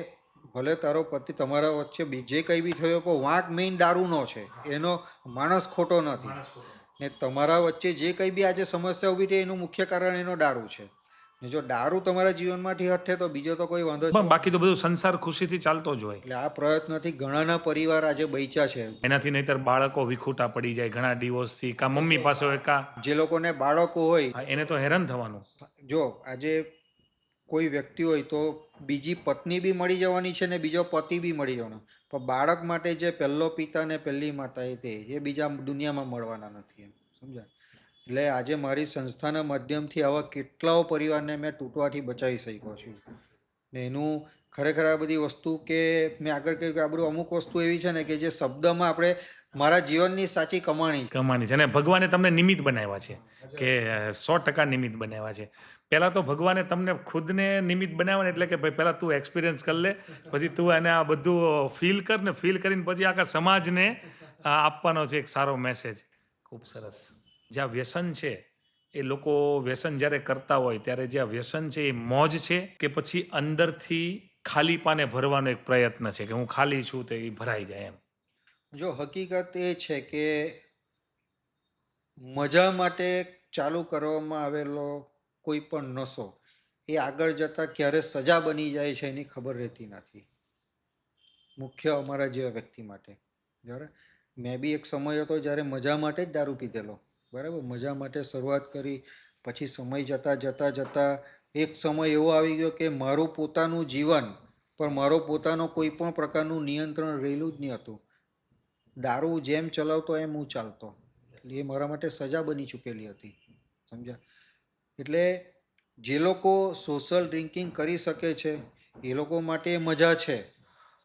ભલે તારો પતિ તમારા વચ્ચે જે કંઈ બી થયો પણ વાંક મેઇન દારૂનો છે, એનો માણસ ખોટો નથી. ને તમારા વચ્ચે જે કંઈ બી આજે સમસ્યા ઊભી થઈ એનું મુખ્ય કારણ એનો દારૂ છે. ને જો દારૂ તમારા જીવનમાંથી હટે તો બીજો તો કોઈ વાંધો પણ બાકી તો બધું સંસાર ખુશીથી ચાલતો જ હોય. એટલે આ પ્રયત્નથી ઘણાના પરિવાર આજે બચ્યા છે. એનાથી નહીતર બાળકો વિખૂટા પડી જાય ઘણા ડિવોર્સથી. કા મમ્મી પાસે હોય કા જે લોકોને બાળકો હોય, એને તો હેરાન થવાનું. જો આજે કોઈ વ્યક્તિ હોય તો બીજી પત્ની બી મળી જવાની છે ને બીજો પતિ બી મળી જવાનો, પણ બાળક માટે જે પહેલો પિતા ને પહેલી માતા એ બીજા દુનિયામાં મળવાના નથી એમ. સમજાય? એટલે આજે મારી સંસ્થાના માધ્યમથી આવા કેટલાઓ પરિવારને મેં તૂટવાથી બચાવી શક્યો છું. ને એનું ખરેખર આ બધી વસ્તુ કે મેં આગળ કહ્યું કે આ બધું અમુક વસ્તુ એવી છે ને કે જે શબ્દમાં આપણે મારા જીવનની સાચી કમાણી છે. કમાણી છે અને ભગવાને તમને નિમિત્ત બનાવ્યા છે કે 100% નિમિત્ત બનાવ્યા છે. પહેલાં તો ભગવાને તમને ખુદને નિમિત્ત બનાવ્યા ને એટલે કે ભાઈ પહેલાં તું એક્સપિરિયન્સ કરી લે, પછી તું એને આ બધું ફીલ કર ને ફીલ કરીને પછી આખા સમાજને આપવાનો છે એક સારો મેસેજ. ખૂબ સરસ. જ્યાં વ્યસન છે એ લોકો વ્યસન જ્યારે કરતા હોય ત્યારે જે આ વ્યસન છે એ મોજ છે કે પછી અંદરથી ખાલીપાને ભરવાનો એક પ્રયત્ન છે કે હું ખાલી છું તો એ ભરાઈ જાય એમ. જો હકીકત એ છે કે મજા માટે ચાલુ કરવામાં આવેલો કોઈ પણ નશો એ આગળ જતાં ક્યારે સજા બની જાય છે એની ખબર રહેતી નથી, મુખ્ય અમારા જેવા વ્યક્તિ માટે. બરાબર. મેં બી એક સમય હતો જ્યારે મજા માટે જ દારૂ પીધેલો. બરાબર. મજા માટે શરૂઆત કરી, પછી સમય જતાં એક સમય એવો આવી ગયો કે મારું પોતાનું જીવન પણ મારો પોતાનો કોઈ પણ પ્રકારનું નિયંત્રણ રહેલું જ નહીં હતું. દારૂ જેમ ચલાવતો એમ હું ચાલતો. એટલે એ મારા માટે સજા બની ચૂકેલી હતી. સમજ્યા? એટલે જે લોકો સોશિયલ ડ્રિંકિંગ કરી શકે છે એ લોકો માટે મજા છે.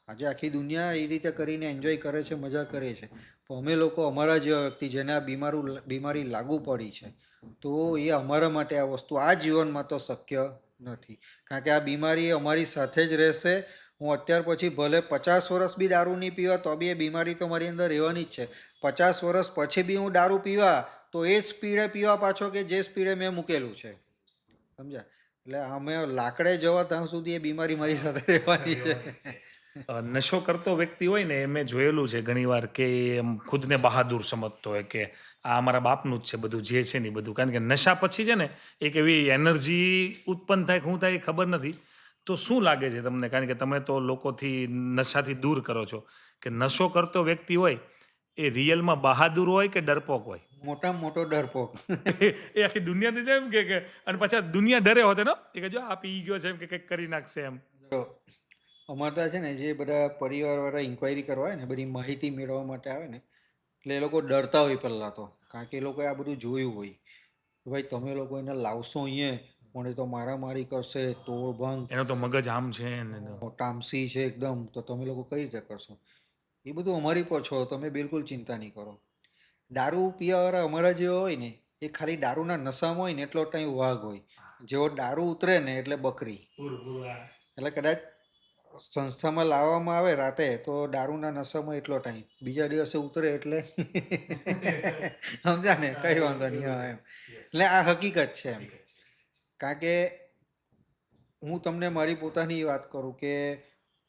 આજે આખી દુનિયા એ રીતે કરીને એન્જોય કરે છે, મજા કરે છે. પણ અમે લોકો, અમારા જેવા વ્યક્તિ જેને આ બીમારી લાગુ પડી છે, તો એ અમારા માટે આ વસ્તુ આ જીવનમાં તો શક્ય નથી. કારણ કે આ બીમારી અમારી સાથે જ રહેશે. હું અત્યાર પછી ભલે 50 વર્ષ બી દારૂ નહીં પીવા તો બી એ બીમારી તો મારી અંદર રહેવાની જ છે. 50 વર્ષ પછી બી હું દારૂ પીવા તો એ જ સ્પીડે પીવા પાછો કે જે સ્પીડે મેં મૂકેલું છે. સમજ્યા? એટલે અમે લાકડે જવા ત્યાં સુધી એ બીમારી મારી સાથે રહેવાની છે. નશો કરતો વ્યક્તિ હોય ને, એ મેં જોયેલું છે ઘણીવાર કે એમ ખુદને બહાદુર સમજતો હોય કે આ અમારા બાપનું જ છે બધું જે છે ને એ બધું. કારણ કે નશા પછી છે ને એક એવી એનર્જી ઉત્પન્ન થાય કે શું થાય એ ખબર નથી. તો શું લાગે છે તમને, કારણ કે તમે તો લોકોથી નશાથી દૂર કરો છો, કે નશો કરતો વ્યક્તિ હોય એ રિયલમાં બહાદુર હોય કે ડરપોક હોય? મોટામાં મોટો ડરપોક. એ આખી દુનિયાથી જેમ કે અને પાછા દુનિયા ડરે હોતે ને એ કે જો આ પી ગયો છે એમ કે કંઈક કરી નાખશે એમ. જો અમારે ત્યાં છે ને જે બધા પરિવારવાળા ઇન્ક્વાયરી કરવા આવે ને, બધી માહિતી મેળવવા માટે આવે ને, એટલે એ લોકો ડરતા હોય પહેલાં તો. કારણ કે એ લોકોએ આ બધું જોયું હોય કે ભાઈ તમે લોકો એને લાવશો અહીંયા પણ એ તો મારામારી કરશે, તોડભંગ, એનો તો મગજ આમ છે ને તામસી છે એકદમ, તો તમે લોકો કઈ રીતે કરશો? એ બધું અમારી પર છો, તમે બિલકુલ ચિંતા નહીં કરો. દારૂ પીવાવાળા અમારા જેવા હોય ને, એ ખાલી દારૂના નશામાં હોય ને એટલો ટાઈમ વાઘ હોય. જેવો દારૂ ઉતરે ને એટલે બકરી. એટલે કદાચ સંસ્થામાં લાવવામાં આવે રાતે તો દારૂના નશામાં એટલો ટાઈમ, બીજા દિવસે ઉતરે એટલે સમજ્યા ને, કઈ વાંધો નહીં. હા એમ. એટલે આ હકીકત છે એમ. કારણ કે હું તમને મારી પોતાની વાત કરું કે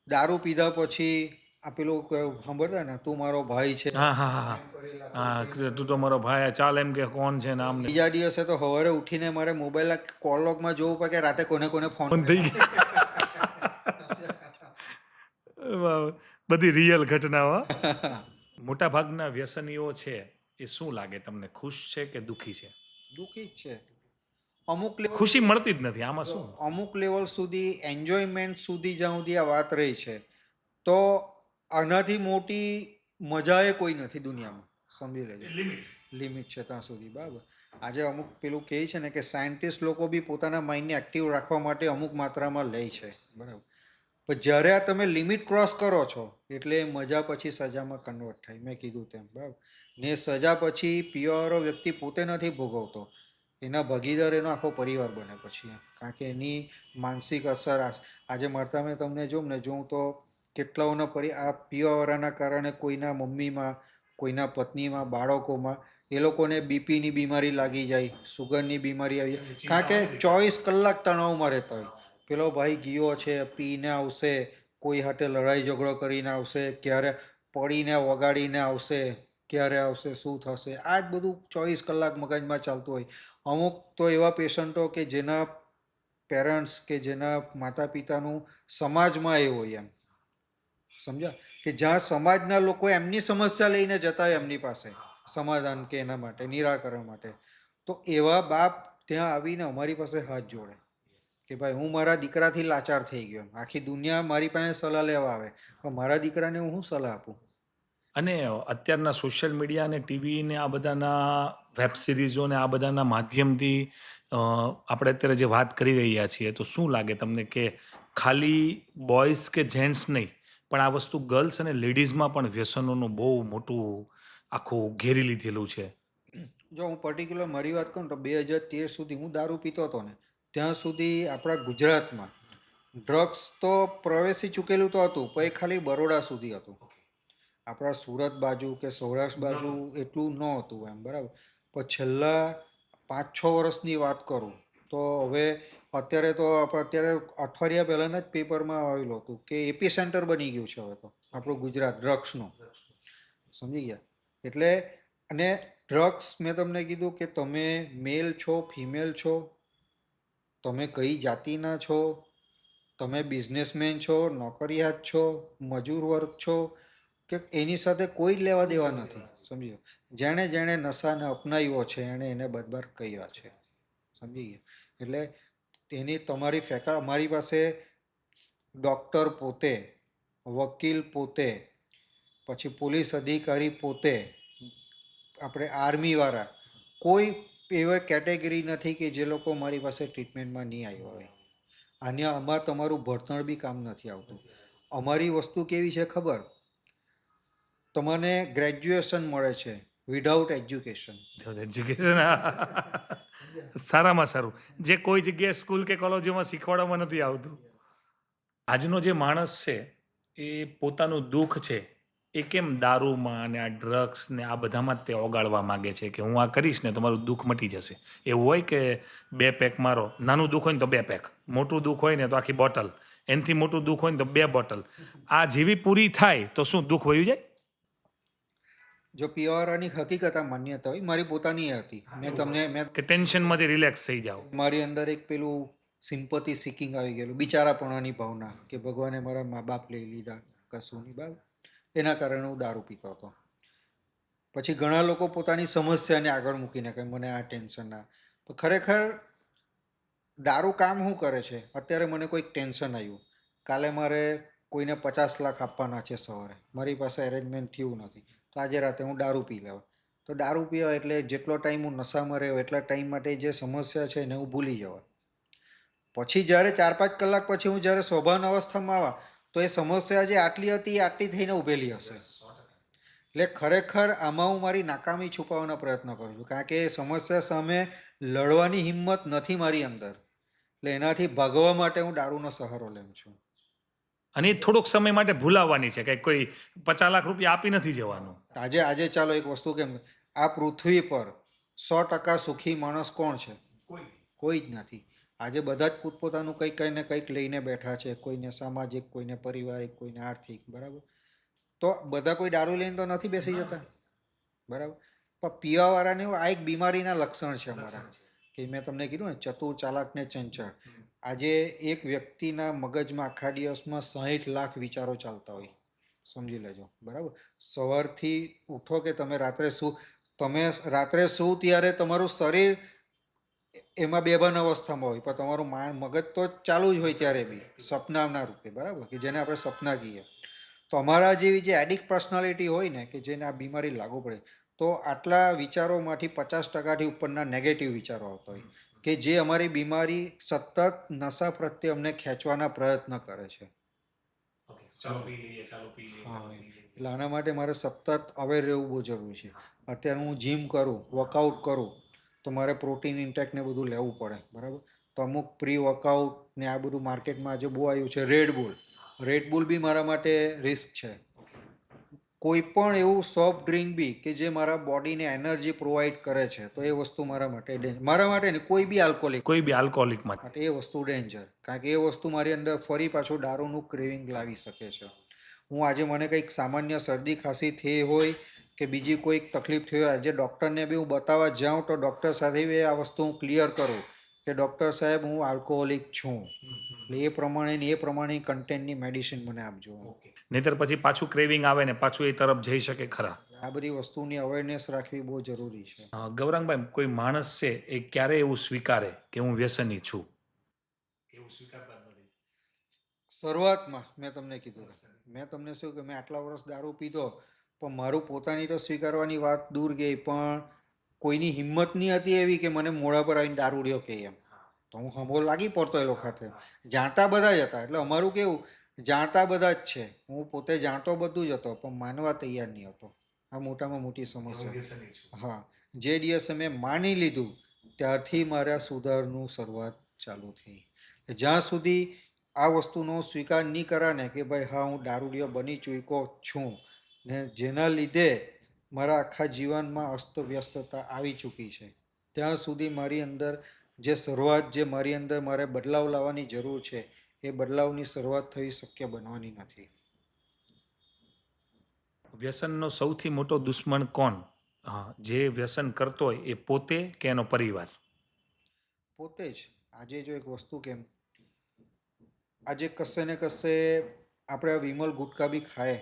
દારૂ પીધા પછી આ પેલું સાંભળતા ને, તું મારો ભાઈ છે, હા હા હા હા હા, તું તો મારો ભાઈ, ચાલ એમ કે કોણ છે નામ ને બીજા દિવસે તો સવારે ઉઠીને મારે મોબાઈલના કોલ લોગમાં જોવું પડે કે રાતે કોને કોને ફોન ફોન થઈ ગયા. બધી રિયલ ઘટનાઓ. મોટા ભાગના વ્યસનીઓ છે એ શું લાગે તમને, ખુશ છે કે દુઃખી છે? દુઃખી જ છે. અમુક લેવલ ખુશી મળતી જ નથી, આમાં શું? અમુક લેવલ સુધી એન્જોયમેન્ટ સુધી જ્યાં સુધી આ વાત રહી છે, તો આનાથી મોટી મજા એ કોઈ નથી દુનિયામાં. સમજી લેજો. લિમિટ છે ત્યાં સુધી. બરાબર. આજે અમુક પેલું કહે છે ને કે સાયન્ટિસ્ટ લોકો બી પોતાના માઇન્ડને એક્ટિવ રાખવા માટે અમુક માત્રામાં લે છે. બરાબર. પણ જ્યારે આ તમે લિમિટ ક્રોસ કરો છો એટલે મજા પછી સજામાં કન્વર્ટ થાય. મેં કીધું તેમ. બરાબર. ને સજા પછી પીવાવાળો વ્યક્તિ પોતે નથી ભોગવતો, એના ભાગીદાર એનો આખો પરિવાર બને પછી. કારણ કે એની માનસિક અસર આજે મળતા મેં તમને જોઉં તો કેટલાઓના આ પીવાવાળાના કારણે કોઈના મમ્મીમાં, કોઈના પત્નીમાં, બાળકોમાં એ લોકોને બીપીની બીમારી લાગી જાય, સુગરની બીમારી આવી જાય. કારણ કે 24 કલાક તણાવમાં રહેતા હોય. પેલો ભાઈ ગયો છે, પીને આવશે, કોઈ હાથે લડાઈ ઝઘડો કરીને આવશે, ક્યારે પડીને વગાડીને આવશે, ક્યારે આવશે, શું થશે, આ જ બધું 24 કલાક મગજમાં ચાલતું હોય. અમુક તો એવા પેશન્ટો કે જેના પેરેન્ટ્સ કે જેના માતા પિતાનું સમાજમાં એ હોય એમ. સમજ્યા? કે જ્યાં સમાજના લોકો એમની સમસ્યા લઈને જતા હોય એમની પાસે સમાધાન કે એના માટે નિરાકરણ માટે, તો એવા બાપ ત્યાં આવીને અમારી પાસે હાથ જોડે કે ભાઈ હું મારા દીકરાથી લાચાર થઈ ગયો, આખી દુનિયા મારી પાસે સલાહ લેવા આવે, પણ મારા દીકરાને હું શું સલાહ આપું? અને અત્યારના સોશિયલ મીડિયા અને ટીવી ને આ બધાના વેબ સિરીઝો ને આ બધાના માધ્યમથી આપણે અત્યારે જે વાત કરી રહ્યા છીએ, તો શું લાગે તમને કે ખાલી બોયઝ કે જેન્ટ્સ નહીં, પણ આ વસ્તુ ગર્લ્સ અને લેડીઝમાં પણ વ્યસનોનું બહુ મોટું આખું ઘેરી લીધેલું છે? જો હું પર્ટિક્યુલર મારી વાત કરું તો 2013 સુધી હું દારૂ પીતો હતો ને, ત્યાં સુધી આપણા ગુજરાતમાં ડ્રગ્સ તો પ્રવેશી ચૂકેલું તો હતું, પણ એ ખાલી બરોડા સુધી હતું. આપણા સુરત બાજુ કે સૌરાષ્ટ્ર બાજુ એટલું ન હતું એમ. બરાબર. પણ છેલ્લા 5-6 વર્ષની વાત કરું તો હવે અત્યારે અઠવાડિયા પહેલાંના જ પેપરમાં આવેલું હતું કે એપી સેન્ટર બની ગયું છે હવે તો આપણું ગુજરાત ડ્રગ્સનું. સમજી ગયા? એટલે અને ડ્રગ્સ મેં તમને કીધું કે તમે મેલ છો, ફિમેલ છો, તમે કઈ જાતિના છો, તમે બિઝનેસમેન છો, નોકરિયાત છો, મજૂર વર્ગ છો, કે એની સાથે કોઈ લેવા દેવા નથી. સમજી ગયો? જેણે જેણે નશાને અપનાવ્યો છે એણે એને બદબાર કર્યા છે. સમજી ગયા? એટલે એની તમારી અમારી પાસે ડૉક્ટર પોતે, વકીલ પોતે, પછી પોલીસ અધિકારી પોતે, આપણે આર્મીવાળા, કોઈ એવા કેટેગરી નથી કે જે લોકો મારી પાસે ટ્રીટમેન્ટમાં નહીં આવ્યા હોય. આમાં તમારું ભણતર બી કામ નથી આવતું. અમારી વસ્તુ કેવી છે ખબર? તમને ગ્રેજ્યુએશન મળે છે વિધાઉટ એજ્યુકેશન. એજ્યુકેશન સારામાં સારું, જે કોઈ જગ્યાએ સ્કૂલ કે કોલેજોમાં શીખવાડવામાં નથી આવતું. આજનો જે માણસ છે એ પોતાનું દુઃખ છે એ કેમ દારૂમાં અને આ ડ્રગ્સ ને આ બધામાં જ તે ઓગાળવા માંગે છે કે હું આ કરીશ ને તો મારું દુઃખ મટી જશે. એવું હોય કે 2 પેક મારો, નાનું દુઃખ હોય ને તો 2 પેક, મોટું દુઃખ હોય ને તો આખી બોટલ, એનાથી મોટું દુઃખ હોય ને તો 2 બોટલ. આ જેવી પૂરી થાય તો શું દુઃખ વયું જાય? જો પીવાવાળાની હકીકત આ માન્યતા હોય, મારી પોતાની એ હતી. મેં કે ટેન્શનમાંથી રિલેક્સ થઈ જાઓ. મારી અંદર એક પેલું સિમ્પથી સિકિંગ આવી ગયેલું, બિચારાપણાની ભાવના કે ભગવાને મારા મા બાપ લઈ લીધા, કશું નહીં બાપ. એના કારણે હું દારૂ પીતો હતો. પછી ઘણા લોકો પોતાની સમસ્યાને આગળ મૂકીને કહે મને આ ટેન્શન ના. તો ખરેખર દારૂ કામ શું કરે છે? અત્યારે મને કોઈક ટેન્શન આવ્યું, કાલે મારે કોઈને 50 લાખ આપવાના છે સવારે, મારી પાસે એરેન્જમેન્ટ થયું નથી, તો આજે રાતે હું દારૂ પી લેવા. તો દારૂ પીવા એટલે જેટલો ટાઈમ હું નશામાં રહ્યો એટલા ટાઈમ માટે જે સમસ્યા છે એને હું ભૂલી જવા. પછી જ્યારે 4-5 કલાક પછી હું જ્યારે સ્વભાન અવસ્થામાં આવા તો એ સમસ્યા જે આટલી હતી એ આટલી થઈને ઊભેલી હશે. એટલે ખરેખર આમાં હું મારી નાકામી છુપાવવાનો પ્રયત્ન કરું છું, કારણ કે એ સમસ્યા સામે લડવાની હિંમત નથી મારી અંદર. એટલે એનાથી ભાગવા માટે હું દારૂનો સહારો લઉં છું. અને એ થોડોક સમય માટે ભૂલાવવાની છે, કે કોઈ 50 લાખ રૂપિયા આપી નથી જવાનું. આજે ચાલો એક વસ્તુ કેમ, આ પૃથ્વી પર 100% સુખી માણસ કોણ છે? કોઈ જ નથી. આજે બધા જ પોતપોતાનું કંઈક ને કંઈક લઈને બેઠા છે, કોઈને સામાજિક, કોઈને પારિવારિક, કોઈને આર્થિક, બરાબર? તો બધા કોઈ દારૂ લઈને તો નથી બેસી જતા, બરાબર? પણ પીવાવાળાને આ એક બીમારીના લક્ષણ છે અમારા, કે મેં તમને કીધું ને ચતુર, ચાલાક ને ચંચળ. આજે એક વ્યક્તિના મગજમાં આખા દિવસમાં 60 લાખ વિચારો ચાલતા હોય, સમજી લેજો, બરાબર? સવારથી ઉઠો કે તમે રાત્રે શું ત્યારે તમારું શરીર એમાં બેભાન અવસ્થામાં હોય, પણ તમારું મગજ તો ચાલુ જ હોય ત્યારે બી સપનાના રૂપે, બરાબર? કે જેને આપણે સપના કહીએ. તો અમારા જેવી જે એડિક્ટ પર્સનાલિટી હોય ને, કે જેને આ બીમારી લાગુ પડે, તો આટલા વિચારોમાંથી 50%થી ઉપરના નેગેટિવ વિચારો આવતા હોય, કે જે અમારી બીમારી સતત નશા પ્રત્યે અમને ખેંચવાના પ્રયત્ન કરે છે. એટલે આના માટે મારે સતત અવેર રહેવું બહુ જરૂરી છે. અત્યારે હું જીમ કરું, વર્કઆઉટ કરું, તો મારે પ્રોટીન ઇન્ટેક ને બધું લેવું પડે, બરાબર? તો અમુક પ્રી વર્કઆઉટ ને આ બધું માર્કેટમાં આજે બહુ આવ્યું છે, રેડબુલ બી મારા માટે રિસ્ક છે. કોઈ પણ એવું સોફ્ટ ડ્રિંક બી કે જે મારા બોડીને એનર્જી પ્રોવાઈડ કરે છે, તો એ વસ્તુ મારા માટે મારા માટે ને કોઈ બી આલ્કોહોલિક માટે એ વસ્તુ ડેન્જર, કારણ કે એ વસ્તુ મારી અંદર ફરી પાછું દારૂનું ક્રેવિંગ લાવી શકે છે. હું આજે મને કંઈક સામાન્ય શરદી ખાંસી થઈ હોય કે બીજી કોઈક તકલીફ થઈ હોય, આજે ડૉક્ટરને બી હું બતાવવા જાઉં તો ડૉક્ટર સાથે બી આ વસ્તુ હું ક્લિયર કરું કે ડૉક્ટર સાહેબ હું આલ્કોહોલિક છું, એટલે એ પ્રમાણે કન્ટેન્ટની મેડિસિન મને આપજો. નહીતર પછી પાછું ક્રેવિંગ આવે ને પાછું એ તરફ જઈ શકે ખરા. આ બધી વસ્તુની અવેરનેસ રાખવી બહુ જરૂરી છે. ગૌરાંગભાઈ, કોઈ માણસ છે એ ક્યારે એવું સ્વીકારે કે હું વ્યસની છું? એવું સ્વીકારતા જ નથી. શરૂઆતમાં મેં તમને કીધું, મેં તમને શું કે મેં આટલા વર્ષ દારૂ પીધો, પણ મારું પોતાની તો સ્વીકારવાની વાત દૂર ગઈ, પણ કોઈની હિંમત નહીં હતી એવી કે મને મોઢા પર આવીને દારૂ રહ્યો કે એમ. તો હું હમો લાગી પડતો એ લોકો સાથે. જાણતા બધા જ હતા, એટલે અમારું કેવું, જાણતા બધા જ છે, હું પોતે જાણતો બધું જ હતો, પણ માનવા તૈયાર નહીં હતો. આ મોટામાં મોટી સમસ્યા. હા, જે દિવસે મેં માની લીધું ત્યારથી મારા સુધારનું શરૂઆત ચાલુ થઈ. જ્યાં સુધી આ વસ્તુનો સ્વીકાર નહીં કરા ને કે ભાઈ હા હું દારૂડિયો બની ચૂક્યો છું, ને જેના લીધે મારા આખા જીવનમાં અસ્તવ્યસ્તતા આવી ચૂકી છે, ત્યાં સુધી મારી અંદર જે શરૂઆત, જે મારી અંદર મારે બદલાવ લાવવાની જરૂર છે, એ બદલાવની શરૂઆત થવી શક્ય બનવાની નથી. વ્યસનનો સૌથી મોટો દુશ્મન કોણ? હા, જે વ્યસન કરતો હોય એ પોતે કે એનો પરિવાર? પોતે જ. આજે જો એક વસ્તુ કેમ, આજે કશે ને કશે આપણે વિમલ ગુટકા બી ખાય,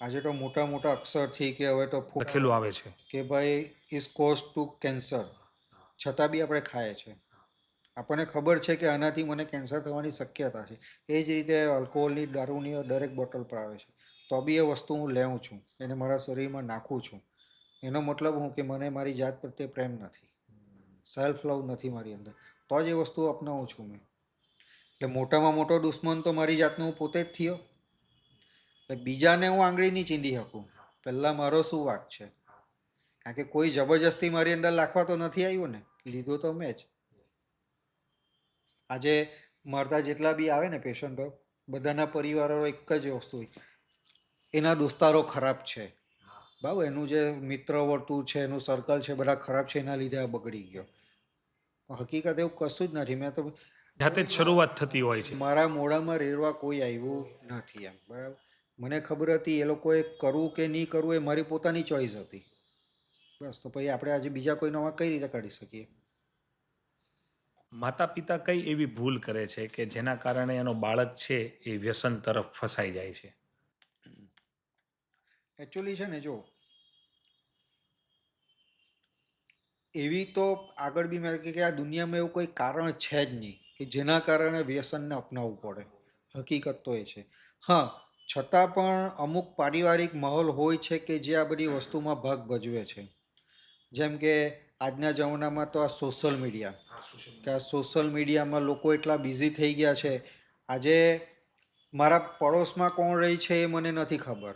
આજે તો મોટા મોટા અક્ષરથી કે હવે તો લખેલું આવે છે કે ભાઈ ઇઝ કોઝ ટુ કેન્સર, છતાં બી આપણે ખાય છે. આપણને ખબર છે કે આનાથી મને કેન્સર થવાની શક્યતા છે. એ જ રીતે આલ્કોહોલની દારૂની દરેક બોટલ પર આવે છે, તો બી એ વસ્તુ હું લેઉં છું, એને મારા શરીરમાં નાખું છું. એનો મતલબ હું કે મને મારી જાત પ્રત્યે પ્રેમ નથી, સેલ્ફ લવ નથી મારી અંદર, તો જ એ વસ્તુ અપનાવું છું મેં. એટલે મોટામાં મોટો દુશ્મન તો મારી જાતનો હું પોતે જ થયો. એટલે બીજાને હું આંગળી નહીં ચીંધી શકું, પહેલાં મારો શું વાંક છે? કારણ કે કોઈ જબરજસ્તી મારી અંદર લાખવા તો નથી આવ્યું ને, લીધો તો મેં જ. આજે મારતા જેટલા બી આવે ને પેશન્ટો, બધાના પરિવારો એક જ વસ્તુ હોય, એના દોસ્તારો ખરાબ છે, બરાબર, એનું જે મિત્ર વર્તુળ છે, એનું સર્કલ છે, બધા ખરાબ છે, એના લીધે આ બગડી ગયો. હકીકત એવું કશું જ નથી. મેં તો જાતે જ શરૂઆત થતી હોય છે. મારા મોઢામાં રેડવા કોઈ આવ્યું નથી એમ, બરાબર. મને ખબર હતી એ લોકોએ કરવું કે નહીં કરવું એ મારી પોતાની ચોઈસ હતી, બસ. તો પછી આપણે આજે બીજા કોઈનામાં કઈ રીતે કાઢી શકીએ? માતા પિતા કઈ એવી ભૂલ કરે છે કે જેના કારણે એનો બાળક છે એ વ્યસન તરફ ફસાઈ જાય છે? એકચ્યુઅલી છે ને, જો એવી તો આગળ બી મેં કે આ દુનિયામાં એવું કોઈ કારણ છે જ નહીં કે જેના કારણે વ્યસનને અપનાવવું પડે. હકીકત તો એ છે. હા, છતાં પણ અમુક પારિવારિક માહોલ હોય છે કે જે આ બધી વસ્તુમાં ભાગ ભજવે છે. જેમ કે આજના જમાનામાં તો આ સોશિયલ મીડિયા, કે આ સોશિયલ મીડિયામાં લોકો એટલા બિઝી થઈ ગયા છે. આજે મારા પડોશમાં કોણ રહી છે એ મને નથી ખબર,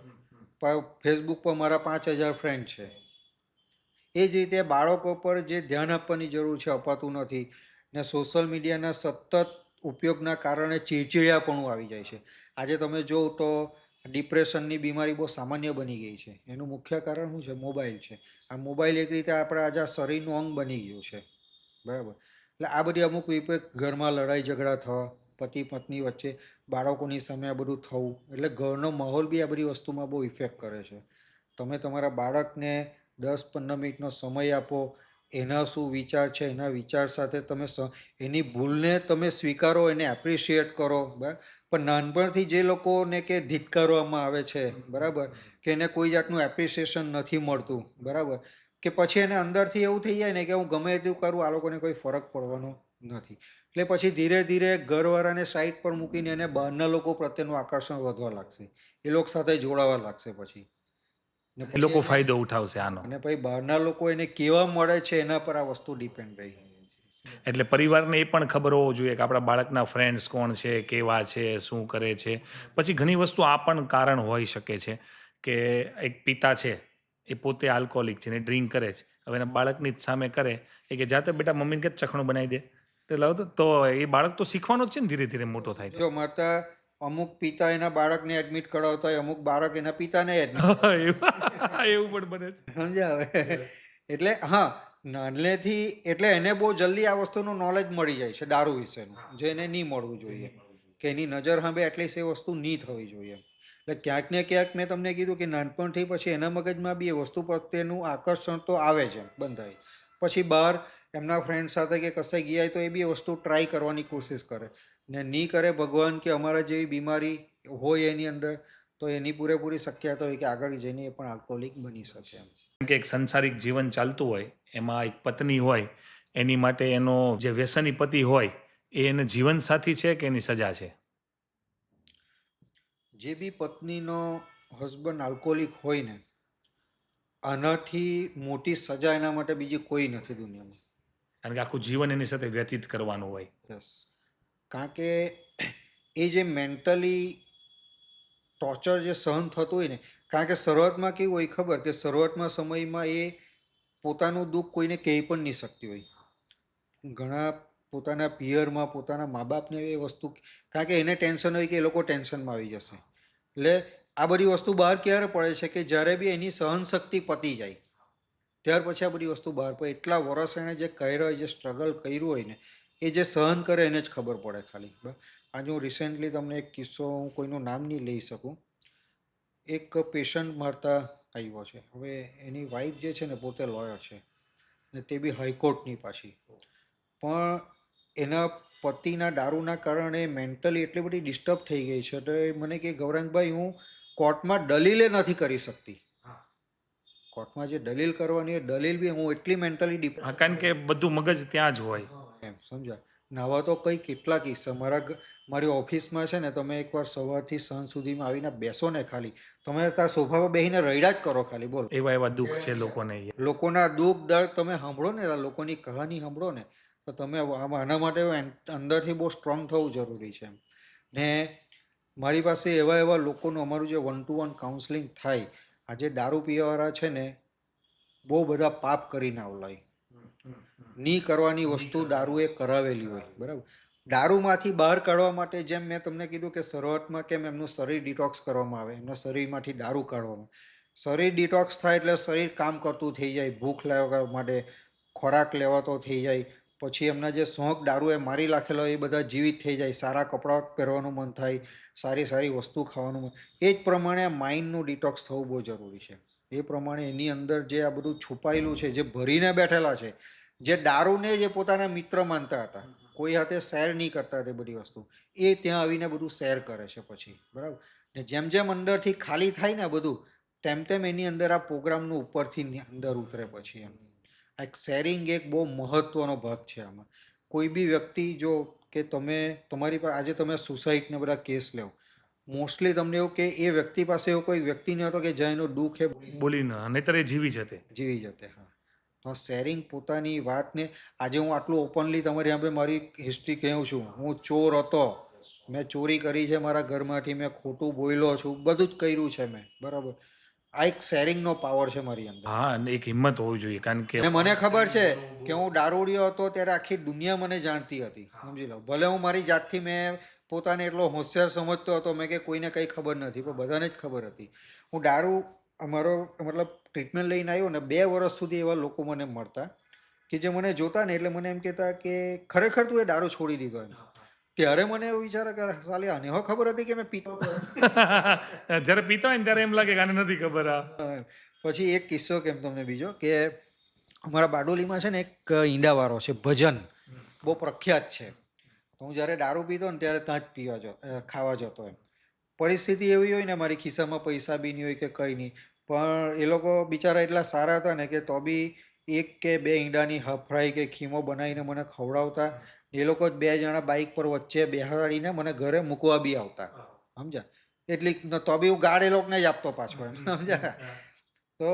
પણ ફેસબુક પર મારા 5,000 ફ્રેન્ડ છે. એ જ રીતે બાળકો પર જે ધ્યાન આપવાની જરૂર છે અપાતું નથી, ને સોશિયલ મીડિયાના સતત ઉપયોગના કારણે ચીડચીડિયાપણું આવી જાય છે. આજે તમે જુઓ તો ડિપ્રેશનની બીમારી બહુ સામાન્ય બની ગઈ છે. એનું મુખ્ય કારણ શું છે? મોબાઈલ છે. આ મોબાઈલ એક રીતે આપણા આજે આ શરીરનું અંગ બની ગયું છે, બરાબર. એટલે આ બધી અમુક વિપરીત, ઘરમાં લડાઈ ઝઘડા થવા, પતિ પત્ની વચ્ચે, બાળકોની સામે આ બધું થવું, એટલે ઘરનો માહોલ બી આ બધી વસ્તુમાં બહુ ઇફેક્ટ કરે છે. તમે તમારા બાળકને 10-15 મિનિટનો સમય આપો, એના શું વિચાર છે, એના વિચાર સાથે તમે એની ભૂલને તમે સ્વીકારો, એને એપ્રિશિએટ કરો, બરાબર. પણ નાનપણથી જે લોકોને કે ધિક્કારવામાં આવે છે, બરાબર, કે એને કોઈ જાતનું એપ્રિસિએશન નથી મળતું, બરાબર, કે પછી એને અંદરથી એવું થઈ જાય ને કે હું ગમે તેવું કરું, આ લોકોને કોઈ ફરક પડવાનો નથી. એટલે પછી ધીરે ધીરે ઘરવાળાને સાઈડ પર મૂકીને એને બહારના લોકો પ્રત્યેનું આકર્ષણ વધવા લાગશે, એ લોકો સાથે જોડાવા લાગશે પછી. ને એ પછી લોકો ફાયદો ઉઠાવશે આનો. અને પછી બહારના લોકો એને કેવા મળે છે એના પર આ વસ્તુ ડિપેન્ડ રહી. એટલે પરિવારને એ પણ ખબર હોવું જોઈએ કે આપણા બાળકના ફ્રેન્ડ્સ કોણ છે, કેવા છે, શું કરે છે. પછી ઘણી વસ્તુ આ પણ કારણ હોઈ શકે છે કે એક પિતા છે એ પોતે આલ્કોહોલિક છે ને ડ્રિંક કરે છે. હવે એના બાળકની જ સામે કરે એ કે જાતે બેટા મમ્મીને કે ચખણું બનાવી દે, એટલે હવે તો એ બાળક તો શીખવાનો જ છે ને ધીરે ધીરે મોટો થાય તો. જો માતા અમુક પિતા એના બાળકને એડમિટ કરાવતા હોય, અમુક બાળક એના પિતાને એડમિટ એવું પણ બને છે. સમજ્યા હવે? એટલે હા, નાનલેથી એટલે એને બહુ જલ્દી આ વસ્તુનું નોલેજ મળી જાય છે દારૂ વિશેનું, જે એને નહીં મળવું જોઈએ, કે એની નજર સામે એટલીસ્ટ એ વસ્તુ નહીં થવી જોઈએ. એટલે ક્યાંક ને ક્યાંક મેં તમને કીધું કે નાનપણથી પછી એના મગજમાં બી એ વસ્તુ પ્રત્યેનું આકર્ષણ તો આવે છે, બંધાય. પછી બહાર એમના ફ્રેન્ડ સાથે કે કશે ગયા તો એ બી વસ્તુ ટ્રાય કરવાની કોશિશ કરે, ને નહીં કરે ભગવાન કે અમારા જેવી બીમારી હોય એની અંદર, તો એની પૂરેપૂરી શક્યતા હોય કે આગળ જઈને એ પણ આલ્કોહોલિક બની શકે એમ. કેમ કે એક સંસારિક જીવન ચાલતું હોય, એમાં એક પત્ની હોય, એની માટે એનો જે વ્યસની પતિ હોય એ એને જીવનસાથી છે કે એની સજા છે? જે બી પત્નીનો હસબન્ડ આલ્કોહોલિક હોય ને, આનાથી મોટી સજા એના માટે બીજી કોઈ નથી દુનિયામાં. કારણ કે આખું જીવન એની સાથે વ્યતીત કરવાનું હોય. યસ. કારણ કે એ જે મેન્ટલી ટોર્ચર જે સહન થતું હોય ને, કારણ કે શરૂઆતમાં કેવું હોય ખબર, કે શરૂઆતમાં સમયમાં એ પોતાનું દુઃખ કોઈને કહી પણ નહીં શકતી હોય. ઘણા પોતાના પિયરમાં, પોતાના મા બાપને એ વસ્તુ, કારણ કે એને ટેન્શન હોય કે એ લોકો ટેન્શનમાં આવી જશે. એટલે આ બધી વસ્તુ બહાર ક્યારે પડે છે કે જ્યારે બી એની સહનશક્તિ પતી જાય, ત્યાર પછી આ બધી વસ્તુ બહાર પડે. એટલા વર્ષ એણે જે કર્યો હોય, જે સ્ટ્રગલ કર્યું હોય ને, એ જે સહન કરે એને જ ખબર પડે ખાલી. આજે હું રિસેન્ટલી તમને એક કિસ્સો, હું કોઈનું નામ નહીં લઈ શકું, એક પેશન્ટ મારતા આવ્યો છે. હવે એની વાઈફ જે છે ને પોતે લોયર છે, ને તે બી હાઈકોર્ટની પાછી. પણ એના પતિના દારૂના કારણે મેન્ટલી એટલી બધી ડિસ્ટર્બ થઈ ગઈ છે, તો એ મને કે ગૌરાંગભાઈ હું કોર્ટમાં દલીલે નથી કરી શકતી. કોર્ટમાં જે દલીલ કરવાની એ દલીલ બી હું એટલી મેન્ટલી હા, કારણ કે બધું મગજ ત્યાં જ હોય. એમ સમજા. નાવા તો કઈ કેટલા કિસ્સા મારી ઓફિસમાં છે ને, તમે એકવાર સવારથી સાંજ સુધીમાં આવીને બેસો ને, ખાલી તમે ત્યાં સોફા પર બેસીને રડ્યા જ કરો ખાલી, બોલો. એવા એવા દુઃખ છે લોકોને. લોકોના દુઃખ દર્દ તમે સાંભળો ને, લોકોની કહાની સાંભળો ને, તો તમે આના માટે અંદરથી બહુ સ્ટ્રોંગ થવું જરૂરી છે. ને મારી પાસે એવા એવા લોકોનું અમારું જે 1-to-1 કાઉન્સલિંગ થાય, આજે દારૂ પીવાવાળા છે ને બહુ બધા પાપ કરીને આવલાય. ની કરવાની વસ્તુ દારૂએ કરાવેલી હોય, બરાબર. દારૂમાંથી બહાર કાઢવા માટે, જેમ મેં તમને કીધું કે શરૂઆતમાં કેમ એમનું શરીર ડિટોક્સ કરવામાં આવે, એમના શરીરમાંથી દારૂ કાઢવામાં. શરીર ડિટોક્સ થાય એટલે શરીર કામ કરતું થઈ જાય, ભૂખ લાગવા માટે ખોરાક લેવાતો થઈ જાય, પછી એમના જે શોખ દારૂએ મારી રાખેલો એ બધા જીવિત થઈ જાય, સારા કપડાં પહેરવાનું મન થાય, સારી સારી વસ્તુ ખાવાનું મન. એ જ પ્રમાણે માઇન્ડનું ડિટોક્સ થવું બહુ જરૂરી છે. એ પ્રમાણે એની અંદર જે આ બધું છુપાયેલું છે, જે ભરીને બેઠેલા છે, જે દારૂને જે પોતાના મિત્ર માનતા હતા, કોઈ હાથે શેર નહીં કરતા તે બધી વસ્તુ, એ ત્યાં આવીને બધું શેર કરે છે પછી, બરાબર. ને જેમ જેમ અંદરથી ખાલી થાય ને બધું, તેમ તેમ એની અંદર આ પ્રોગ્રામનું ઉપરથી અંદર ઉતરે પછી એમ. આ એક શેરિંગ એક બહુ મહત્વનો ભાગ છે આમાં. કોઈ બી વ્યક્તિ જો કે તમારી પાસે આજે તમે સુસાઇડને બધા કેસ લેવો, મોસ્ટલી તમને એવું કે એ વ્યક્તિ પાસે એવો કોઈ વ્યક્તિ નહીં હતો કે જ્યાં એનો દુઃખ એ બોલીને, નહીતર એ જીવી જતે. જીવી જતે. હા, તો શેરિંગ પોતાની વાતને, આજે હું આટલું ઓપનલી તમારી સામે મારી હિસ્ટ્રી કહું છું, હું ચોર હતો, મેં ચોરી કરી છે મારા ઘરમાંથી, મેં ખોટું બોલ્યો છું, બધું જ કર્યું છે મેં, બરાબર. આ એક શેરિંગનો પાવર છે મારી અંદર. હા, અને એક હિંમત હોવી જોઈએ, કારણ કે અને મને ખબર છે કે હું દારૂડિયો હતો ત્યારે આખી દુનિયા મને જાણતી હતી, સમજી લો. ભલે હું મારી જાતથી મેં પોતાને એટલો હોશિયાર સમજતો હતો મેં કે કોઈને કંઈ ખબર નથી, પણ બધાને જ ખબર હતી. હું દારૂ અમારો મતલબ ટ્રીટમેન્ટ લઈને આવ્યો ને, 2 વર્ષ સુધી એવા લોકો મને મળતા કે જે મને જોતા ને એટલે મને એમ કહેતા કે ખરેખર તું એ દારૂ છોડી દીધો એમ. ત્યારે મને એવું વિચાર કે સાલી આને હો ખબર હતી કે મેં પીતો હતો. જ્યારે પીતા હોય ને ત્યારે એમ લાગે કે આને નથી ખબર. પછી એક કિસ્સો કેમ તમને બીજો, કે અમારા બારડોલીમાં છે ને એક ઈંડાવાળો છે ભજન, બહુ પ્રખ્યાત છે. તો હું જ્યારે દારૂ પીતો ને ત્યારે ત્યાં જ ખાવા જતો એમ. પરિસ્થિતિ એવી હોય ને, મારી ખિસ્સામાં પૈસા બી નહીં હોય કે કંઈ નહીં, પણ એ લોકો બિચારા એટલા સારા હતા ને કે તો બી 1 કે 2 ઈંડાની હફરાઈ કે ખીમો બનાવીને મને ખવડાવતા. એ લોકો જ 2 જણા બાઇક પર વચ્ચે બેસાડીને મને ઘરે મૂકવા બી આવતા, સમજ્યા. એટલી તો બી હું ગાડ એ લોકોને જ આપતો પાછો એમ, સમજ્યા. તો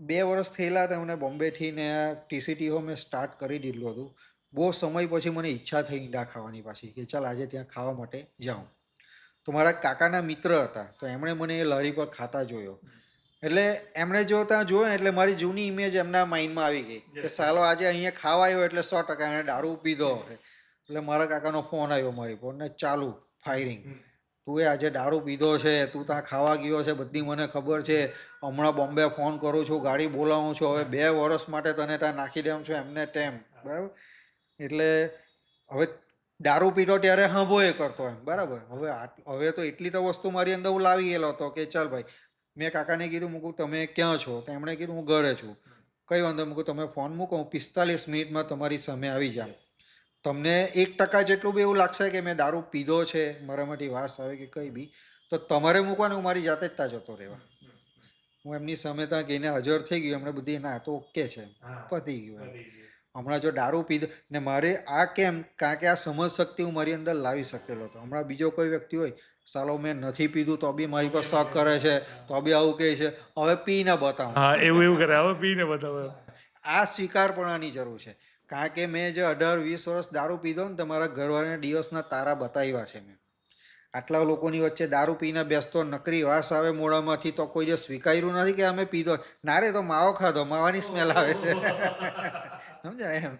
2 વર્ષ થયેલા હતા મને બોમ્બેથી ને TCT મેં સ્ટાર્ટ કરી દીધું હતું. બહુ સમય પછી મને ઈચ્છા થઈ ઈંડા ખાવાની પાછી, કે ચાલ આજે ત્યાં ખાવા માટે જાઉં. તો મારા કાકાના મિત્ર હતા, તો એમણે મને એ લારી પર ખાતા જોયો. એટલે એમણે જો ત્યાં જોયો ને એટલે મારી જૂની ઇમેજ એમના માઇન્ડમાં આવી ગઈ કે સાલો આજે અહીંયા ખાવા આવ્યો એટલે 100% એણે દારૂ પીધો. એટલે મારા કાકાનો ફોન આવ્યો મારી પર ને ચાલુ ફાયરિંગ, તું એ આજે દારૂ પીધો છે, તું ત્યાં ખાવા ગયો છે, બધી મને ખબર છે, હમણાં બોમ્બે ફોન કરું છું, ગાડી બોલાવું છું, હવે 2 વર્ષ માટે તને ત્યાં નાખી દેમ છું એમને તેમ, બરાબર. એટલે હવે દારૂ પીધો ત્યારે હાંભો એ કરતો એમ, બરાબર. હવે તો એટલી તો વસ્તુ મારી અંદર હું લાવી ગયેલો હતો કે ચાલ ભાઈ, મેં કાકાને કીધું મૂકું તમે ક્યાં છો, તો એમણે કીધું હું ઘરે છું. કઈ વાંધો, મૂકું તમે ફોન મૂકો, હું 45 મિનિટમાં તમારી સામે આવી જાઉં. તમને 1% જેટલું બી એવું લાગશે કે મેં દારૂ પીધો છે, મારામાંથી વાસ આવે કે કંઈ બી, તો તમારે મૂકવાનું, હું મારી જાતે જ ત્યાં જતો રહેવા. હું એમની સામે ત્યાં ગઈને હાજર થઈ ગયો, એમણે બધી ના તો ઓકે છે, પતી ગયું. હમણાં જો દારૂ પીધો ને મારે આ કેમ, કારણ કે આ સમજ શક્તિ હું મારી અંદર લાવી શકેલો હતો. હમણાં બીજો કોઈ વ્યક્તિ હોય, સાલો મેં નથી પીધું તો બી મારી પર શક કરે છે, તો બી આવું કહે છે, હવે પીને બતાવું. હા, એવું કરે, હવે પીને બતાવે. આ સ્વીકારપણાની જરૂર છે, કારણ કે મેં જે 18-20 વર્ષ દારૂ પીધો ને, તમારા ઘરવાળાને દિવસના તારા બતાવ્યા છે મેં. આટલા લોકોની વચ્ચે દારૂ પીને બેસતો, નકરી વાસ આવે મોઢામાંથી, તો કોઈ જે સ્વીકાર્યું નથી કે અમે પીધો. ના રે, તો માવો ખાધો, માવાની સ્મેલ આવે. સમજાય એમ.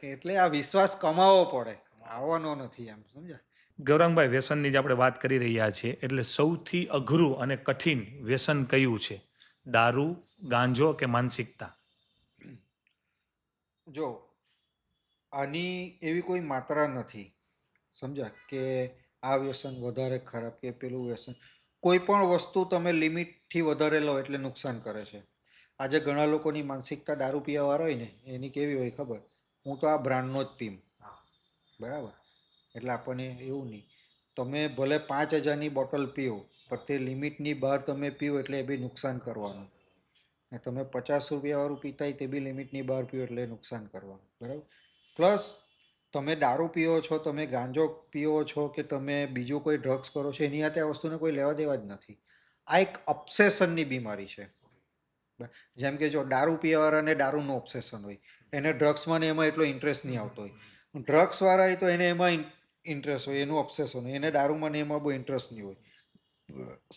એટલે આ વિશ્વાસ કમાવવો પડે, આવવાનો નથી એમ, સમજ્યા. ગૌરાંગભાઈ, વ્યસનની જે આપણે વાત કરી રહ્યા છીએ, એટલે સૌથી અઘરું અને કઠિન વ્યસન કયું છે? દારૂ, ગાંજો કે માનસિકતા? જો આની એવી કોઈ માત્રા નથી, સમજ્યા, કે આ વ્યસન વધારે ખરાબ કે પેલું વ્યસન. કોઈ પણ વસ્તુ તમે લિમિટથી વધારે લો એટલે નુકસાન કરે છે. આજે ઘણા લોકોની માનસિકતા દારૂ પીવાવાળા હોય ને, એની કેવી હોય ખબર, હું તો આ બ્રાન્ડનો જ પીમ, બરાબર. એટલે આપણને એવું નહીં, તમે ભલે 5,000ની બોટલ પીઓ, પણ તે લિમિટની બહાર તમે પીઓ એટલે એ બી નુકસાન કરવાનું. ને તમે 50 રૂપિયાવાળું પીતા હોય તે બી લિમિટની બહાર પીઓ એટલે નુકસાન કરવાનું, બરાબર. પ્લસ તમે દારૂ પીઓ છો, તમે ગાંજો પીઓ છો કે તમે બીજું કોઈ ડ્રગ્સ કરો છો, એની હાથે આ વસ્તુને કોઈ લેવા દેવા જ નથી. આ એક ઓબ્સેશનની બીમારી છે. જેમ કે જો દારૂ પીવાવાળાને દારૂનું ઓબ્સેશન હોય, એને ડ્રગ્સમાં ને એમાં એટલો ઇન્ટરેસ્ટ નહીં આવતો હોય. ડ્રગ્સવાળા હોય તો એને એમાં ઇન્ટરેસ્ટ હોય, એનું ઓબ્સેશન હોય. એને દારૂમાં ને એમાં બહુ ઇન્ટરેસ્ટ નહીં હોય.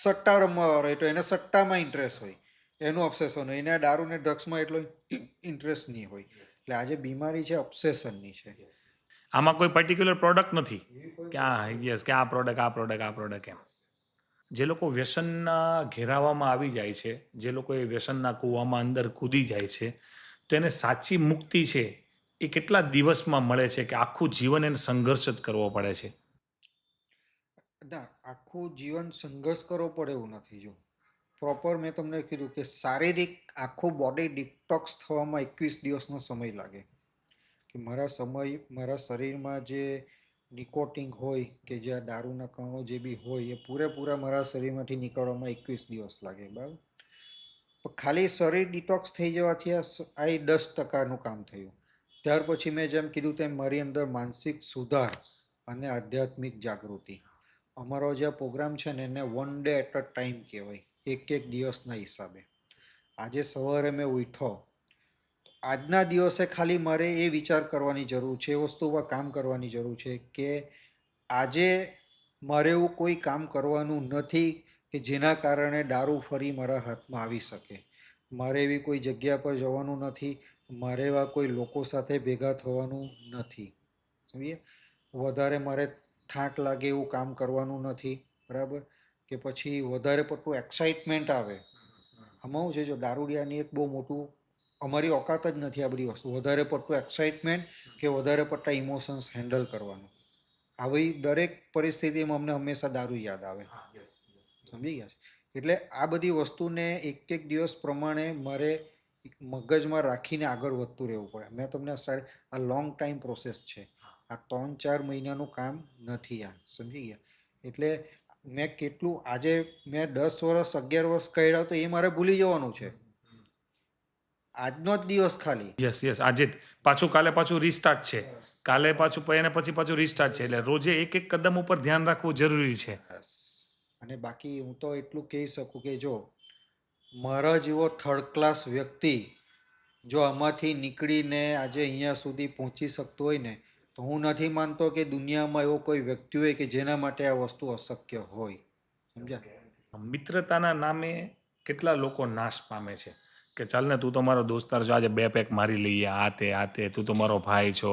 સટ્ટા રમવાવાળો હોય તો એને સટ્ટામાં ઇન્ટરેસ્ટ હોય, એનું ઓબ્સેશન હોય. એને દારૂ ને ડ્રગ્સમાં એટલો ઇન્ટરેસ્ટ નહીં હોય. એટલે આ જે બીમારી છે ઓબ્સેશનની છે. આમાં કોઈ પર્ટિક્યુલર પ્રોડક્ટ નથી કે યસ કે આ પ્રોડક્ટ એમ. જે લોકો વ્યસનના ઘેરાવામાં આવી જાય છે, જે લોકો એ વ્યસનના કૂવામાં અંદર કૂદી જાય છે, તો એને સાચી મુક્તિ છે એ કેટલા દિવસમાં મળે છે કે આખું જીવન એને સંઘર્ષ જ કરવો પડે છે? ના, આખું જીવન સંઘર્ષ કરવો પડે એવું નથી. જો પ્રોપર મેં તમને કીધું કે શારીરિક આખું બોડી ડિટોક્સ થવામાં 21 દિવસનો સમય લાગે. કે મારા શરીરમાં જે નિકોટિન હોય કે જે આ દારૂના કણો જે બી હોય એ પૂરેપૂરા મારા શરીરમાંથી નીકળવામાં 21 દિવસ લાગે. બરાબર. પણ ખાલી શરીર ડિટોક્સ થઈ જવાથી આ 10%નું કામ થયું. ત્યાર પછી મેં જેમ કીધું તેમ મારી અંદર માનસિક સુધાર અને આધ્યાત્મિક જાગૃતિ. અમારો જે પ્રોગ્રામ છે ને એને 1 day at a ટાઈમ કહેવાય, એક દિવસના હિસાબે. આજે સવારે મેં ઉઠ્યો, આજના દિવસે ખાલી મારે એ વિચાર કરવાની જરૂર છે, એ વસ્તુ પર કામ કરવાની જરૂર છે કે આજે મારે એવું કોઈ કામ કરવાનું નથી કે જેના કારણે દારૂ ફરી મારા હાથમાં આવી શકે. મારે એવી કોઈ જગ્યા પર જવાનું નથી, મારે એવા કોઈ લોકો સાથે ભેગા થવાનું નથી. સમજીએ? વધારે મારે થાક લાગે એવું કામ કરવાનું નથી. બરાબર. કે પછી વધારે પડતું એક્સાઇટમેન્ટ આવે. આમાં શું છે, જો દારૂડિયાની એક બહુ મોટું અમારી ઓકાત જ નથી આ બધી વસ્તુ. વધારે પડતું એક્સાઇટમેન્ટ કે વધારે પડતા ઇમોશન્સ હેન્ડલ કરવાનું. આવી દરેક પરિસ્થિતિમાં અમને હંમેશા દારૂ યાદ આવે. સમજી ગયા? એટલે આ બધી વસ્તુને એક દિવસ પ્રમાણે મારે મગજમાં રાખીને આગળ વધતું રહેવું પડે. મેં તમને આ લોંગ ટાઈમ પ્રોસેસ છે. આ 3-4 મહિનાનું કામ નથી આ. સમજી ગયા? એટલે મેં કેટલું આજે મેં 10 વર્ષ 11 વર્ષ કર્યા તો એ મારે ભૂલી જવાનું છે. આજનો જ દિવસ ખાલી. યસ આજે જ પાછું કાલે પાછું રિસ્ટાર્ટ છે, કાલે પાછું એને પછી પાછું રિસ્ટાર્ટ છે, એટલે રોજે એક કદમ ઉપર ધ્યાન રાખવું જરૂરી છે. બસ. અને બાકી હું તો એટલું કહી શકું કે જો મારા જેવો થર્ડ ક્લાસ વ્યક્તિ જો આમાંથી નીકળીને આજે અહીંયા સુધી પહોંચી શકતો હોય ને, તો હું નથી માનતો કે દુનિયામાં એવો કોઈ વ્યક્તિ હોય કે જેના માટે આ વસ્તુ અશક્ય હોય. સમજ્યા? મિત્રતાના નામે કેટલા લોકો નાશ પામે છે કે ચાલ ને તું તો મારો દોસ્તાર છો, આજે 2 પેક મારી લઈએ, આ તે તું તો મારો ભાઈ છો,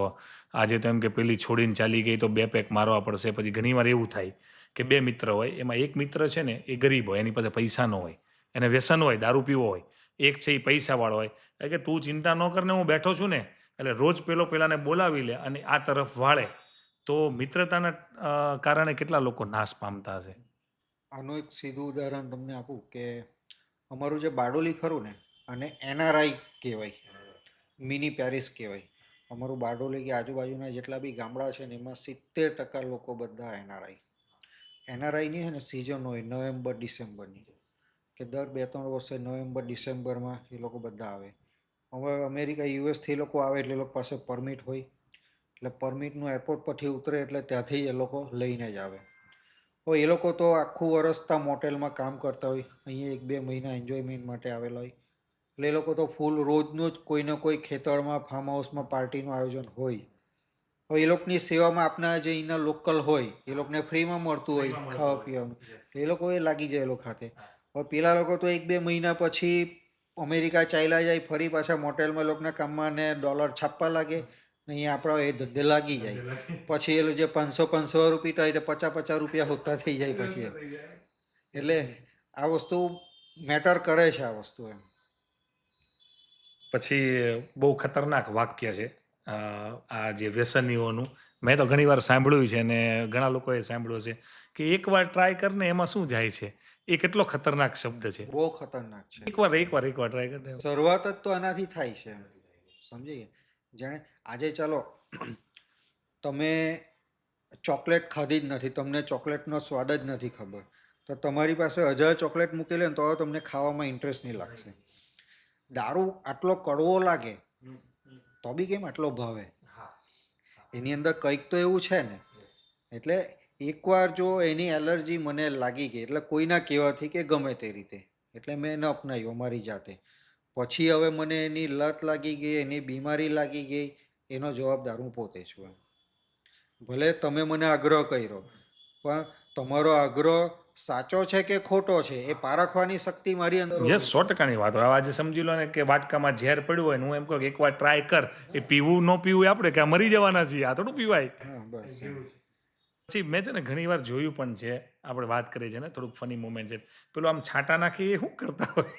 આજે તો એમ કે પેલી છોડીને ચાલી ગઈ તો 2 પેક મારવા પડશે. પછી ઘણીવાર એવું થાય કે 2 મિત્ર હોય, એમાં એક મિત્ર છે ને એ ગરીબ હોય, એની પાસે પૈસા ન હોય, એને વ્યસન હોય, દારૂ પીવો હોય. એક છે એ પૈસાવાળો હોય, એટલે કે તું ચિંતા ન કરને, હું બેઠો છું ને. એટલે રોજ પેલાને બોલાવી લે અને આ તરફ વાળે. તો મિત્રતાના કારણે કેટલા લોકો નાશ પામતા હશે. આનું એક સીધું ઉદાહરણ તમને આપું કે અમારું જે બારડોલી ખરું ને, અને NRI કહેવાય, મિની પેરિસ કહેવાય. અમારું બારડોલી કે આજુબાજુના જેટલા બી ગામડા છે ને એમાં 70% લોકો બધા NRI. NRIની છે ને સિઝન હોય નવેમ્બર ડિસેમ્બરની, કે દર 2-3 વર્ષે નવેમ્બર ડિસેમ્બરમાં એ લોકો બધા આવે. હવે અમેરિકા યુએસથી એ લોકો આવે એટલે એ લોકો પાસે પરમિટ હોય, એટલે પરમિટનું એરપોર્ટ પરથી ઉતરે એટલે ત્યાંથી એ લોકો લઈને જ આવે. હવે એ લોકો તો આખું વરસ ત્યાં મોટેલમાં કામ કરતા હોય, અહીંયા 1-2 મહિના એન્જોયમેન્ટ માટે આવેલા હોય. એટલે એ લોકો તો ફૂલ રોજનું જ કોઈને કોઈ ખેતરમાં ફાર્મ હાઉસમાં પાર્ટીનું આયોજન હોય. હવે એ લોકોની સેવામાં આપણા જે અહીંના લોકલ હોય એ લોકોને ફ્રીમાં મળતું હોય ખાવા પીવાનું, એ લોકો એ લાગી જાય એ લોકો ખાતે. હવે પેલા લોકો તો 1-2 મહિના પછી અમેરિકા ચાલ્યા જાય, ફરી પાછા મોટેલમાં લોકોના કામમાં ને ડોલર છાપવા લાગે. અહીંયા આપણા એ ધંધે લાગી જાય. પછી એ જે 500 રૂપિયા હોય તો 50 રૂપિયા હોતા થઈ જાય પછી. એટલે આ વસ્તુ મેટર કરે છે આ વસ્તુ એમ. પછી બહુ ખતરનાક વાક્ય છે આ જે વ્યસનીઓનું. મેં તો ઘણી વાર સાંભળ્યું છે અને ઘણા લોકોએ સાંભળ્યું છે કે એકવાર ટ્રાય કરને એમાં શું જાય છે. એ કેટલો ખતરનાક શબ્દ છે. બહુ ખતરનાક છે. એકવાર ટ્રાય કરને. શરૂઆત જ તો આનાથી થાય છે એમ. સમજી ગયા? જાણે આજે ચાલો તમે ચોકલેટ ખાધી જ નથી, તમને ચોકલેટનો સ્વાદ જ નથી ખબર, તો તમારી પાસે 1000 ચોકલેટ મૂકેલી ને તો તમને ખાવામાં ઇન્ટરેસ્ટ નહીં લાગશે. દારૂ આટલો કડવો લાગે તો બી કેમ આટલો ભાવે? એની અંદર કંઈક તો એવું છે ને. એટલે એકવાર જો એની એલર્જી મને લાગી ગઈ એટલે કોઈના કહેવાથી કે ગમે તે રીતે એટલે મેં ન અપનાવ્યું અમારી જાતે. પછી હવે મને એની લત લાગી ગઈ, એની બીમારી લાગી ગઈ, એનો જવાબદાર હું પોતે છું એમ. ભલે તમે મને આગ્રહ કર્યો પણ તમારો આગ્રહ સાચો છે કે ખોટો છે એ પારખવાની શક્તિ મારી અંદર યસ, હોવી 100%ની વાત હોય. હવે આજે સમજી લો ને કે વાટકામાં ઝેર પડ્યું હોય ને હું એમ કહું કે એકવાર ટ્રાય કર, એ પીવું ન પીવું એ આપણે કે આ મરી જવાના છીએ, આ થોડું પીવાય. જોઈએ. હા બસ એમ. પછી મેં છે ને ઘણી વાર જોયું પણ છે, આપણે વાત કરીએ છીએ ને થોડુંક ફની મોમેન્ટ છે, પેલું આમ છાંટા નાખી એ શું કરતા હોય?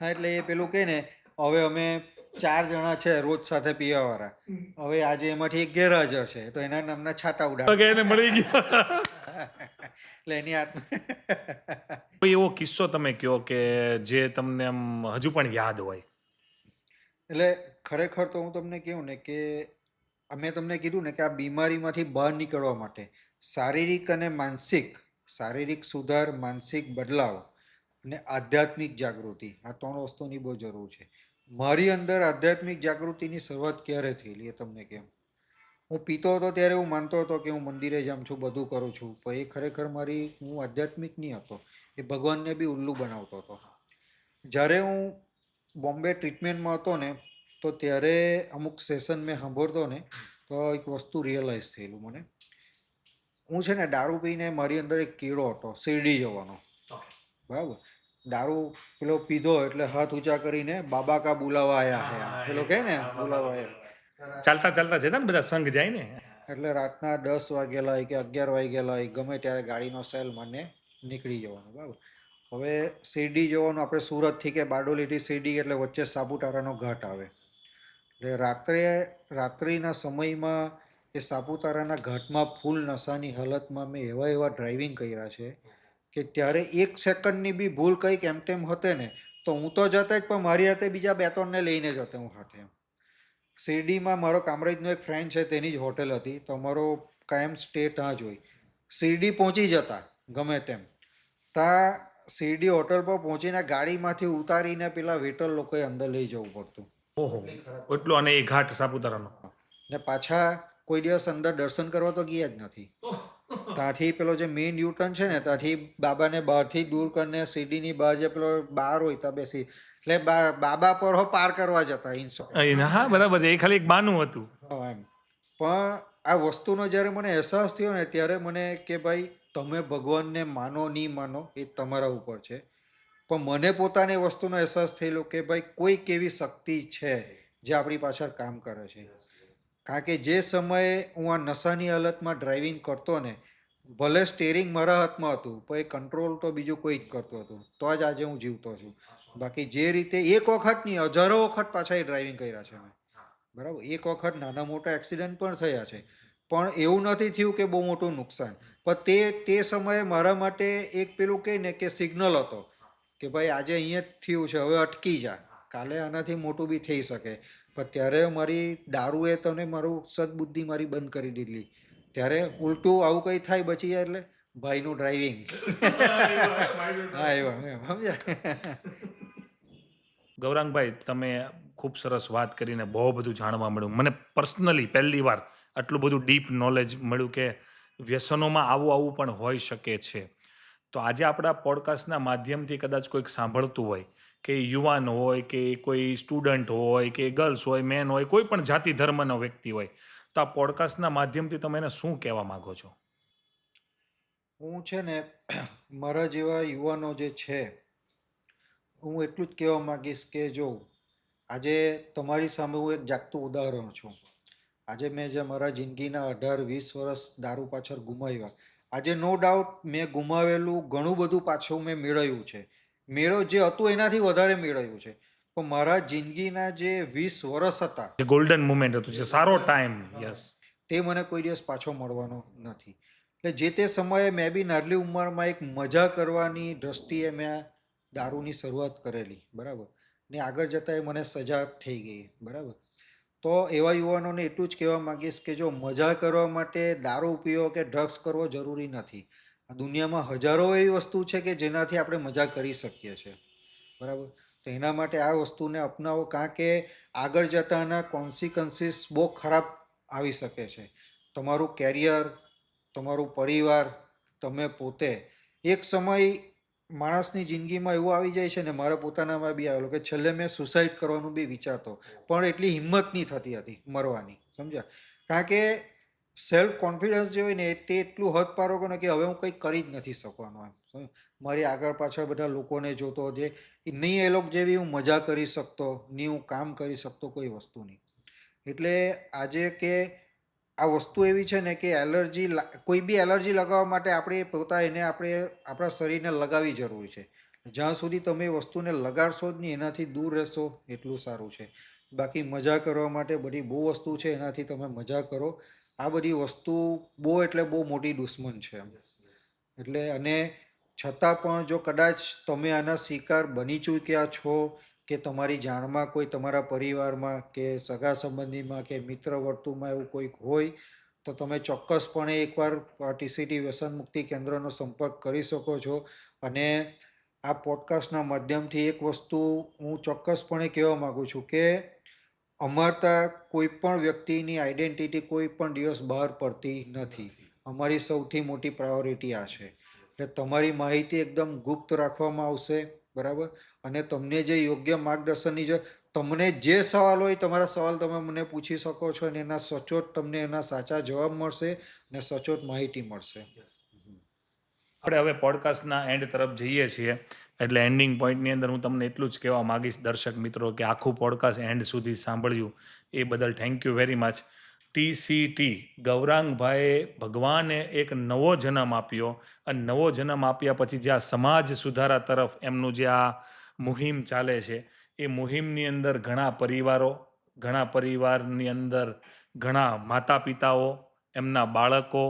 હા એટલે એ પેલું કહે ને હવે અમે 4 જણા છે રોજ સાથે પીવાવાળા. હવે આજે એમાંથી એક ગેરહાજર છે તો એના નામના છાટા કે ઉડાડવા. એને મળી ગયો. એટલે એની કોઈ એવો કિસ્સો તમે કહો કે જે તમને આમ હજુ પણ યાદ હોય? એટલે ખરેખર તો હું તમને કહું ને કે મેં તમને કીધું ને કે આ બીમારીમાંથી બહાર નીકળવા માટે શારીરિક અને માનસિક, શારીરિક સુધાર, માનસિક બદલાવ અને આધ્યાત્મિક જાગૃતિ, આ 3 વસ્તુની બહુ જરૂર છે. મારી અંદર આધ્યાત્મિક જાગૃતિની શરૂઆત ક્યારે થયેલી એ તમને કેમ. હું પીતો હતો ત્યારે હું માનતો હતો કે હું મંદિરે જાઉં છું, બધું કરું છું, પણ એ ખરેખર હું આધ્યાત્મિક નહીં હતો, એ ભગવાનને બી ઉલ્લુ બનાવતો હતો. જ્યારે હું બોમ્બે ટ્રીટમેન્ટમાં હતો ને તો ત્યારે અમુક સેશન મેં સાંભળતો ને તો એક વસ્તુ રિયલાઇઝ થયેલું મને. હું છે ને દારૂ પીને મારી અંદર એક કીડો હતો શિરડી જવાનો. બરાબર. દારૂ પેલો પીધો એટલે હાથ ઊંચા કરીને બાબા કા બુલાવા આયા હે, પેલો કહે ને બુલાવા આયા. ચાલતા ચાલતા જતા ને બધા સંઘ જાય ને. એટલે રાતના 10 વાગેલા હોય કે 11 વાગેલા હોય ગમે ત્યારે ગાડીનો સેલ મને નીકળી જવાનો. બરાબર. હવે શિરડી જવાનું આપણે સુરતથી કે બારડોલીથી શિરડી એટલે વચ્ચે સાપુતારાનો ઘાટ આવે. એટલે રાત્રિના સમયમાં એ સાપુતારાના ઘાટમાં ફૂલ નશાની હાલતમાં મેં એવા એવા ડ્રાઇવિંગ કર્યા છે કે ત્યારે 1 સેકન્ડની બી ભૂલ કંઈક એમ તેમ હતે ને તો હું તો જતો જ પણ મારી હાથે બીજા 2-3ને લઈને જતો હું સાથે એમ. શિરડીમાં મારો કામરેજનો એક ફ્રેન્ડ છે તેની જ હોટેલ હતી તો અમારો કાયમ સ્ટે ત્યાં જ હોય. શિરડી પહોંચી જતા ગમે તેમ ત્યાં શિરડી હોટલ પર પહોંચીને ગાડીમાંથી ઉતારીને પેલા વેટર લોકોએ અંદર લઈ જવું પડતું. ઓહો, એટલો. અને એ ઘાટ સાપુતારાનો. ને પાછા કોઈ દિવસ અંદર દર્શન કરવા તો ગયા જ નથી. ત્યાંથી પેલો જે મેઇન યુટર્ન છે ને ત્યાંથી બાબાને બહારથી દૂર કરીને શિરડીની બહાર જે પેલો બાર હોય ત્યાં બેસી એટલે બાબા પર પાર કરવા જતા ઇન્સો. હા, બરાબર છે, એ ખાલી એક બાનું હતું. એમ. પણ આ વસ્તુનો જ્યારે મને અહેસાસ થયો ને ત્યારે મને કે ભાઈ તમે ભગવાનને માનો નહીં માનો એ તમારા ઉપર છે, પણ મને પોતાને એ વસ્તુનો અહેસાસ થયેલો કે ભાઈ કોઈક એવી શક્તિ છે જે આપણી પાછળ કામ કરે છે. કારણ કે જે સમયે હું આ નશાની હાલતમાં ડ્રાઇવિંગ કરતો ને ભલે સ્ટેરિંગ મારા હાથમાં હતું પણ એ કંટ્રોલ તો બીજું કોઈ જ કરતું હતું તો જ આજે હું જીવતો છું. બાકી જે રીતે એક વખત નહીં હજારો વખત પાછા એ ડ્રાઇવિંગ કર્યા છે મેં. બરાબર. એક વખત નાના મોટા એક્સિડન્ટ પણ થયા છે પણ એવું નથી થયું કે બહુ મોટું નુકસાન. પણ તે સમયે મારા માટે એક પેલું કહે ને કે સિગ્નલ હતો કે ભાઈ આજે અહીંયા જ થયું છે હવે અટકી જા, કાલે આનાથી મોટું બી થઈ શકે. પણ ત્યારે મારી દારૂએ તને મારું સદબુદ્ધિ મારી બંધ કરી દીધી. ત્યારે ઉલટું આવું કંઈ થાય બચી જાય એટલે ભાઈનું ડ્રાઇવિંગ. હા એવા એમ સમજ્યા. ગૌરાંગભાઈ, તમે ખૂબ સરસ વાત કરીને બહુ બધું જાણવા મળ્યું. મને પર્સનલી પહેલી વાર આટલું બધું ડીપ નોલેજ મળ્યું કે વ્યસનોમાં આવું પણ હોઈ શકે છે. તો આજે આપણા પોડકાસ્ટના માધ્યમથી કદાચ કોઈક સાંભળતું હોય કે યુવાન હોય કે કોઈ સ્ટુડન્ટ હોય કે ગર્લ્સ હોય, મેન હોય, કોઈ પણ જાતિ ધર્મનો વ્યક્તિ હોય, તો આ પોડકાસ્ટના માધ્યમથી તમે એને શું કહેવા માગો છો? હું છે ને મારા જેવા યુવાનો જે છે હું એટલું જ કહેવા માંગીશ કે જો આજે તમારી સામે હું એક જાગતું ઉદાહરણ છું. આજે મેં જે મારા જિંદગીના 18-20 વર્ષ દારૂ પાછળ ગુમાવ્યા, આજે નો ડાઉટ મેં ગુમાવેલું ઘણું બધું પાછું મેં મેળવ્યું છે. જે હતું એનાથી વધારે મેળવ્યું છે. પણ મારા જિંદગીના જે 20 વર્ષ હતા જે ગોલ્ડન મુમેન્ટ હતું, જે સારો ટાઈમ. યસ. તે મને કોઈ દિવસ પાછો મળવાનો નથી. એટલે જે તે સમયે મેં બી નાની ઉંમરમાં એક મજા કરવાની દ્રષ્ટિએ મેં દારૂની શરૂઆત કરેલી. બરાબર. ને આગળ જતાં એ મને સજા થઈ ગઈ. બરાબર. તો એવા યુવાનોને એટલું જ કહેવા માંગીશ કે જો મજા કરવા માટે દારૂ પીવો કે ડ્રગ્સ કરવો જરૂરી નથી. આ દુનિયામાં હજારો એવી વસ્તુ છે કે જેનાથી આપણે મજા કરી શકીએ છીએ. બરાબર. તો એના માટે આ વસ્તુને અપનાવો કારણ કે આગળ જતાંના કોન્સિક્વન્સીસ બહુ ખરાબ આવી શકે છે. તમારું કેરિયર, તમારું પરિવાર, તમે પોતે એક સમય માણસની જિંદગીમાં એવું આવી જાય છે ને, મારા પોતાનામાં બી આવેલું કે છેલ્લે મેં સુસાઇડ કરવાનું બી વિચારતો, પણ એટલી હિંમત નહીં થતી હતી મરવાની, સમજ્યા? કારણ કે સેલ્ફ કોન્ફિડન્સ જે હોય ને તે એટલું હદ પારો કે હવે હું કંઈ કરી જ નથી શકવાનો એમ, સમજ્યા? મારી આગળ પાછળ બધા લોકોને જોતો, જે નહીં એ લોકો જેવી હું મજા કરી શકતો, નહીં હું કામ કરી શકતો, કોઈ વસ્તુ નહીં. એટલે આજે કે આ વસ્તુ એવી છે ને કે એલર્જી, કોઈ બી એલર્જી લગાવવા માટે આપણે આપણે આપણા શરીરને લગાવવી જરૂરી છે. જ્યાં સુધી તમે એ વસ્તુને લગાડશો જ નહીં, એનાથી દૂર રહેશો એટલું સારું છે. બાકી મજા કરવા માટે બધી બહુ વસ્તુ છે, એનાથી તમે મજા કરો. આ બધી વસ્તુ બહુ એટલે બહુ મોટી દુશ્મન છે એમ. એટલે અને છતાં પણ જો કદાચ તમે આના શિકાર બની ચૂક્યા છો, કે તમારી જાણમાં કોઈ, તમારા પરિવારમાં કે સગા સંબંધીમાં કે મિત્ર વર્તુળમાં એવું કોઈક હોય, તો તમે ચોક્કસપણે એકવાર ટીસીટી વ્યસન મુક્તિ કેન્દ્રનો સંપર્ક કરી શકો છો. અને આ પોડકાસ્ટના માધ્યમથી એક વસ્તુ હું ચોક્કસપણે કહેવા માગું છું કે અમારતા કોઈ પણ વ્યક્તિની આઈડેન્ટિટી કોઈ પણ દિવસ બહાર પડતી નથી. અમારી સૌથી મોટી પ્રાયોરિટી આ છે. એટલે તમારી માહિતી એકદમ ગુપ્ત રાખવામાં આવશે, બરાબર? અને તમને જે યોગ્ય માર્ગદર્શનની જે, તમને જે સવાલ હોય, તમારા સવાલ તમે મને પૂછી શકો છો, અને એના સચોટ તમને એના સાચા જવાબ મળશે અને સચોટ માહિતી મળશે. આપણે હવે પોડકાસ્ટના એન્ડ તરફ જઈએ છીએ, એટલે એન્ડિંગ પોઈન્ટની અંદર હું તમને એટલું જ કહેવા માગીશ દર્શક મિત્રો કે આખું પોડકાસ્ટ એન્ડ સુધી સાંભળ્યું એ બદલ થેન્ક યુ વેરી મચ. ટીસીટી ગૌરાંગભાઈએ ભગવાને એક નવો જન્મ આપ્યો, અને નવો જન્મ આપ્યા પછી જે આ સમાજ સુધારા તરફ એમનું જે આ મુહિમ ચાલે છે, એ મુહિમની અંદર ઘણા પરિવારની અંદર ઘણા માતા પિતાઓ, એમના બાળકો,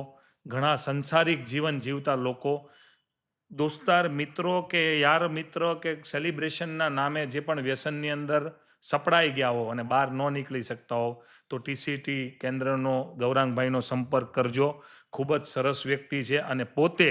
ઘણા સંસારિક જીવન જીવતા લોકો, દોસ્તાર મિત્રો કે યાર મિત્ર કે સેલિબ્રેશનના નામે જે પણ વ્યસનની અંદર સપડાઈ ગયા હો અને બહાર ન નીકળી શકતા હો, તો ટીસીટી કેન્દ્રનો ગૌરાંગભાઈનો સંપર્ક કરજો. ખૂબ જ સરસ વ્યક્તિ છે. અને પોતે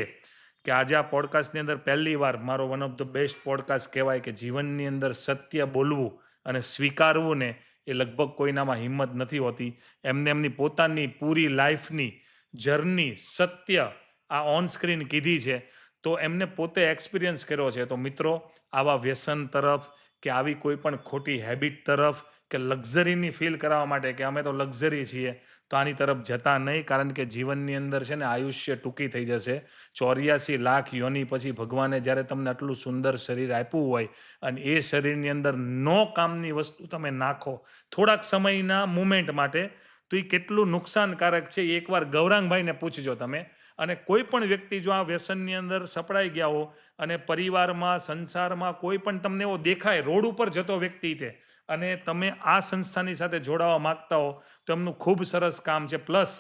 કે આજે આ પોડકાસ્ટની અંદર પહેલી વાર મારો one of the best podcast કહેવાય કે જીવનની અંદર સત્ય બોલવું અને સ્વીકારવું ને એ લગભગ કોઈનામાં હિંમત નથી હોતી. એમને એમની પોતાની પૂરી લાઈફની જર્ની સત્ય આ ઓન સ્ક્રીન કીધી છે, તો એમને પોતે એક્સપિરિયન્સ કર્યો છે. તો મિત્રો, આવા વ્યસન તરફ કે આવી કોઈ પણ ખોટી હેબિટ તરફ કે લક્ઝરીની ફીલ કરાવવા માટે કે અમે તો લક્ઝરી છીએ, તો આની તરફ જતા નહીં. કારણ કે જીવનની અંદર છે ને આયુષ્ય ટૂંકી થઈ જશે. 84 લાખ યોની પછી ભગવાને જ્યારે તમને આટલું સુંદર શરીર આપ્યું હોય અને એ શરીરની અંદર નો કામની વસ્તુ તમે નાખો થોડાક સમયના મુમેન્ટ માટે, તો એ કેટલું નુકસાનકારક છે એ એકવાર ગૌરાંગભાઈને પૂછજો તમે. અને કોઈ પણ વ્યક્તિ જો આ વ્યસનની અંદર સપડાઈ ગયા હો અને પરિવારમાં, સંસારમાં કોઈ પણ તમને એવો દેખાય રોડ ઉપર જતો વ્યક્તિ છે અને તમે આ સંસ્થાની સાથે જોડાવા માગતા હો, તો એમનું ખૂબ સરસ કામ છે. પ્લસ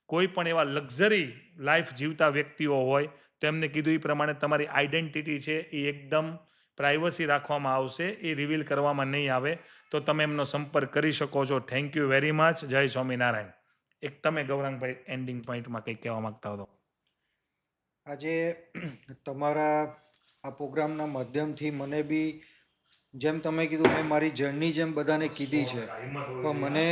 કોઈ પણ એવા લક્ઝરી લાઈફ જીવતા વ્યક્તિઓ હોય તો એમને કીધું એ પ્રમાણે તમારી આઈડેન્ટિટી છે એ એકદમ પ્રાઇવસી રાખવામાં આવશે, એ રિવીલ કરવામાં નહીં આવે. તો તમે એમનો સંપર્ક કરી શકો છો. Thank you very much. જય સ્વામિનારાયણ. એક તમે ગૌરાંગભાઈ એન્ડિંગ પોઈન્ટમાં કંઈક કહેવા માંગતા હો? આજે તમારા આ પ્રોગ્રામના માધ્યમથી મને બી, જેમ તમે કીધું, મેં મારી જર્ની જેમ બધાને કીધી છે, પણ મને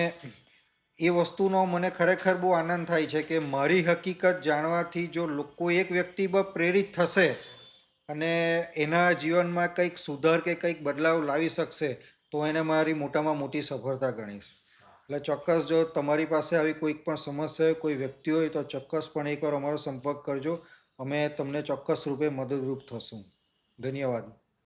એ વસ્તુનો મને ખરેખર બહુ આનંદ થાય છે કે મારી હકીકત જાણવાથી જો લોકો, એક વ્યક્તિ પર પ્રેરિત થશે અને એના જીવનમાં કંઈક સુધાર કે કંઈક બદલાવ લાવી શકશે, તો એને મારી મોટામાં મોટી સફળતા ગણીશ. એટલે ચોક્કસ જો તમારી પાસે આવી કોઈક પણ સમસ્યા હોય, કોઈ વ્યક્તિ હોય, તો ચોક્કસપણે એકવાર અમારો સંપર્ક કરજો. અમે તમને ચોક્કસ રૂપે મદદરૂપ થશું. ધન્યવાદ.